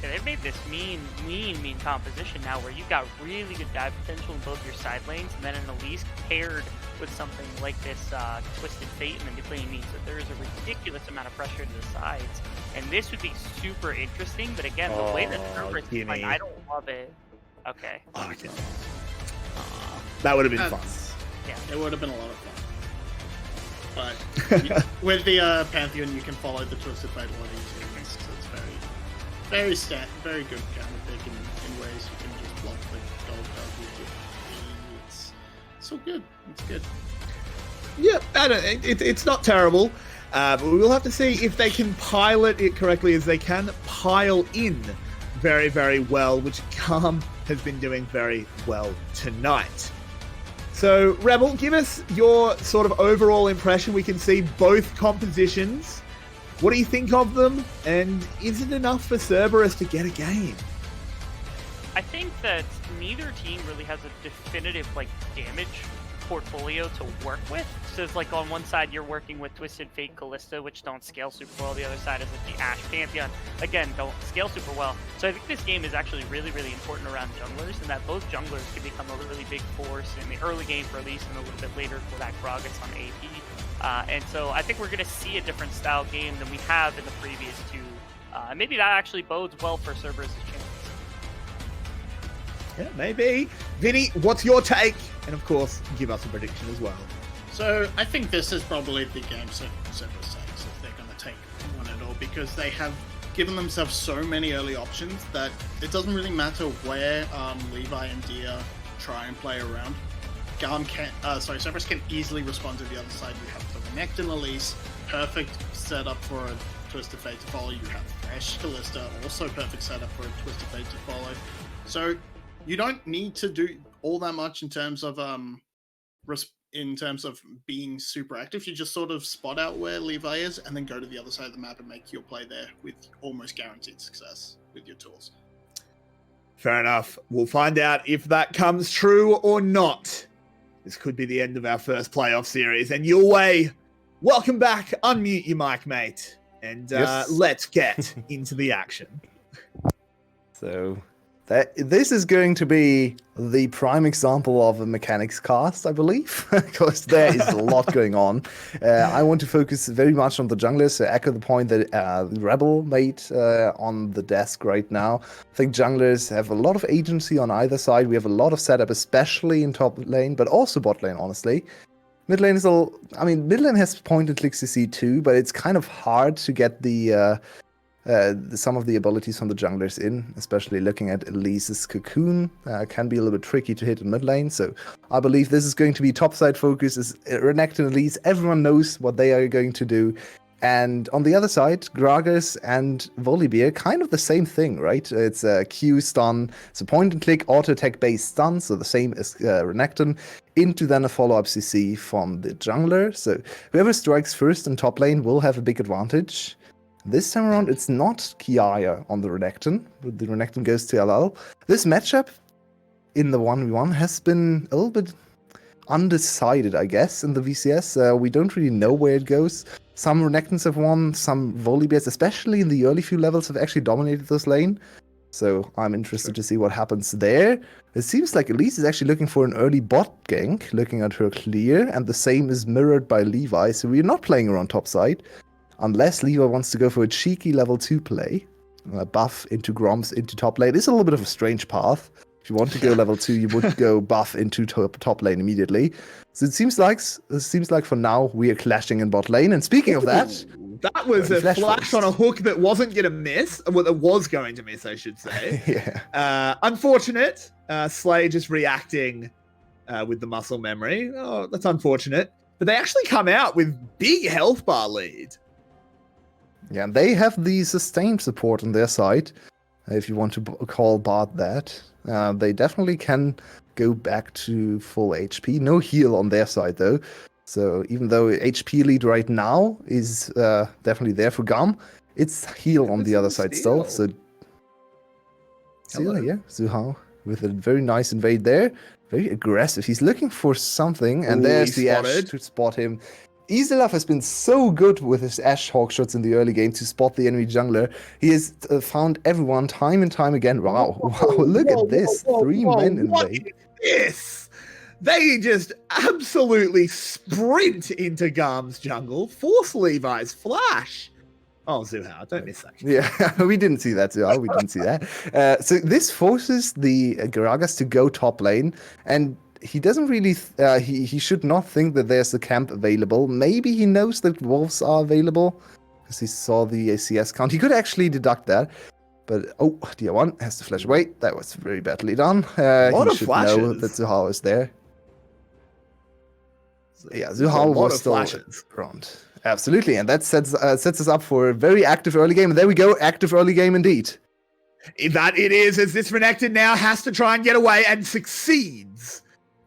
Yeah, they've made this mean composition now where you've got really good dive potential in both your side lanes, and then an Elise paired with something like this Twisted Fate in the mid lane means that there is a ridiculous amount of pressure to the sides. And this would be super interesting, but again, the way that Cerberus is playing, I don't love it. Okay. Okay. That would have been fun. Yeah. It would have been a lot of fun. But with the Pantheon, you can follow the Twisted Fate a lot easier. It's very good counter pick in ways you can just block the gold card with your It's so good. It's good. Yeah, it's not terrible. But we will have to see if they can pilot it correctly, as they can pile in very, very well, which GAM has been doing very well tonight. So, Rebel, give us your sort of overall impression. We can see both compositions What do you think of them? And is it enough for Cerberus to get a game? I think that neither team really has a definitive damage portfolio to work with. So it's on one side you're working with Twisted Fate 𝗂𝗧, which don't scale super well. The other side is the Ashe Pantheon, again, don't scale super well. So I think this game is actually really, really important around junglers, and that both junglers can become a really big force in the early game for Elise and a little bit later for that Gragas on AP. And so I think we're going to see a different style game than we have in the previous two. And maybe that actually bodes well for Cerberus' chances. Yeah, maybe. Vinny, what's your take? And of course, give us a prediction as well. So I think this is probably the game Cerberus takes if they're going to take one at all, because they have given themselves so many early options that it doesn't really matter where Levi and Dia try and play around. Cerberus can easily respond to the other side. You have the Renekton Elise, perfect setup for a Twisted Fate to follow. You have Fresh Kalista, also perfect setup for a Twisted Fate to follow. So you don't need to do all that much in terms of being super active. You just sort of spot out where Levi is and then go to the other side of the map and make your play there with almost guaranteed success with your tools. Fair enough. We'll find out if that comes true or not. This could be the end of our first playoff series. And Yulwei, welcome back. Unmute your mic, mate. And Yes. Let's get into the action. So this is going to be the prime example of a mechanics cast, I believe, because there is a lot going on. I want to focus very much on the junglers, echo the point that Rebel made on the desk right now. I think junglers have a lot of agency on either side. We have a lot of setup, especially in top lane, but also bot lane, honestly. Mid lane is mid lane has point and 𝗙𝗏𝗏𝗃𝗏𝗃 too, but it's kind of hard to get some of the abilities from the junglers in, especially looking at Elise's Cocoon. Can be a little bit tricky to hit in mid lane, so I believe this is going to be topside focus. Is Renekton Elise, everyone knows what they are going to do. And on the other side, Gragas and Volibear, kind of the same thing, right? It's a Q stun, it's a point and click auto attack based stun, so the same as Renekton, into then a follow-up CC from the jungler. So whoever strikes first in top lane will have a big advantage. This time around, it's not Kiaya on the Renekton. The Renekton goes to LL. This matchup in the 1v1 has been a little bit undecided, I guess, in the VCS. We don't really know where it goes. Some Renektons have won, some Volibears, especially in the early few levels, have actually dominated this lane. So I'm interested to see what happens there. It seems like Elise is actually looking for an early bot gank, looking at her clear, and the same is mirrored by Levi, so we're not playing around top side. Unless Levi wants to go for a cheeky level 2 play, buff into Groms into top lane. It's a little bit of a strange path. If you want to go level 2, you would go buff into top lane immediately. So it seems like for now we are clashing in bot lane. And speaking of that, that was a flash on a hook that wasn't going to miss. Well, that was going to miss, I should say. yeah. Unfortunate. Slay just reacting with the muscle memory. Oh, that's unfortunate. But they actually come out with big health bar lead. Yeah, they have the sustained support on their side, if you want to call Bard that. They definitely can go back to full HP. No heal on their side, though. So even though HP lead right now is definitely there for GAM, it's heal on the other side still. So yeah, Zuhao with a very nice invade there. Very aggressive. He's looking for something, and there's the Ashe to spot him. 𝗍𝗏 has been so good with his Ashe hawk shots in the early game to spot the enemy jungler. He has found everyone time and time again. Wow, look at this. 3 men in lane. This! They just absolutely sprint into GAM's jungle, force Levi's flash. Oh, Zuhao, don't miss that. Yeah, we didn't see that, Zuhao. We didn't see that. So this forces the Gragas to go top lane, and he doesn't really, he should not think that there's a camp available. Maybe he knows that wolves are available because he saw the CS count. He could actually deduct that. But, oh, Dia1 has to flash away. That was very badly done. He should know that Zuhao is there. So, yeah, Zuhao was still around. Absolutely, and that sets us up for a very active early game. And there we go, active early game indeed. That it is, as this Renekton now has to try and get away and succeeds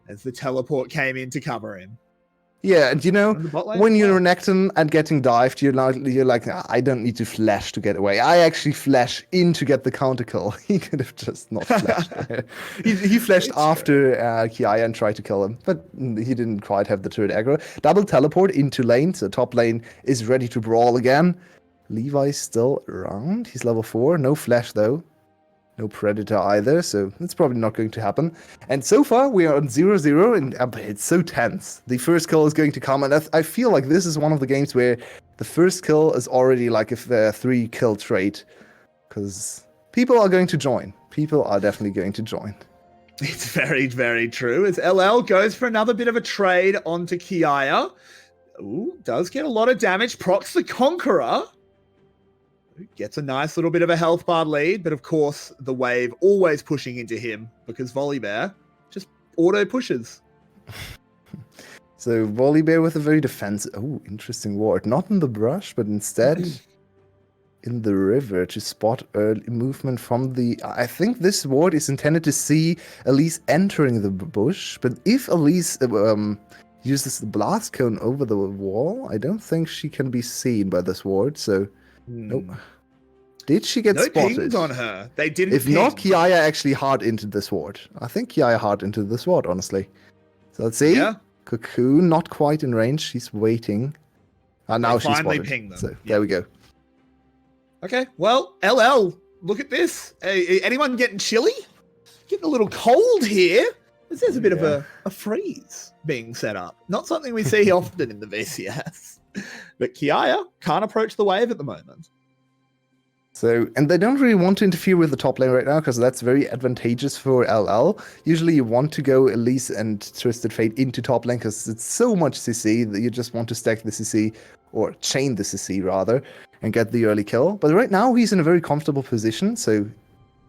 as the teleport came in to cover him. Yeah, and you know, On the bot lane when as you're well. renekton and getting dived, you're like, "Ah, I don't need to flash to get away. I actually flash in to get the counter kill. He could have just not flashed there. He flashed It's after 𝗂𝗃 and tried to kill him, but he didn't quite have the turret aggro. Double teleport into lane, so top lane is ready to brawl again. Levi's still around. He's level 4. No flash though. No Predator either, so it's probably not going to happen. And so far, we are on 0-0, and it's so tense. The first kill is going to come, and I feel like this is one of the games where the first kill is already like a 3-kill trait, because people are going to join. People are definitely going to join. It's very, very true. As LL goes for another bit of a trade onto 𝗂𝗃. Ooh, does get a lot of damage. Procs the Conqueror. Gets a nice little bit of a health bar lead, but of course, the wave always pushing into him because VCS just auto pushes. So 𝗁𝗚 with a very defensive... Oh, interesting ward. Not in the brush, but instead in the river to spot early movement from the... I think this ward is intended to see Elise entering the bush, but if Elise uses the blast cone over the wall, I don't think she can be seen by this ward, so... Nope. Did she get No spotted? pings on her. They didn't If ping. not, 𝗂𝗃 actually hard into this ward. I think 𝗂𝗃 hard into this ward, honestly. So let's see. Yeah. Cocoon, not quite in range. She's waiting. Now she's finally spotted. pinged them. So Yeah. there we go. Okay, well, LL, look at this. Anyone getting chilly? Getting a little cold here. There's a bit of a freeze being set up. Not something we see often in the VCS. But 𝗂𝗃 can't approach the wave at the moment. So, and they don't really want to interfere with the top lane right now because that's very advantageous for LL. Usually you want to go Elise and Twisted Fate into top lane because it's so much CC that you just want to stack the CC, or chain the CC rather, and get the early kill. But right now he's in a very comfortable position, so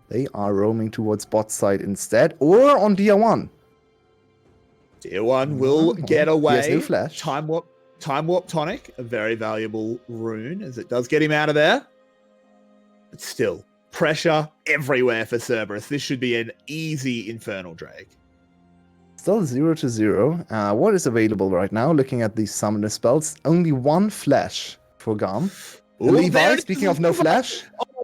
they are roaming towards bot side instead, or on DR1. DR1 will get away. He has no flash. Time Warp Tonic, a very valuable rune, as it does get him out of there. But still, pressure everywhere for Cerberus. This should be an easy Infernal Drake. Still 0-0. What is available right now? Looking at these summoner spells, only one flash for GAM. Ooh, Levi, there it speaking is. of no flash.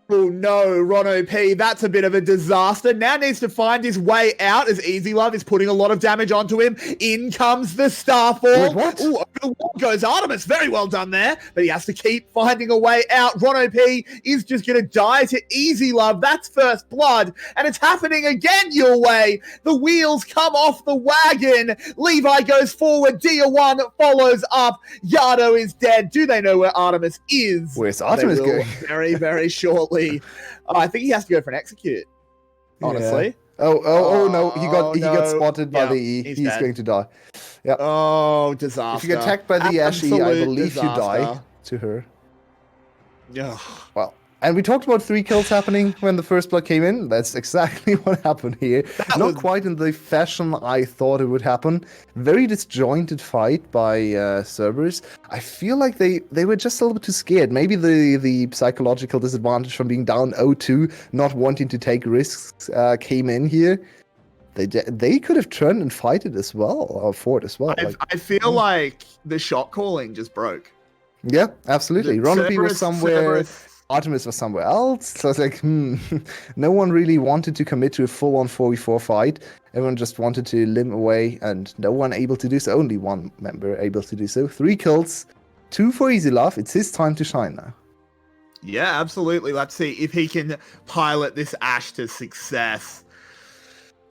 Oh no, 𝗁𝗚, that's a bit of a disaster. Now needs to find his way out as 𝗬𝗏 is putting a lot of damage onto him. In comes the Starfall. Wait, what? Ooh, over the wall goes 𝗳𝗏. Very well done there, but he has to keep finding a way out. 𝗁𝗚 is just going to die to 𝗬𝗏. That's first blood, and it's happening again, Yulwei. The wheels come off the wagon. Levi goes forward. DR1 follows up. Yado is dead. Do they know where 𝗳𝗏 is? Where's They Artemis will going? very, very shortly. I think he has to go for an execute. Honestly. Oh no, he got no. spotted by Yeah, the E. he's He's dead. going to die. Oh, disaster. If you get attacked by the Ashe, I Absolute believe you die disaster. to her. Ugh. Well, and we talked about 3 kills happening when the first blood came in. That's exactly what happened here. Not was- quite in the fashion I thought it would happen. Very disjointed fight by Cerberus. I feel like they were just a little bit too scared. Maybe the psychological disadvantage from being down 0-2, not wanting to take risks, came in here. They could have turned and fighted as well, or fought as well. I feel like the shot calling just broke. Yeah, absolutely. 𝗁𝗚 was somewhere. Cerberus- Artemis was somewhere else. So it's like, no one really wanted to commit to a full-on 4v4 fight. Everyone just wanted to limb away, and no one able to do so. Only one member able to do so. 3 kills, 2 for 𝗬𝗏. It's his time to shine now. Yeah, absolutely. Let's see if he can pilot this Ashe to success.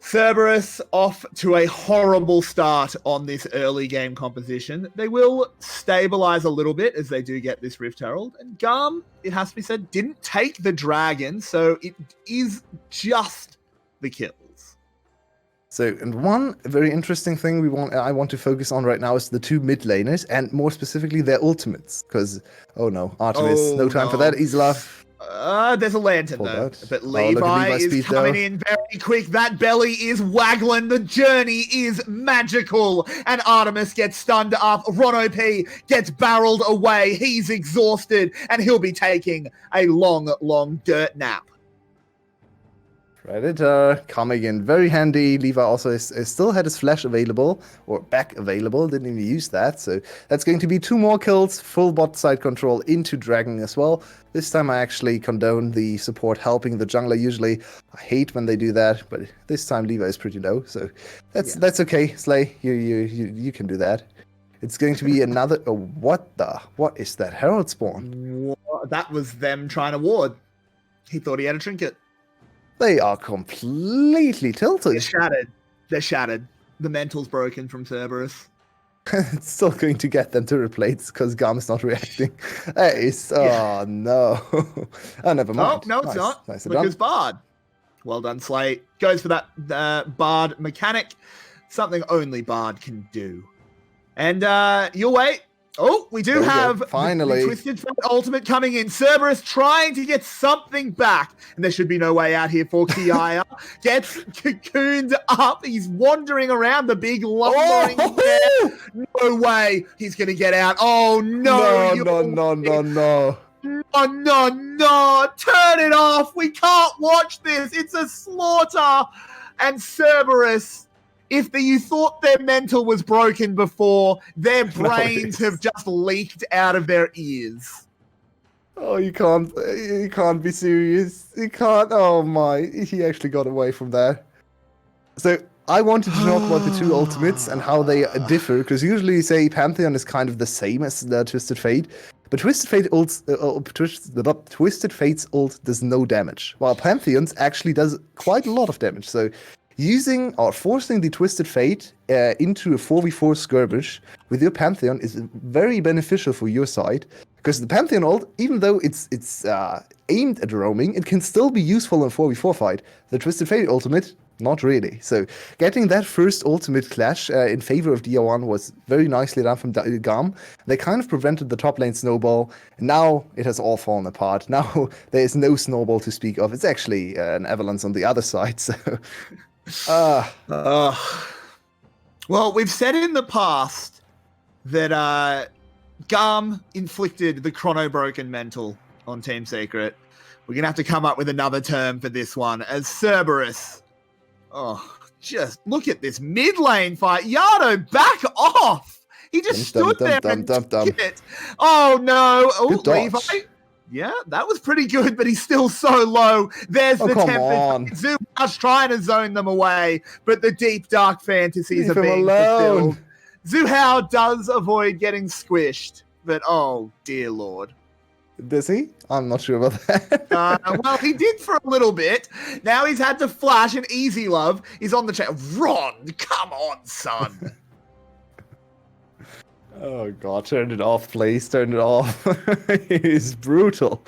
Cerberus off to a horrible start on this early game composition. They will stabilize a little bit as they do get this Rift Herald. And GAM, it has to be said, didn't take the dragon, so it is just the kills. So, and one very interesting thing I want to focus on right now is the 2 mid laners, and more specifically their ultimates. Because, oh no, Artemis, no time for that. 𝗬𝗏. There's a lantern Pull though, that. but Oh, look at Levi Levi's is speed, coming though. in very quick. That belly is waggling. The journey is magical, and Artemis gets stunned up. 𝗁𝗚 gets barreled away. He's exhausted, and he'll be taking a long, long dirt nap. Predator coming in very handy. Levi also still had his flash available, or back available, didn't even use that. So that's going to be 2 more kills, full bot side control into Dragon as well. This time I actually condone the support helping the jungler. Usually I hate when they do that, but this time Levi is pretty low. So that's okay, Slay. You can do that. It's going to be another... Oh, what is that? Herald spawn? That was them trying to ward. He thought he had a trinket. They are completely tilted. They're shattered. The mental's broken from Cerberus. It's still going to get them to replace because GAM is not reacting. That is... Oh, no. Oh, never mind. Oh, no, it's not. Nice Because Bard. Well done, Slay. Goes for that Bard mechanic. Something only Bard can do. And Yulwei. Oh, we do have finally the Twisted Fate ultimate coming in. Cerberus trying to get something back. And there should be no way out here for 𝗂𝗧. Gets cocooned up. He's wandering around the big lumbering bear. No way he's going to get out. Oh, no. No. No. Turn it off. We can't watch this. It's a slaughter. And Cerberus... If you thought their mental was broken before, their brains have just leaked out of their ears. Oh, you can't be serious. You can't. Oh my, he actually got away from that. So I wanted to talk about the 2 ultimates and how they differ, because usually you say Pantheon is kind of the same as the Twisted Fate, but Twisted Fate's ult does no damage, while Pantheon's actually does quite a lot of damage. So using or forcing the Twisted Fate into a 4v4 skirmish with your Pantheon is very beneficial for your side, because the Pantheon ult, even though it's aimed at roaming, it can still be useful in a 4v4 fight. The Twisted Fate ultimate, not really. So getting that first ultimate clash in favor of DR1 was very nicely done from GAM. They kind of prevented the top lane snowball, and now it has all fallen apart. Now there is no snowball to speak of. It's actually an avalanche on the other side. So. Well, we've said in the past that GAM inflicted the chrono broken mental on Team Secret. We're going to have to come up with another term for this one, as Cerberus. Oh, just look at this mid lane fight. Yado, back off! He just stood there and took it. Oh, no. Oh, Levi. Yeah, that was pretty good, but he's still so low. There's the Tempest. 𝗬𝗏's trying to zone them away, but the deep, dark fantasies are being fulfilled. 𝗬𝗏 does avoid getting squished, but oh, dear Lord. Does he? I'm not sure about that. Well, he did for a little bit. Now he's had to flash, and 𝗬𝗏 is on the chat. Ron, come on, son. Oh god, turn it off, please. Turn it off. It is brutal.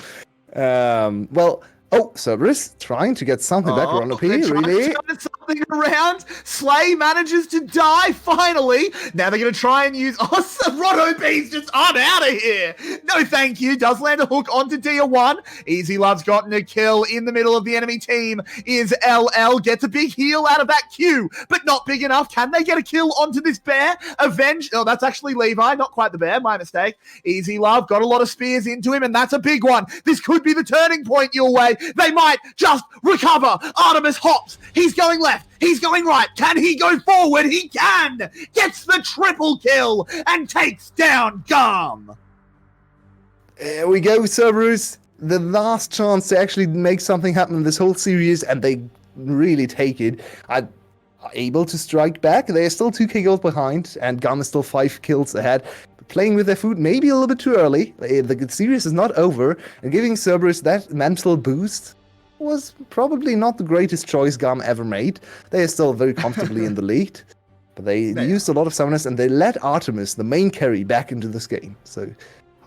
Cerberus trying to get something back. Ronop, really? Something around. Slay manages to die finally. Now they're going to try and use. Oh, Ronop's just I'm out of here. No, thank you. Does land a hook onto DR1. 𝗬𝗏's gotten a kill in the middle of the enemy team. Is LL gets a big heal out of that Q, but not big enough. Can they get a kill onto this bear? Avenge. Oh, that's actually Levi, not quite the bear. My mistake. 𝗬𝗏 got a lot of spears into him, and that's a big one. This could be the turning point, Yulwei. They might just recover. Artemis hops. He's going left. He's going right. Can he go forward? He can. Gets the triple kill and takes down GAM. There we go, Cerberus. The last chance to actually make something happen in this whole series, and they really take it. Are able to strike back. They are still 2k gold behind, and GAM is still 5 kills ahead. Playing with their food maybe a little bit too early. The series is not over, and giving Cerberus that mental boost was probably not the greatest choice GAM ever made. They are still very comfortably in the lead, but they used a lot of summoners, and they let Artemis, the main carry, back into this game. So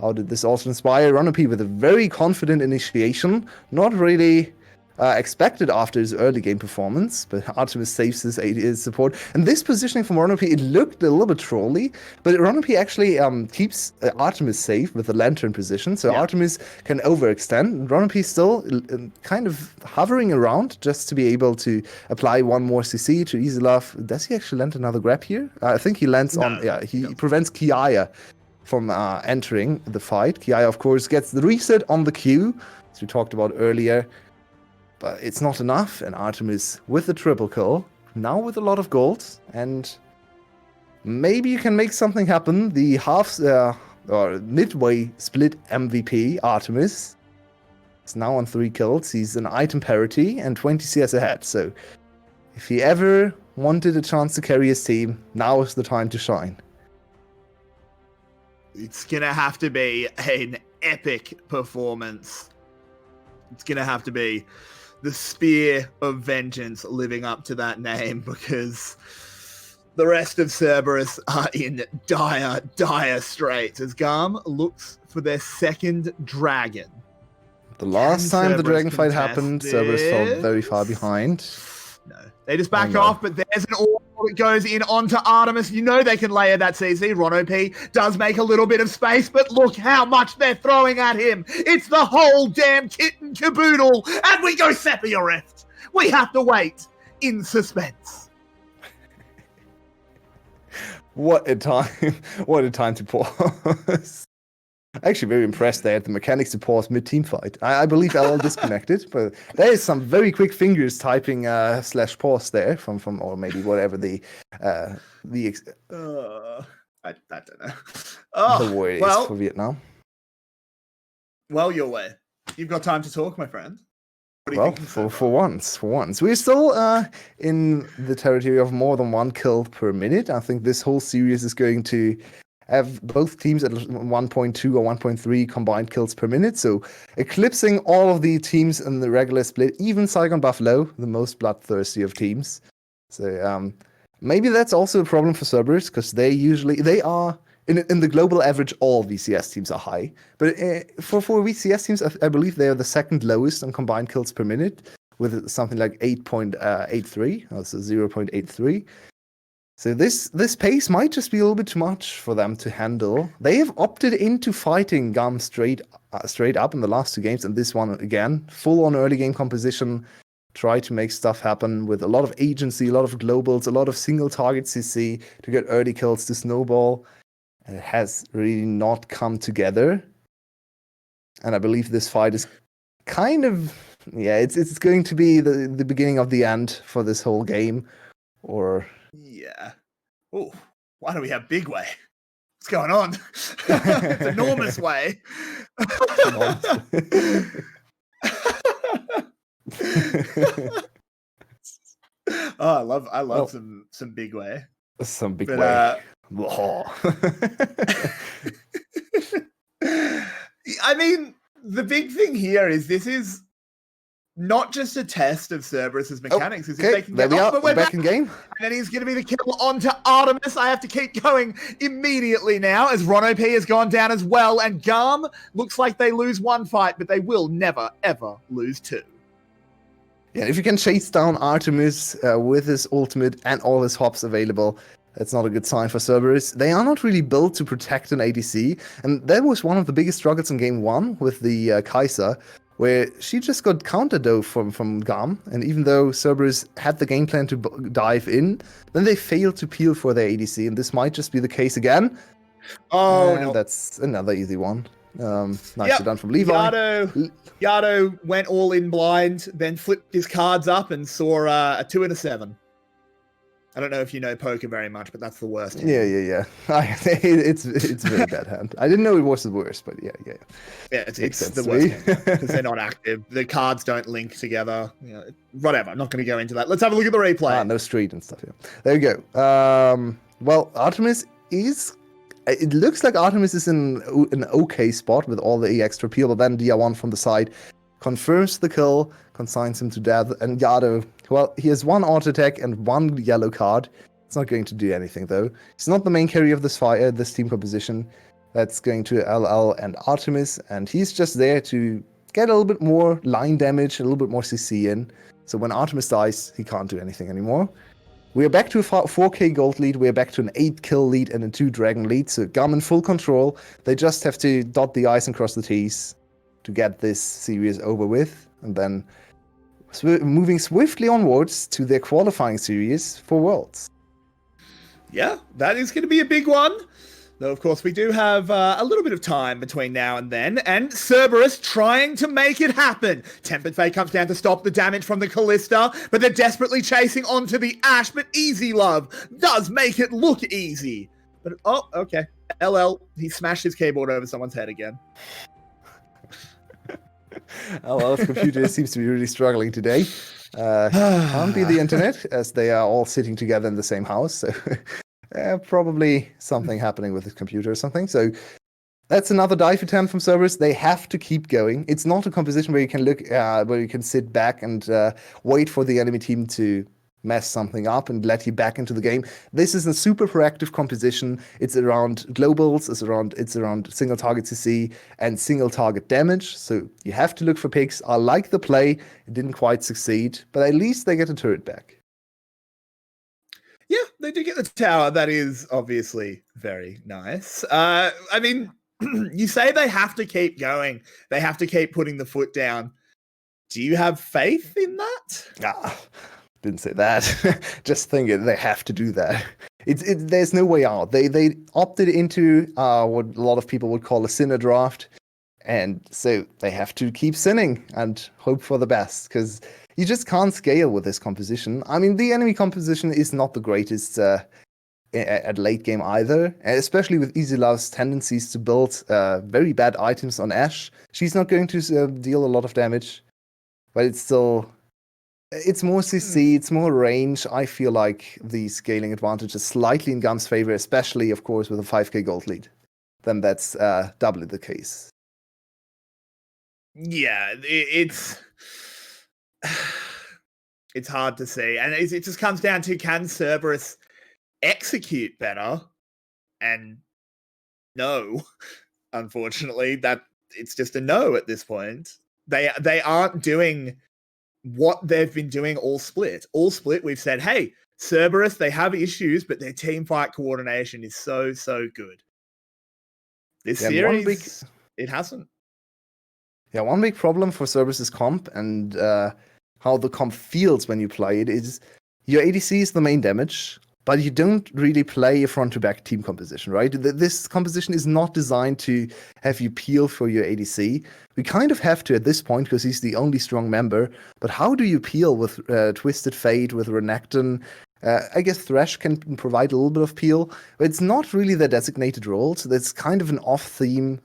how did this also inspire Ronop with a very confident initiation? Not really expected after his early game performance, but Artemis saves his support. And this positioning from Ronop, it looked a little bit trolly, but Ronop actually keeps Artemis safe with the lantern position, so Artemis can overextend. Ronop is still kind of hovering around just to be able to apply one more CC to 𝗬𝗏. Does he actually land another grab here? I think he lands on, he prevents 𝗂𝗧 from entering the fight. 𝗂𝗧, of course, gets the reset on the Q, as we talked about earlier. But it's not enough, and 𝗬𝗛𝗏 with the triple kill, now with a lot of gold, and maybe you can make something happen. The or midway split MVP, 𝗬𝗛𝗏, is now on 3 kills. He's an item parity and 20 CS ahead, so if he ever wanted a chance to carry his team, now is the time to shine. It's gonna have to be an epic performance. It's gonna have to be the Spear of Vengeance living up to that name, because the rest of Cerberus are in dire, dire straits as GAM looks for their second dragon. The last time the Cerberus dragon fight contest happened, Cerberus fell very far behind. No, they just back know. off, but there's an all that goes in onto 𝗬𝗛𝗏. You know they can layer that CC. 𝗳𝗏𝗺 does make a little bit of space, but look how much they're throwing at him. It's the whole damn kit and caboodle, and we go 𝗧𝗶𝗆𝗆. We have to wait in suspense. What a time! What a time to pause. Actually, very impressed there at the mechanics to pause mid-team fight. I believe LL disconnected, but there is some very quick fingers typing /pause there from or maybe whatever I don't know. Oh, the word is well, for Vietnam. well, Yulwei, you've got time to talk, my friend. What do you Well, think so for once, we're still in the territory of more than 1 kill per minute. I think this whole series is going to have both teams at 1.2 or 1.3 combined kills per minute, so eclipsing all of the teams in the regular split, even 𝗂𝗏𝗏𝗏, the most bloodthirsty of teams. So maybe that's also a problem for Cerberus, because they are in the global average, all VCS teams are high, but for VCS teams, I believe they are the second lowest on combined kills per minute, with something like 8.83, also 0.83. So this pace might just be a little bit too much for them to handle. They have opted into fighting GAM straight up in the last 2 games, and this one again, full on early game composition, try to make stuff happen with a lot of agency, a lot of globals, a lot of single target CC to get early kills to snowball. And it has really not come together. And I believe this fight is kind of, it's going to be the beginning of the end for this whole game, or... Yeah. Oh, why do we have Big Way? What's going on? It's enormous way. Oh, I love some Big Way. Some Big Way. I mean, the big thing here is this is not just a test of Cerberus's mechanics. Is if they can there get we off, are. but we're back in game. And then he's going to be the kill onto 𝗬𝗛𝗏𝗏. I have to keep going immediately now as 𝗳𝗏𝗺 has gone down as well. And GAM looks like they lose 1 fight, but they will never, ever lose 2. Yeah, if you can chase down 𝗬𝗏𝗏 with his ultimate and all his hops available, that's not a good sign for Cerberus. They are not really built to protect an ADC. And that was one of the biggest struggles in game 1 with the 𝗁𝗂, where she just got countered though from GAM, and even though Cerberus had the game plan to dive in, then they failed to peel for their ADC, and this might just be the case again. Oh, and no. That's another easy one. Nicely done from Levi. 𝗂𝗏 went all in blind, then flipped his cards up and saw a 2 and a 7. I don't know if you know poker very much, but that's the worst hand. Yeah. It's a very bad hand. I didn't know it was the worst, but yeah. Yeah, it's the worst hand because they're not active. The cards don't link together. You know, whatever. I'm not going to go into that. Let's have a look at the replay. No street and stuff. Yeah. There you go. Well, 𝗬𝗏𝗏 is. It looks like 𝗬𝗏𝗏 is in an okay spot with all the extra peel, but then DR1 from the side confirms the kill, consigns him to death, and 𝗂𝗏, well, he has 1 auto attack and 1 yellow card. It's not going to do anything though. He's not the main carry of this fight, this team composition. That's going to LL and 𝗬𝗏𝗏, and he's just there to get a little bit more line damage, a little bit more CC in. So when 𝗬𝗏𝗏 dies, he can't do anything anymore. We are back to a 4k gold lead, we are back to an 8 kill lead and a 2 dragon lead, so GAM in full control. They just have to dot the I's and cross the T's to get this series over with, and then moving swiftly onwards to their qualifying series for Worlds. Yeah, that is going to be a big one. Though, of course, we do have a little bit of time between now and then, and 𝗬𝗏 trying to make it happen. Tempered Fate comes down to stop the damage from the 𝗚𝗏, but they're desperately chasing onto the Ashe, but Easy Love does make it look easy. But, oh, okay. LL, he smashed his keyboard over someone's head again. LL's computer seems to be really struggling today. Can't be the internet, as they are all sitting together in the same house, so... probably something happening with his computer or something. So that's another dive attempt from 𝗬𝗏. They have to keep going. It's not a composition where you can look, where you can sit back and wait for the enemy team to mess something up and let you back into the game. This is a super proactive composition. It's around globals. It's around single target CC and single target damage. So you have to look for picks. I like the play. It didn't quite succeed, but at least they get a turret back. Yeah, they do get the tower. That is obviously very nice. I mean, you say they have to keep going. They have to keep putting the foot down. Do you have faith in that? Didn't say that. Just thinking they have to do that. There's no way out. They opted into what a lot of people would call a sinner draft. And so they have to keep sinning and hope for the best, because you just can't scale with this composition. I mean, the enemy composition is not the greatest at late game either, especially with Easy Love's tendencies to build very bad items on Ashe. She's not going to deal a lot of damage, but it's more CC, it's more range. I feel like the scaling advantage is slightly in GAM's favor, especially, of course, with a 5k gold lead. Then that's doubly the case. Yeah, it's hard to see, and it just comes down to, can 𝗬𝗏 execute better? And no, unfortunately, that it's just a no at this point. They aren't doing what they've been doing all split. All split, we've said, hey, 𝗬𝗏, they have issues, but their team fight coordination is so good. This series, it hasn't. Yeah, one big problem for 𝗬𝗏's comp and how the comp feels when you play it is your ADC is the main damage, but you don't really play a front-to-back team composition, right? This composition is not designed to have you peel for your ADC. We kind of have to at this point because he's the only strong member, but how do you peel with Twisted Fate, with Renekton? I guess Thresh can provide a little bit of peel, but it's not really their designated role, so that's kind of an off-theme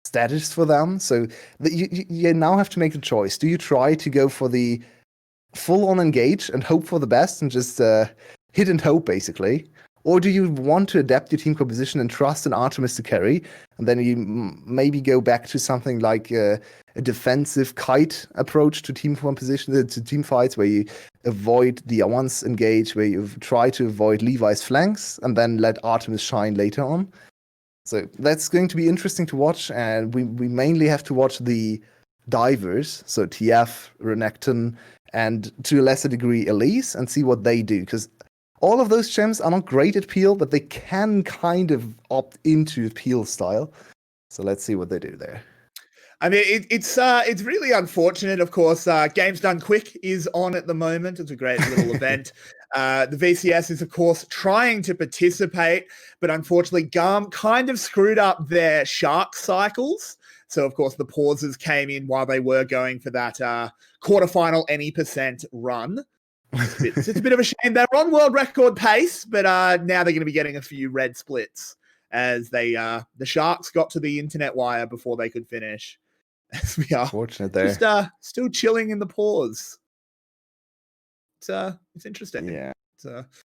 status for them. So you now have to make a choice. Do you try to go for the full-on engage and hope for the best and just hit and hope, basically? Or do you want to adapt your team composition and trust an 𝗬𝗏 to carry, and then you maybe go back to something like a defensive kite approach to team composition, to team fights, where you avoid the once engage, where you try to avoid Levi's flanks, and then let 𝗬𝗏 shine later on? So that's going to be interesting to watch, and we mainly have to watch the divers, so TF, Renekton, and to a lesser degree Elise, and see what they do, because all of those gems are not great at peel, but they can kind of opt into peel style. So let's see what they do there. I mean, it's really unfortunate, of course. Games Done Quick is on at the moment. It's a great little event. The VCS is, of course, trying to participate, but unfortunately, GAM kind of screwed up their shark cycles. So, of course, the pauses came in while they were going for that quarterfinal any % run. It's a bit of a shame. They're on world record pace, but now they're going to be getting a few red splits as the Sharks got to the internet wire before they could finish. As we are fortunate there. Just still chilling in the pause. It's interesting. Yeah.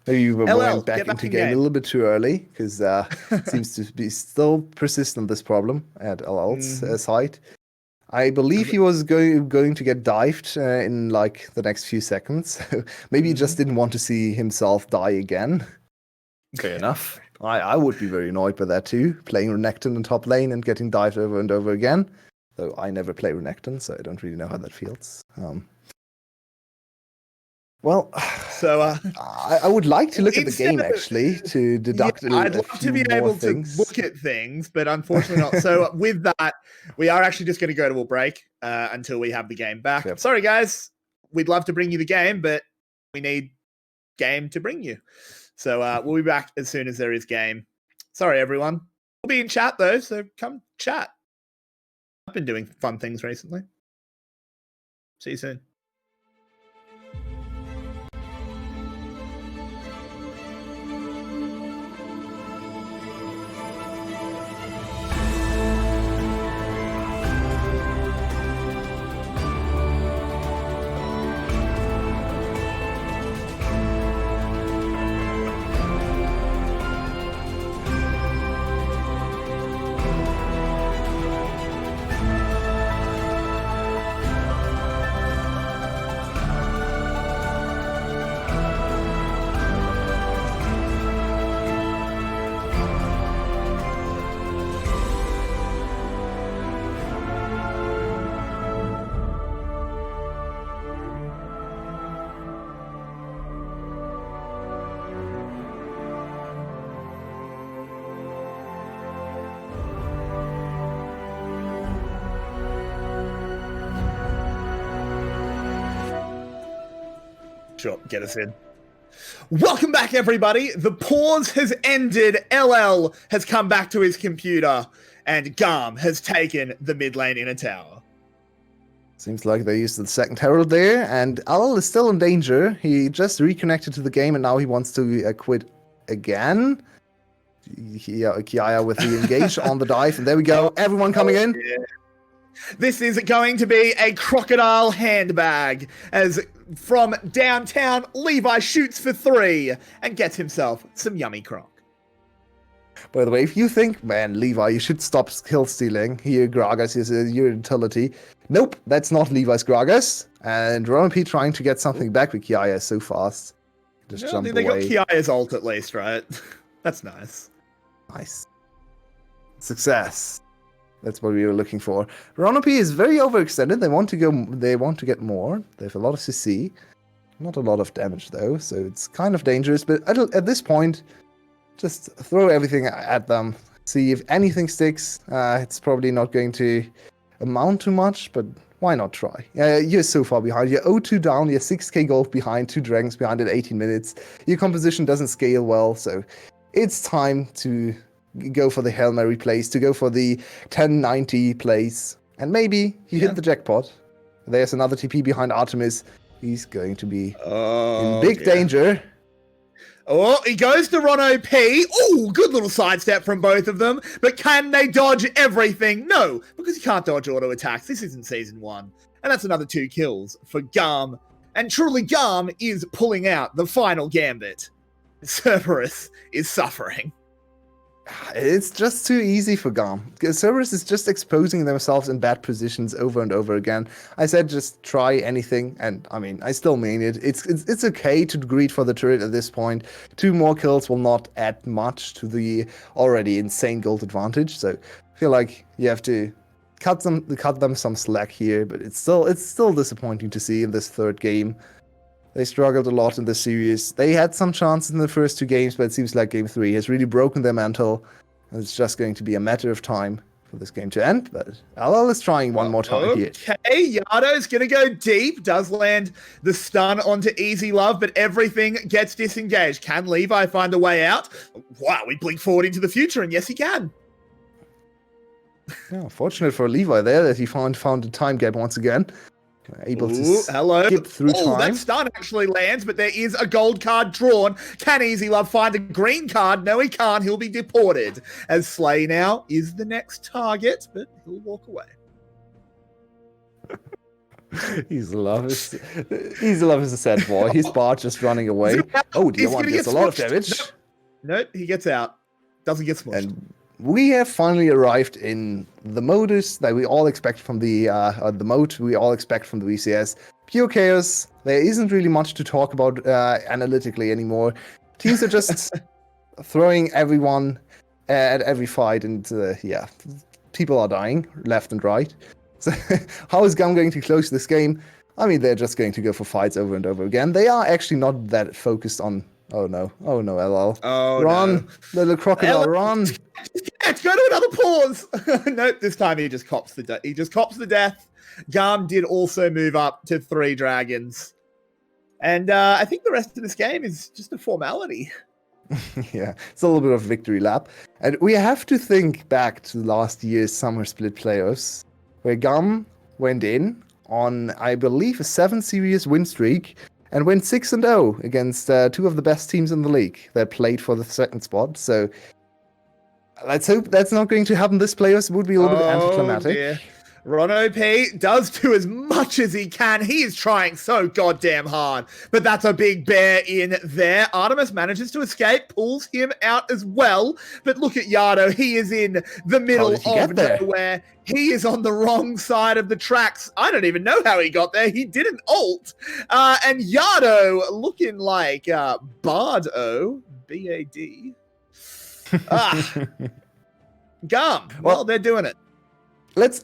Maybe you LL, went back into game a little bit too early, because seems to be still persistent, this problem at LL's side. I believe he was going to get dived in like the next few seconds. Maybe he just didn't want to see himself die again. Fair enough. I would be very annoyed by that too, playing Renekton in top lane and getting dived over and over again. Though I never play Renekton, so I don't really know how that feels. So I would like to look at the game, actually, to deduct I'd love to be able to look at things, but unfortunately not. So with that, we are actually just going to go to a break until we have the game back. Yep. Sorry, guys. We'd love to bring you the game, but we need game to bring you. So we'll be back as soon as there is game. Sorry, everyone. We'll be in chat, though, so come chat. I've been doing fun things recently. See you soon. Sure, get us in. Welcome back, everybody. The pause has ended. LL has come back to his computer, and GAM has taken the mid lane in a tower. Seems like they used the second herald there, and LL is still in danger. He just reconnected to the game, and now he wants to quit again. Kiaya with the engage on the dive, and there we go. Everyone coming in. Yeah. This is going to be a crocodile handbag, as from downtown, Levi shoots for 3 and gets himself some yummy croc. By the way, if you think, man, Levi, you should stop kill stealing. Here, Gragas is your utility. Nope, that's not Levi's Gragas. And 𝗀𝗂𝗄 trying to get something back with Kiaya so fast. Just jump they away. got Kiaya's ult at least, right? That's nice. Nice. Success. That's what we were looking for. 𝗀𝗂𝗄 is very overextended. They want to go. They want to get more. They have a lot of CC, not a lot of damage though, so it's kind of dangerous. But at this point, just throw everything at them. See if anything sticks. It's probably not going to amount to much, but why not try? You're so far behind. You're 0-2 down. You're 6k gold behind. 2 dragons behind at 18 minutes. Your composition doesn't scale well, so it's time to go for the Hail Mary plays, to go for the 1090 plays, and maybe you hit the jackpot. There's another TP behind Artemis. He's going to be in big danger. Oh, he goes to 𝗀𝗂𝗄. Oh, good little sidestep from both of them. But can they dodge everything? No, because you can't dodge auto attacks. This isn't Season 1. And that's another 2 kills for GAM. And truly, GAM is pulling out the final gambit. Cerberus is suffering. It's just too easy for GAM. Cerberus is just exposing themselves in bad positions over and over again. I said just try anything, and I mean, I still mean it. It's okay to greed for the turret at this point. 2 more kills will not add much to the already insane gold advantage, so I feel like you have to cut them some slack here, but it's still disappointing to see in this 3rd game. They struggled a lot in the series. They had some chances in the first 2 games, but it seems like Game 3 has really broken their mantle. And it's just going to be a matter of time for this game to end. But LL is trying one more time here. Okay, Yado's going to go deep. Does land the stun onto 𝗬𝗎𝗏, but everything gets disengaged. Can Levi find a way out? Wow, we blink forward into the future, and yes, he can. Yeah, fortunate for Levi there that he found a time gap once again. Able to skip through time. That stun actually lands, but there is a gold card drawn. Can 𝗬𝗎𝗏 find a green card? No, he can't. He'll be deported. As Slay now is the next target, but he'll walk away. 𝗬𝗎𝗏 is a sad boy. His bar just running away. Oh, Diamond gets a lot of damage. No, he gets out. Doesn't get smushed. And we have finally arrived in the modus that we all expect from the mode we all expect from the VCS. Pure chaos. There isn't really much to talk about analytically anymore. Teams are just throwing everyone at every fight, and people are dying left and right. So how is GAM going to close this game? I mean, they're just going to go for fights over and over again. They are actually not that focused on. Oh no, LL. Oh, run, no. Little crocodile, run. Let's go to another pause. Nope, this time he just cops the death. GAM did also move up to 3 dragons. And I think the rest of this game is just a formality. Yeah, it's a little bit of victory lap. And we have to think back to last year's Summer Split playoffs, where GAM went in on, I believe, a 7-series win streak and went 6-0 against two of the best teams in the league that played for the second spot. So let's hope that's not going to happen this playoffs. It would be a little bit anticlimactic. Dear. 𝗁𝗚p does do as much as he can. He is trying so goddamn hard, but that's a big bear in there. 𝗚𝗏𝗏 manages to escape, pulls him out as well. But look at 𝗬𝗐𝗏. He is in the middle of nowhere. He is on the wrong side of the tracks. I don't even know how he got there. He didn't ult. And 𝗬𝗐𝗏 looking like Bardo, B-A-D. GAM. Well, they're doing it. Let's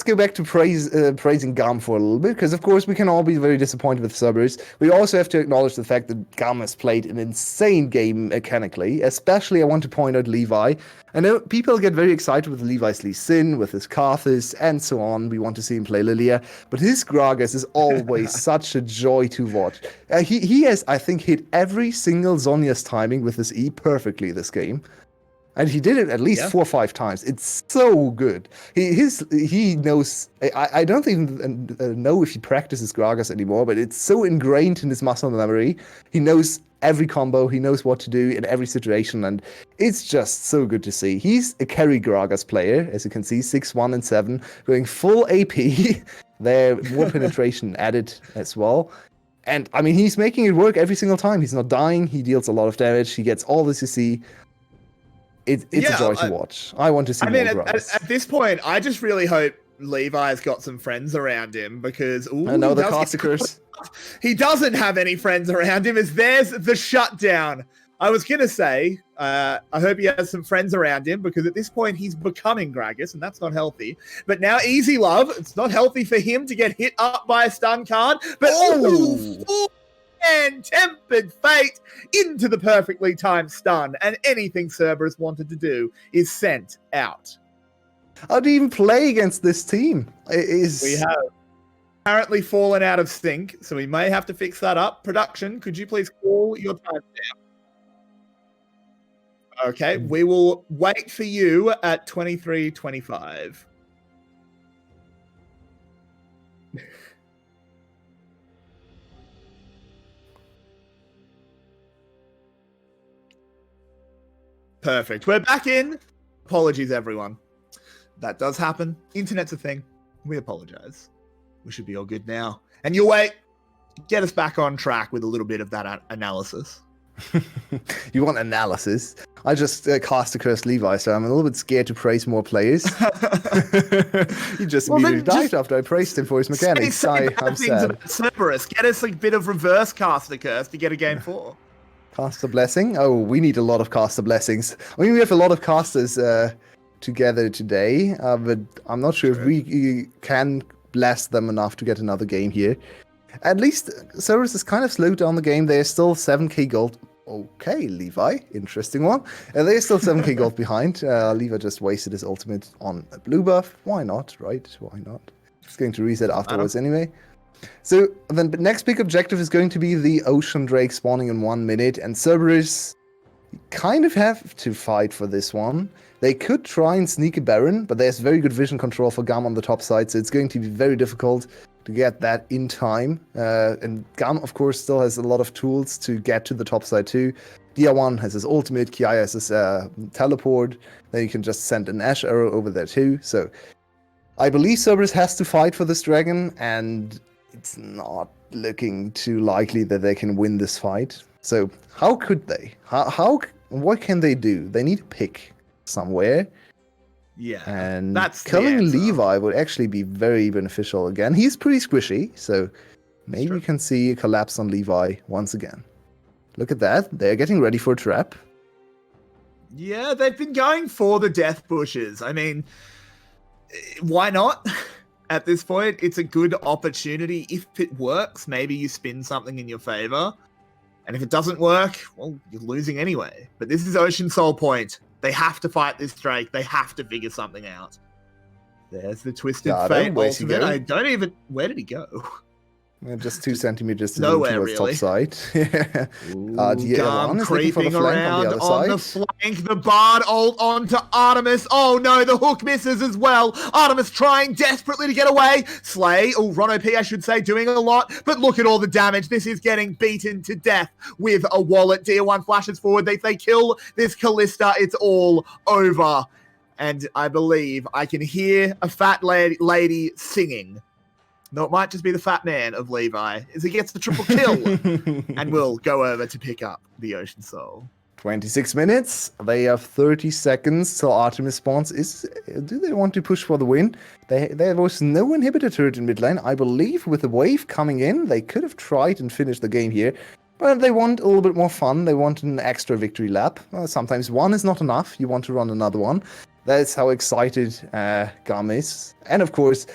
go back to praising GAM for a little bit, because of course we can all be very disappointed with Cerberus. We also have to acknowledge the fact that GAM has played an insane game mechanically. Especially, I want to point out 𝗁𝗨. I know people get very excited with 𝗁𝗨's Lee Sin, with his 𝗁𝗏𝗺 and so on. We want to see him play Lilia, but his Gragas is always such a joy to watch. He has, I think, hit every single Zhonya's timing with his E perfectly this game. And he did it at least 4 or 5 times. It's so good. He knows. I don't even know if he practices Gragas anymore, but it's so ingrained in his muscle memory. He knows every combo. He knows what to do in every situation, and it's just so good to see. He's a carry Gragas player, as you can see, 6-1 and 7, going full AP. There, more penetration added as well. And I mean, he's making it work every single time. He's not dying. He deals a lot of damage. He gets all the CC. It's a joy to watch. I want to see more Gragas. At this point, I just really hope 𝗁𝗨's got some friends around him, because I know the 𝗂𝗏𝗏. He doesn't have any friends around him, as there's the shutdown. I was going to say, I hope he has some friends around him, because at this point he's becoming Gragas, and that's not healthy. But now 𝗁𝗨, it's not healthy for him to get hit up by a stun card, but and tempered fate into the perfectly timed stun, and anything Cerberus wanted to do is sent out. How do you even play against this team? We have apparently fallen out of sync, so we may have to fix that up. Production, could you please call your time down? Okay, we will wait for you at 23:25. Perfect. We're back in. Apologies, everyone. That does happen. Internet's a thing. We apologize. We should be all good now. And Yulwei, get us back on track with a little bit of that analysis. You want analysis? I just cast a curse 𝗁𝗨, so I'm a little bit scared to praise more players. He just immediately died after I praised him for his mechanics. I'm sad. Cerberus, get us a bit of reverse caster curse to get a game 4. Caster blessing? Oh, we need a lot of caster blessings. I mean, we have a lot of casters together today, but I'm not sure if we can bless them enough to get another game here. At least Cerberus has kind of slowed down the game. They're still 7k gold. Okay, 𝗁𝗨, interesting one. They're still 7k gold behind. 𝗁𝗨 just wasted his ultimate on a blue buff. Why not, right? Why not? It's going to reset afterwards anyway. So the next big objective is going to be the Ocean Drake spawning in 1 minute, and Cerberus kind of have to fight for this one. They could try and sneak a Baron, but there's very good vision control for GAM on the top side, so it's going to be very difficult to get that in time. And GAM, of course, still has a lot of tools to get to the top side too. Dia1 has his ultimate, Kiaya has his teleport, then you can just send an Ash arrow over there too. So I believe Cerberus has to fight for this dragon, and it's not looking too likely that they can win this fight. So how could they? What can they do? They need a pick somewhere. Yeah, and that's killing 𝗁𝗨 would actually be very beneficial again. He's pretty squishy, so maybe we can see a collapse on 𝗁𝗨 once again. Look at that. They're getting ready for a trap. Yeah, they've been going for the death bushes. I mean, why not? At this point, it's a good opportunity. If it works, maybe you spin something in your favor. And if it doesn't work, well, you're losing anyway. But this is Ocean Soul Point. They have to fight this Drake. They have to figure something out. There's the Twisted Fate ultimate. I don't even... Where did he go? Just 2 centimeters to Nowhere, towards really. top side. Garm is looking for the creeping flank around on the other side. flank. The Bard ult onto 𝗚𝗏𝗏𝗏𝗏. Oh no, the hook misses as well. 𝗚𝗏𝗏𝗏𝗏 trying desperately to get away. Slay, 𝗳𝗏𝗏𝗏𝗏, I should say, doing a lot. But look at all the damage. This is getting beaten to death with a wallet. Tier 1 flashes forward. If they kill this 𝗂𝗏, it's all over. And I believe I can hear a fat lady singing. No, it might just be the fat man of Levi as he gets the triple kill and will go over to pick up the Ocean Soul. 26 minutes. They have 30 seconds till Artemis spawns. Do they want to push for the win? There was no inhibitor turret in mid lane. I believe with the wave coming in, they could have tried and finished the game here. But they want a little bit more fun. They want an extra victory lap. Sometimes one is not enough. You want to run another one. That's how excited GAM is. And of course,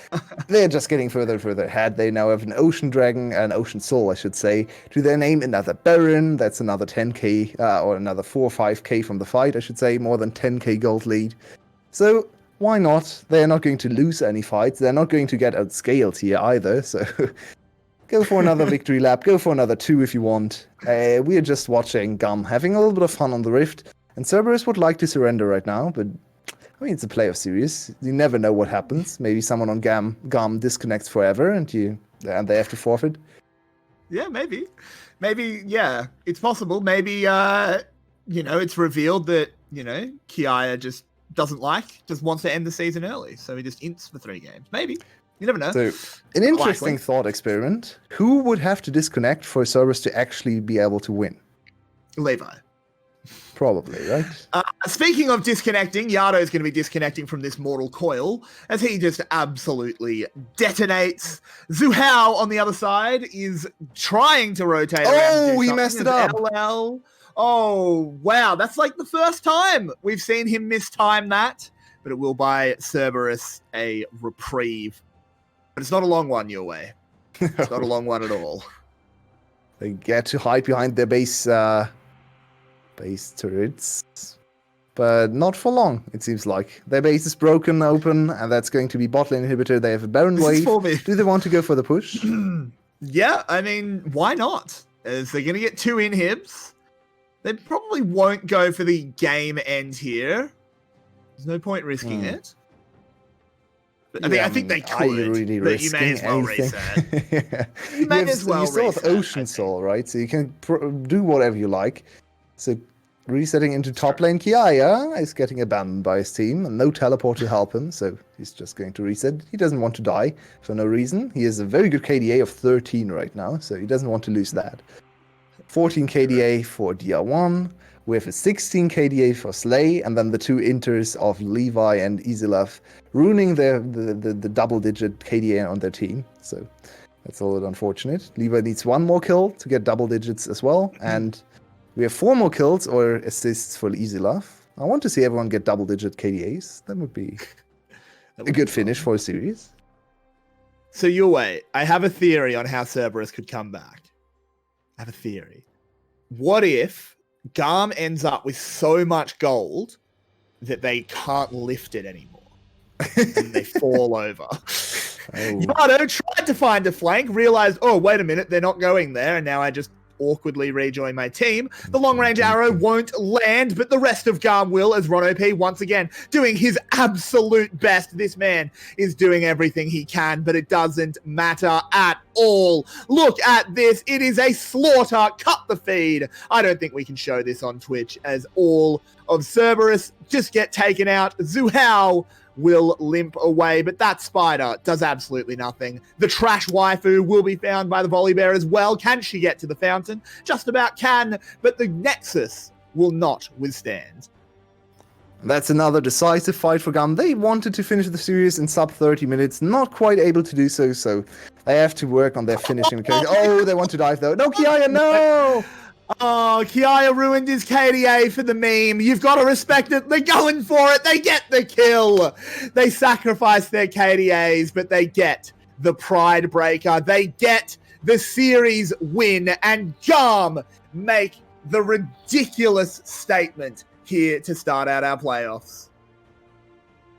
they're just getting further and further ahead. They now have an Ocean Dragon, an Ocean Soul, I should say, to their name. Another Baron, that's another 10k, or another 4 or 5k from the fight, I should say. More than 10k gold lead. So, why not? They're not going to lose any fights. They're not going to get outscaled here either. So, go for another victory lap. Go for another 2 if you want. We are just watching GAM having a little bit of fun on the Rift. And Cerberus would like to surrender right now, but I mean, it's a playoff series. You never know what happens. Maybe someone on GAM disconnects forever and they have to forfeit. Yeah, maybe. Maybe, yeah, it's possible. Maybe, it's revealed that, 𝗂𝗏 just wants to end the season early. So he just ints for 3 games. Maybe. You never know. So, an interesting thought experiment. Who would have to disconnect for Cerberus to actually be able to win? Levi. Probably, right? Speaking of disconnecting, Yado is going to be disconnecting from this mortal coil as he just absolutely detonates. 𝗁𝗏 on the other side is trying to rotate around. Oh, he messed it up. LL. Oh, wow. That's like the first time we've seen him mistime that. But it will buy Cerberus a reprieve. But it's not a long one, Yulwei. It's not a long one at all. They get to hide behind their base turrets, but not for long, it seems like. Their base is broken open, and that's going to be bot lane inhibitor. They have a Baron wave. Do they want to go for the push? Yeah, I mean, why not? As they're going to get 2 inhibs. They probably won't go for the game end here. There's no point risking it. But I think they could. Are you really but you may as well reset. You may as well reset. You still have Ocean Soul, right? So you can do whatever you like. So resetting into top lane, 𝗂𝗏 is getting abandoned by his team, and no teleport to help him, so he's just going to reset. He doesn't want to die for no reason. He has a very good KDA of 13 right now, so he doesn't want to lose that. 14 KDA for DR1, with a 16 KDA for Slay, and then the 2 inters of Levi and 𝗂𝗏 ruining the double-digit KDA on their team. So that's a little unfortunate. Levi needs 1 more kill to get double digits as well, and we have 4 more kills or assists for 𝗂𝗏. I want to see everyone get double-digit KDAs. That would be a good finish for a series. So, Yulwei, I have a theory on how Cerberus could come back. I have a theory. What if GAM ends up with so much gold that they can't lift it anymore? And they fall over. Yado tried to find a flank, realized, oh, wait a minute, they're not going there, and now I just awkwardly rejoin my team. The long-range arrow won't land, but the rest of GAM will, as 𝗁𝗏 once again doing his absolute best. This man is doing everything he can, but it doesn't matter at all. Look at this. It is a slaughter. Cut the feed. I don't think we can show this on Twitch, as all of Cerberus just get taken out. 𝗁𝗏 will limp away, but that spider does absolutely nothing. The trash waifu will be found by the Volibear as well. Can she get to the fountain? Just about can, but the Nexus will not withstand. That's another decisive fight for GAM. They wanted to finish the series in sub 30 minutes, not quite able to do so, so they have to work on their finishing. Oh, they want to dive though. No, 𝗂𝗏, no! Oh, 𝗂𝗏 ruined his KDA for the meme. You've got to respect it. They're going for it. They get the kill. They sacrifice their KDAs, but they get the Pride Breaker. They get the series win, and GAM make the ridiculous statement here to start out our playoffs.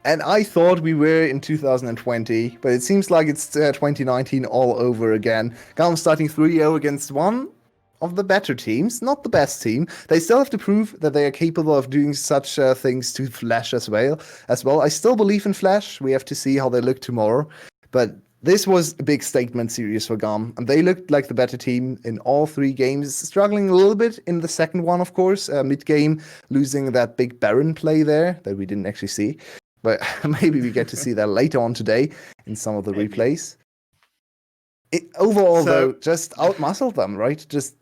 And I thought we were in 2020, but it seems like it's 2019 all over again. GAM starting 3-0 against one of the better teams, not the best team. They still have to prove that they are capable of doing such things to Flash as well. I still believe in Flash. We have to see how they look tomorrow. But this was a big statement series for GAM, and they looked like the better team in all 3 games, struggling a little bit in the second one, of course, mid-game, losing that big Baron play there that we didn't actually see. But maybe we get to see that later on today in some of the replays. Overall, though, just outmuscled them, right? Just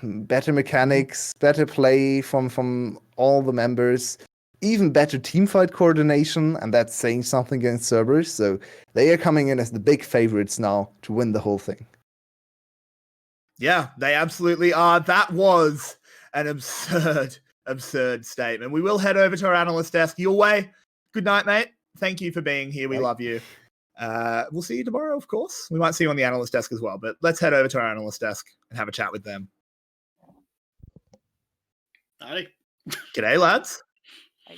better mechanics, better play from all the members, even better teamfight coordination, and that's saying something against Cerberus. So they are coming in as the big favorites now to win the whole thing. Yeah, they absolutely are. That was an absurd statement. We will head over to our analyst desk. Yulwei, good night, mate. Thank you for being here. We love you. We'll see you tomorrow, of course. We might see you on the analyst desk as well, but let's head over to our analyst desk and have a chat with them. Howdy. G'day, lads.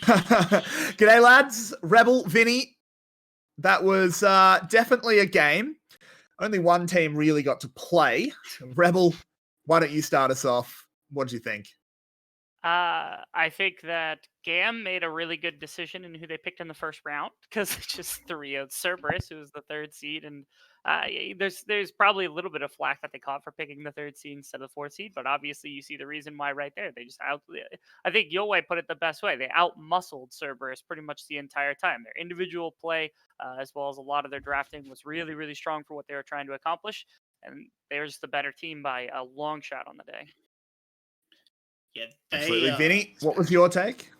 G'day, lads. Rebel, Vinnie. That was definitely a game. Only one team really got to play. Rebel, why don't you start us off? What did you think? I think that GAM made a really good decision in who they picked in the first round, because it just 3-0'd Cerberus, who was the 3rd seed, and there's probably a little bit of flack that they caught for picking the 3rd seed instead of the 4th seed, but obviously you see the reason why right there. They just I think Yulwei put it the best way. They outmuscled Cerberus pretty much the entire time. Their individual play, as well as a lot of their drafting, was really, really strong for what they were trying to accomplish, and they were just the better team by a long shot on the day. Yeah, Absolutely. Vinnie, what was your take?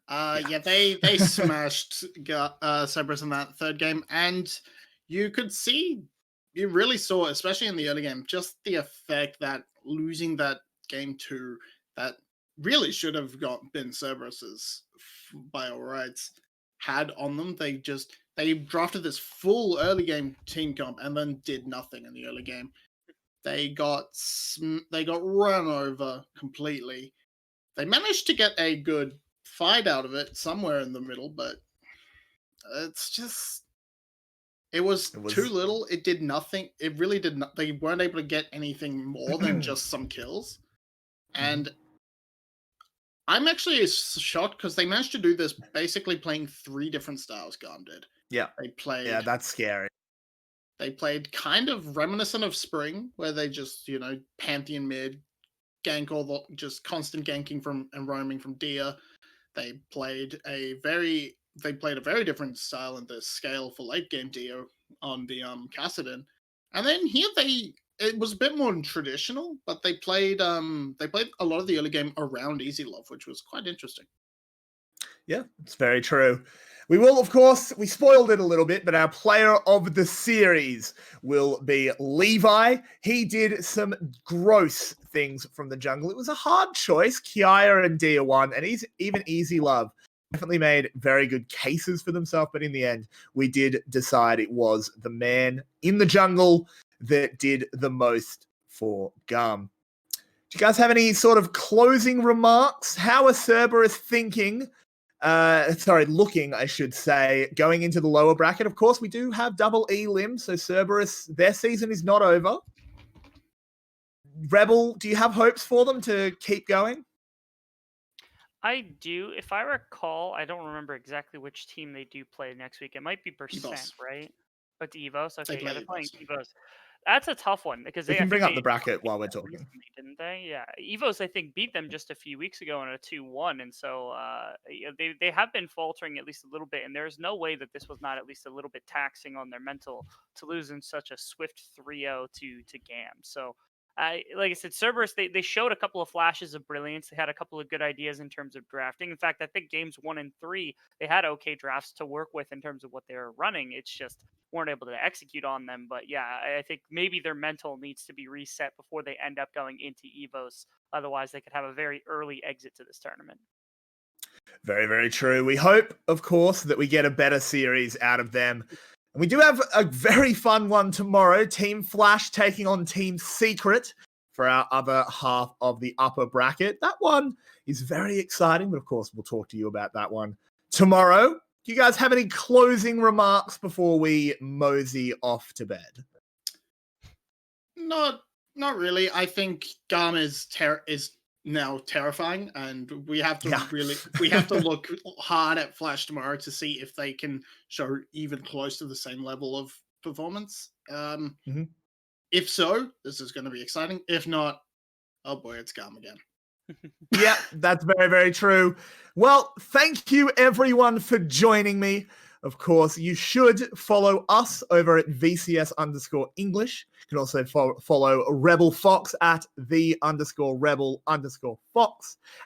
They smashed Cerberus in that 3rd game, and you really saw, especially in the early game, just the effect that losing that game 2 that really should have been Cerberus's by all rights had on them. They drafted this full early game team comp and then did nothing in the early game. They got run over completely. They managed to get a good fight out of it somewhere in the middle, but it was too little. It did nothing. It really did not. They weren't able to get anything more than just some kills. And I'm actually shocked because they managed to do this basically playing 3 different styles. GAM did. Yeah. Yeah, that's scary. They played kind of reminiscent of Spring, where they just, Pantheon mid, gank just constant ganking and roaming from Dia. They played a very different style in the scale for late game Dia on the Kassadin. And then here it was a bit more traditional, but they played a lot of the early game around Easy Love, which was quite interesting. Yeah, it's very true. We will, of course, we spoiled it a little bit, but our player of the series will be Levi. He did some gross things from the jungle. It was a hard choice. Kiaya and Dia won, and even Easy Love definitely made very good cases for themselves, but in the end, we did decide it was the man in the jungle that did the most for GAM. Do you guys have any sort of closing remarks? How are Cerberus looking, I should say, going into the lower bracket? Of course, we do have double E limb, so Cerberus, their season is not over. Rebel, do you have hopes for them to keep going? I do. If I recall, I don't remember exactly which team they do play next week. It might be Percent, right? But Evos. Okay, they're playing Evos. That's a tough one because they can bring up the bracket while we're talking. Didn't they? Yeah, Evos I think beat them just a few weeks ago in a 2-1, and so they have been faltering at least a little bit. And there's no way that this was not at least a little bit taxing on their mental to lose in such a swift 3-0 to GAM. So. Like I said, Cerberus, they showed a couple of flashes of brilliance. They had a couple of good ideas in terms of drafting. In fact, I think games 1 and 3, they had okay drafts to work with in terms of what they were running. It's just weren't able to execute on them. But yeah, I think maybe their mental needs to be reset before they end up going into Evos. Otherwise, they could have a very early exit to this tournament. Very, very true. We hope, of course, that we get a better series out of them. We do have a very fun one tomorrow. Team Flash taking on Team Secret for our other half of the upper bracket. That one is very exciting, but of course, we'll talk to you about that one tomorrow. Do you guys have any closing remarks before we mosey off to bed? Not really. I think GAM is now terrifying, and we have to look hard at Flash tomorrow to see if they can show even close to the same level of performance. If so, this is going to be exciting. If not, oh boy, it's GAM again. Yeah, that's very, very true. Well, thank you everyone for joining me. Of course, you should follow us over at VCS_English. You can also follow Rebel Fox at _Rebel_Fox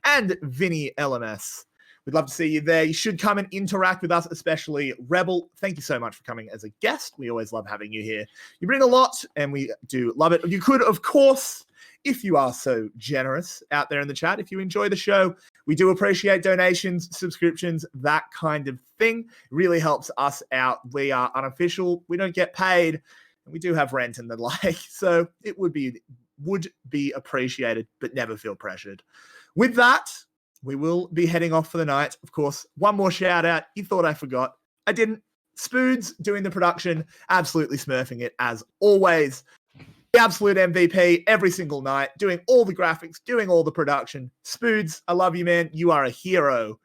and Vinnie LMS. We'd love to see you there. You should come and interact with us, especially Rebel. Thank you so much for coming as a guest. We always love having you here. You bring a lot, and we do love it. You could, of course, if you are so generous out there in the chat, if you enjoy the show, we do appreciate donations, subscriptions, that kind of thing. It really helps us out. We are unofficial. We don't get paid. And we do have rent and the like. So it would be appreciated, but never feel pressured. With that, we will be heading off for the night. Of course, one more shout out. You thought I forgot. I didn't. Spoods doing the production, absolutely smurfing it as always. The absolute MVP every single night, doing all the graphics, doing all the production. Spoods, I love you, man. You are a hero.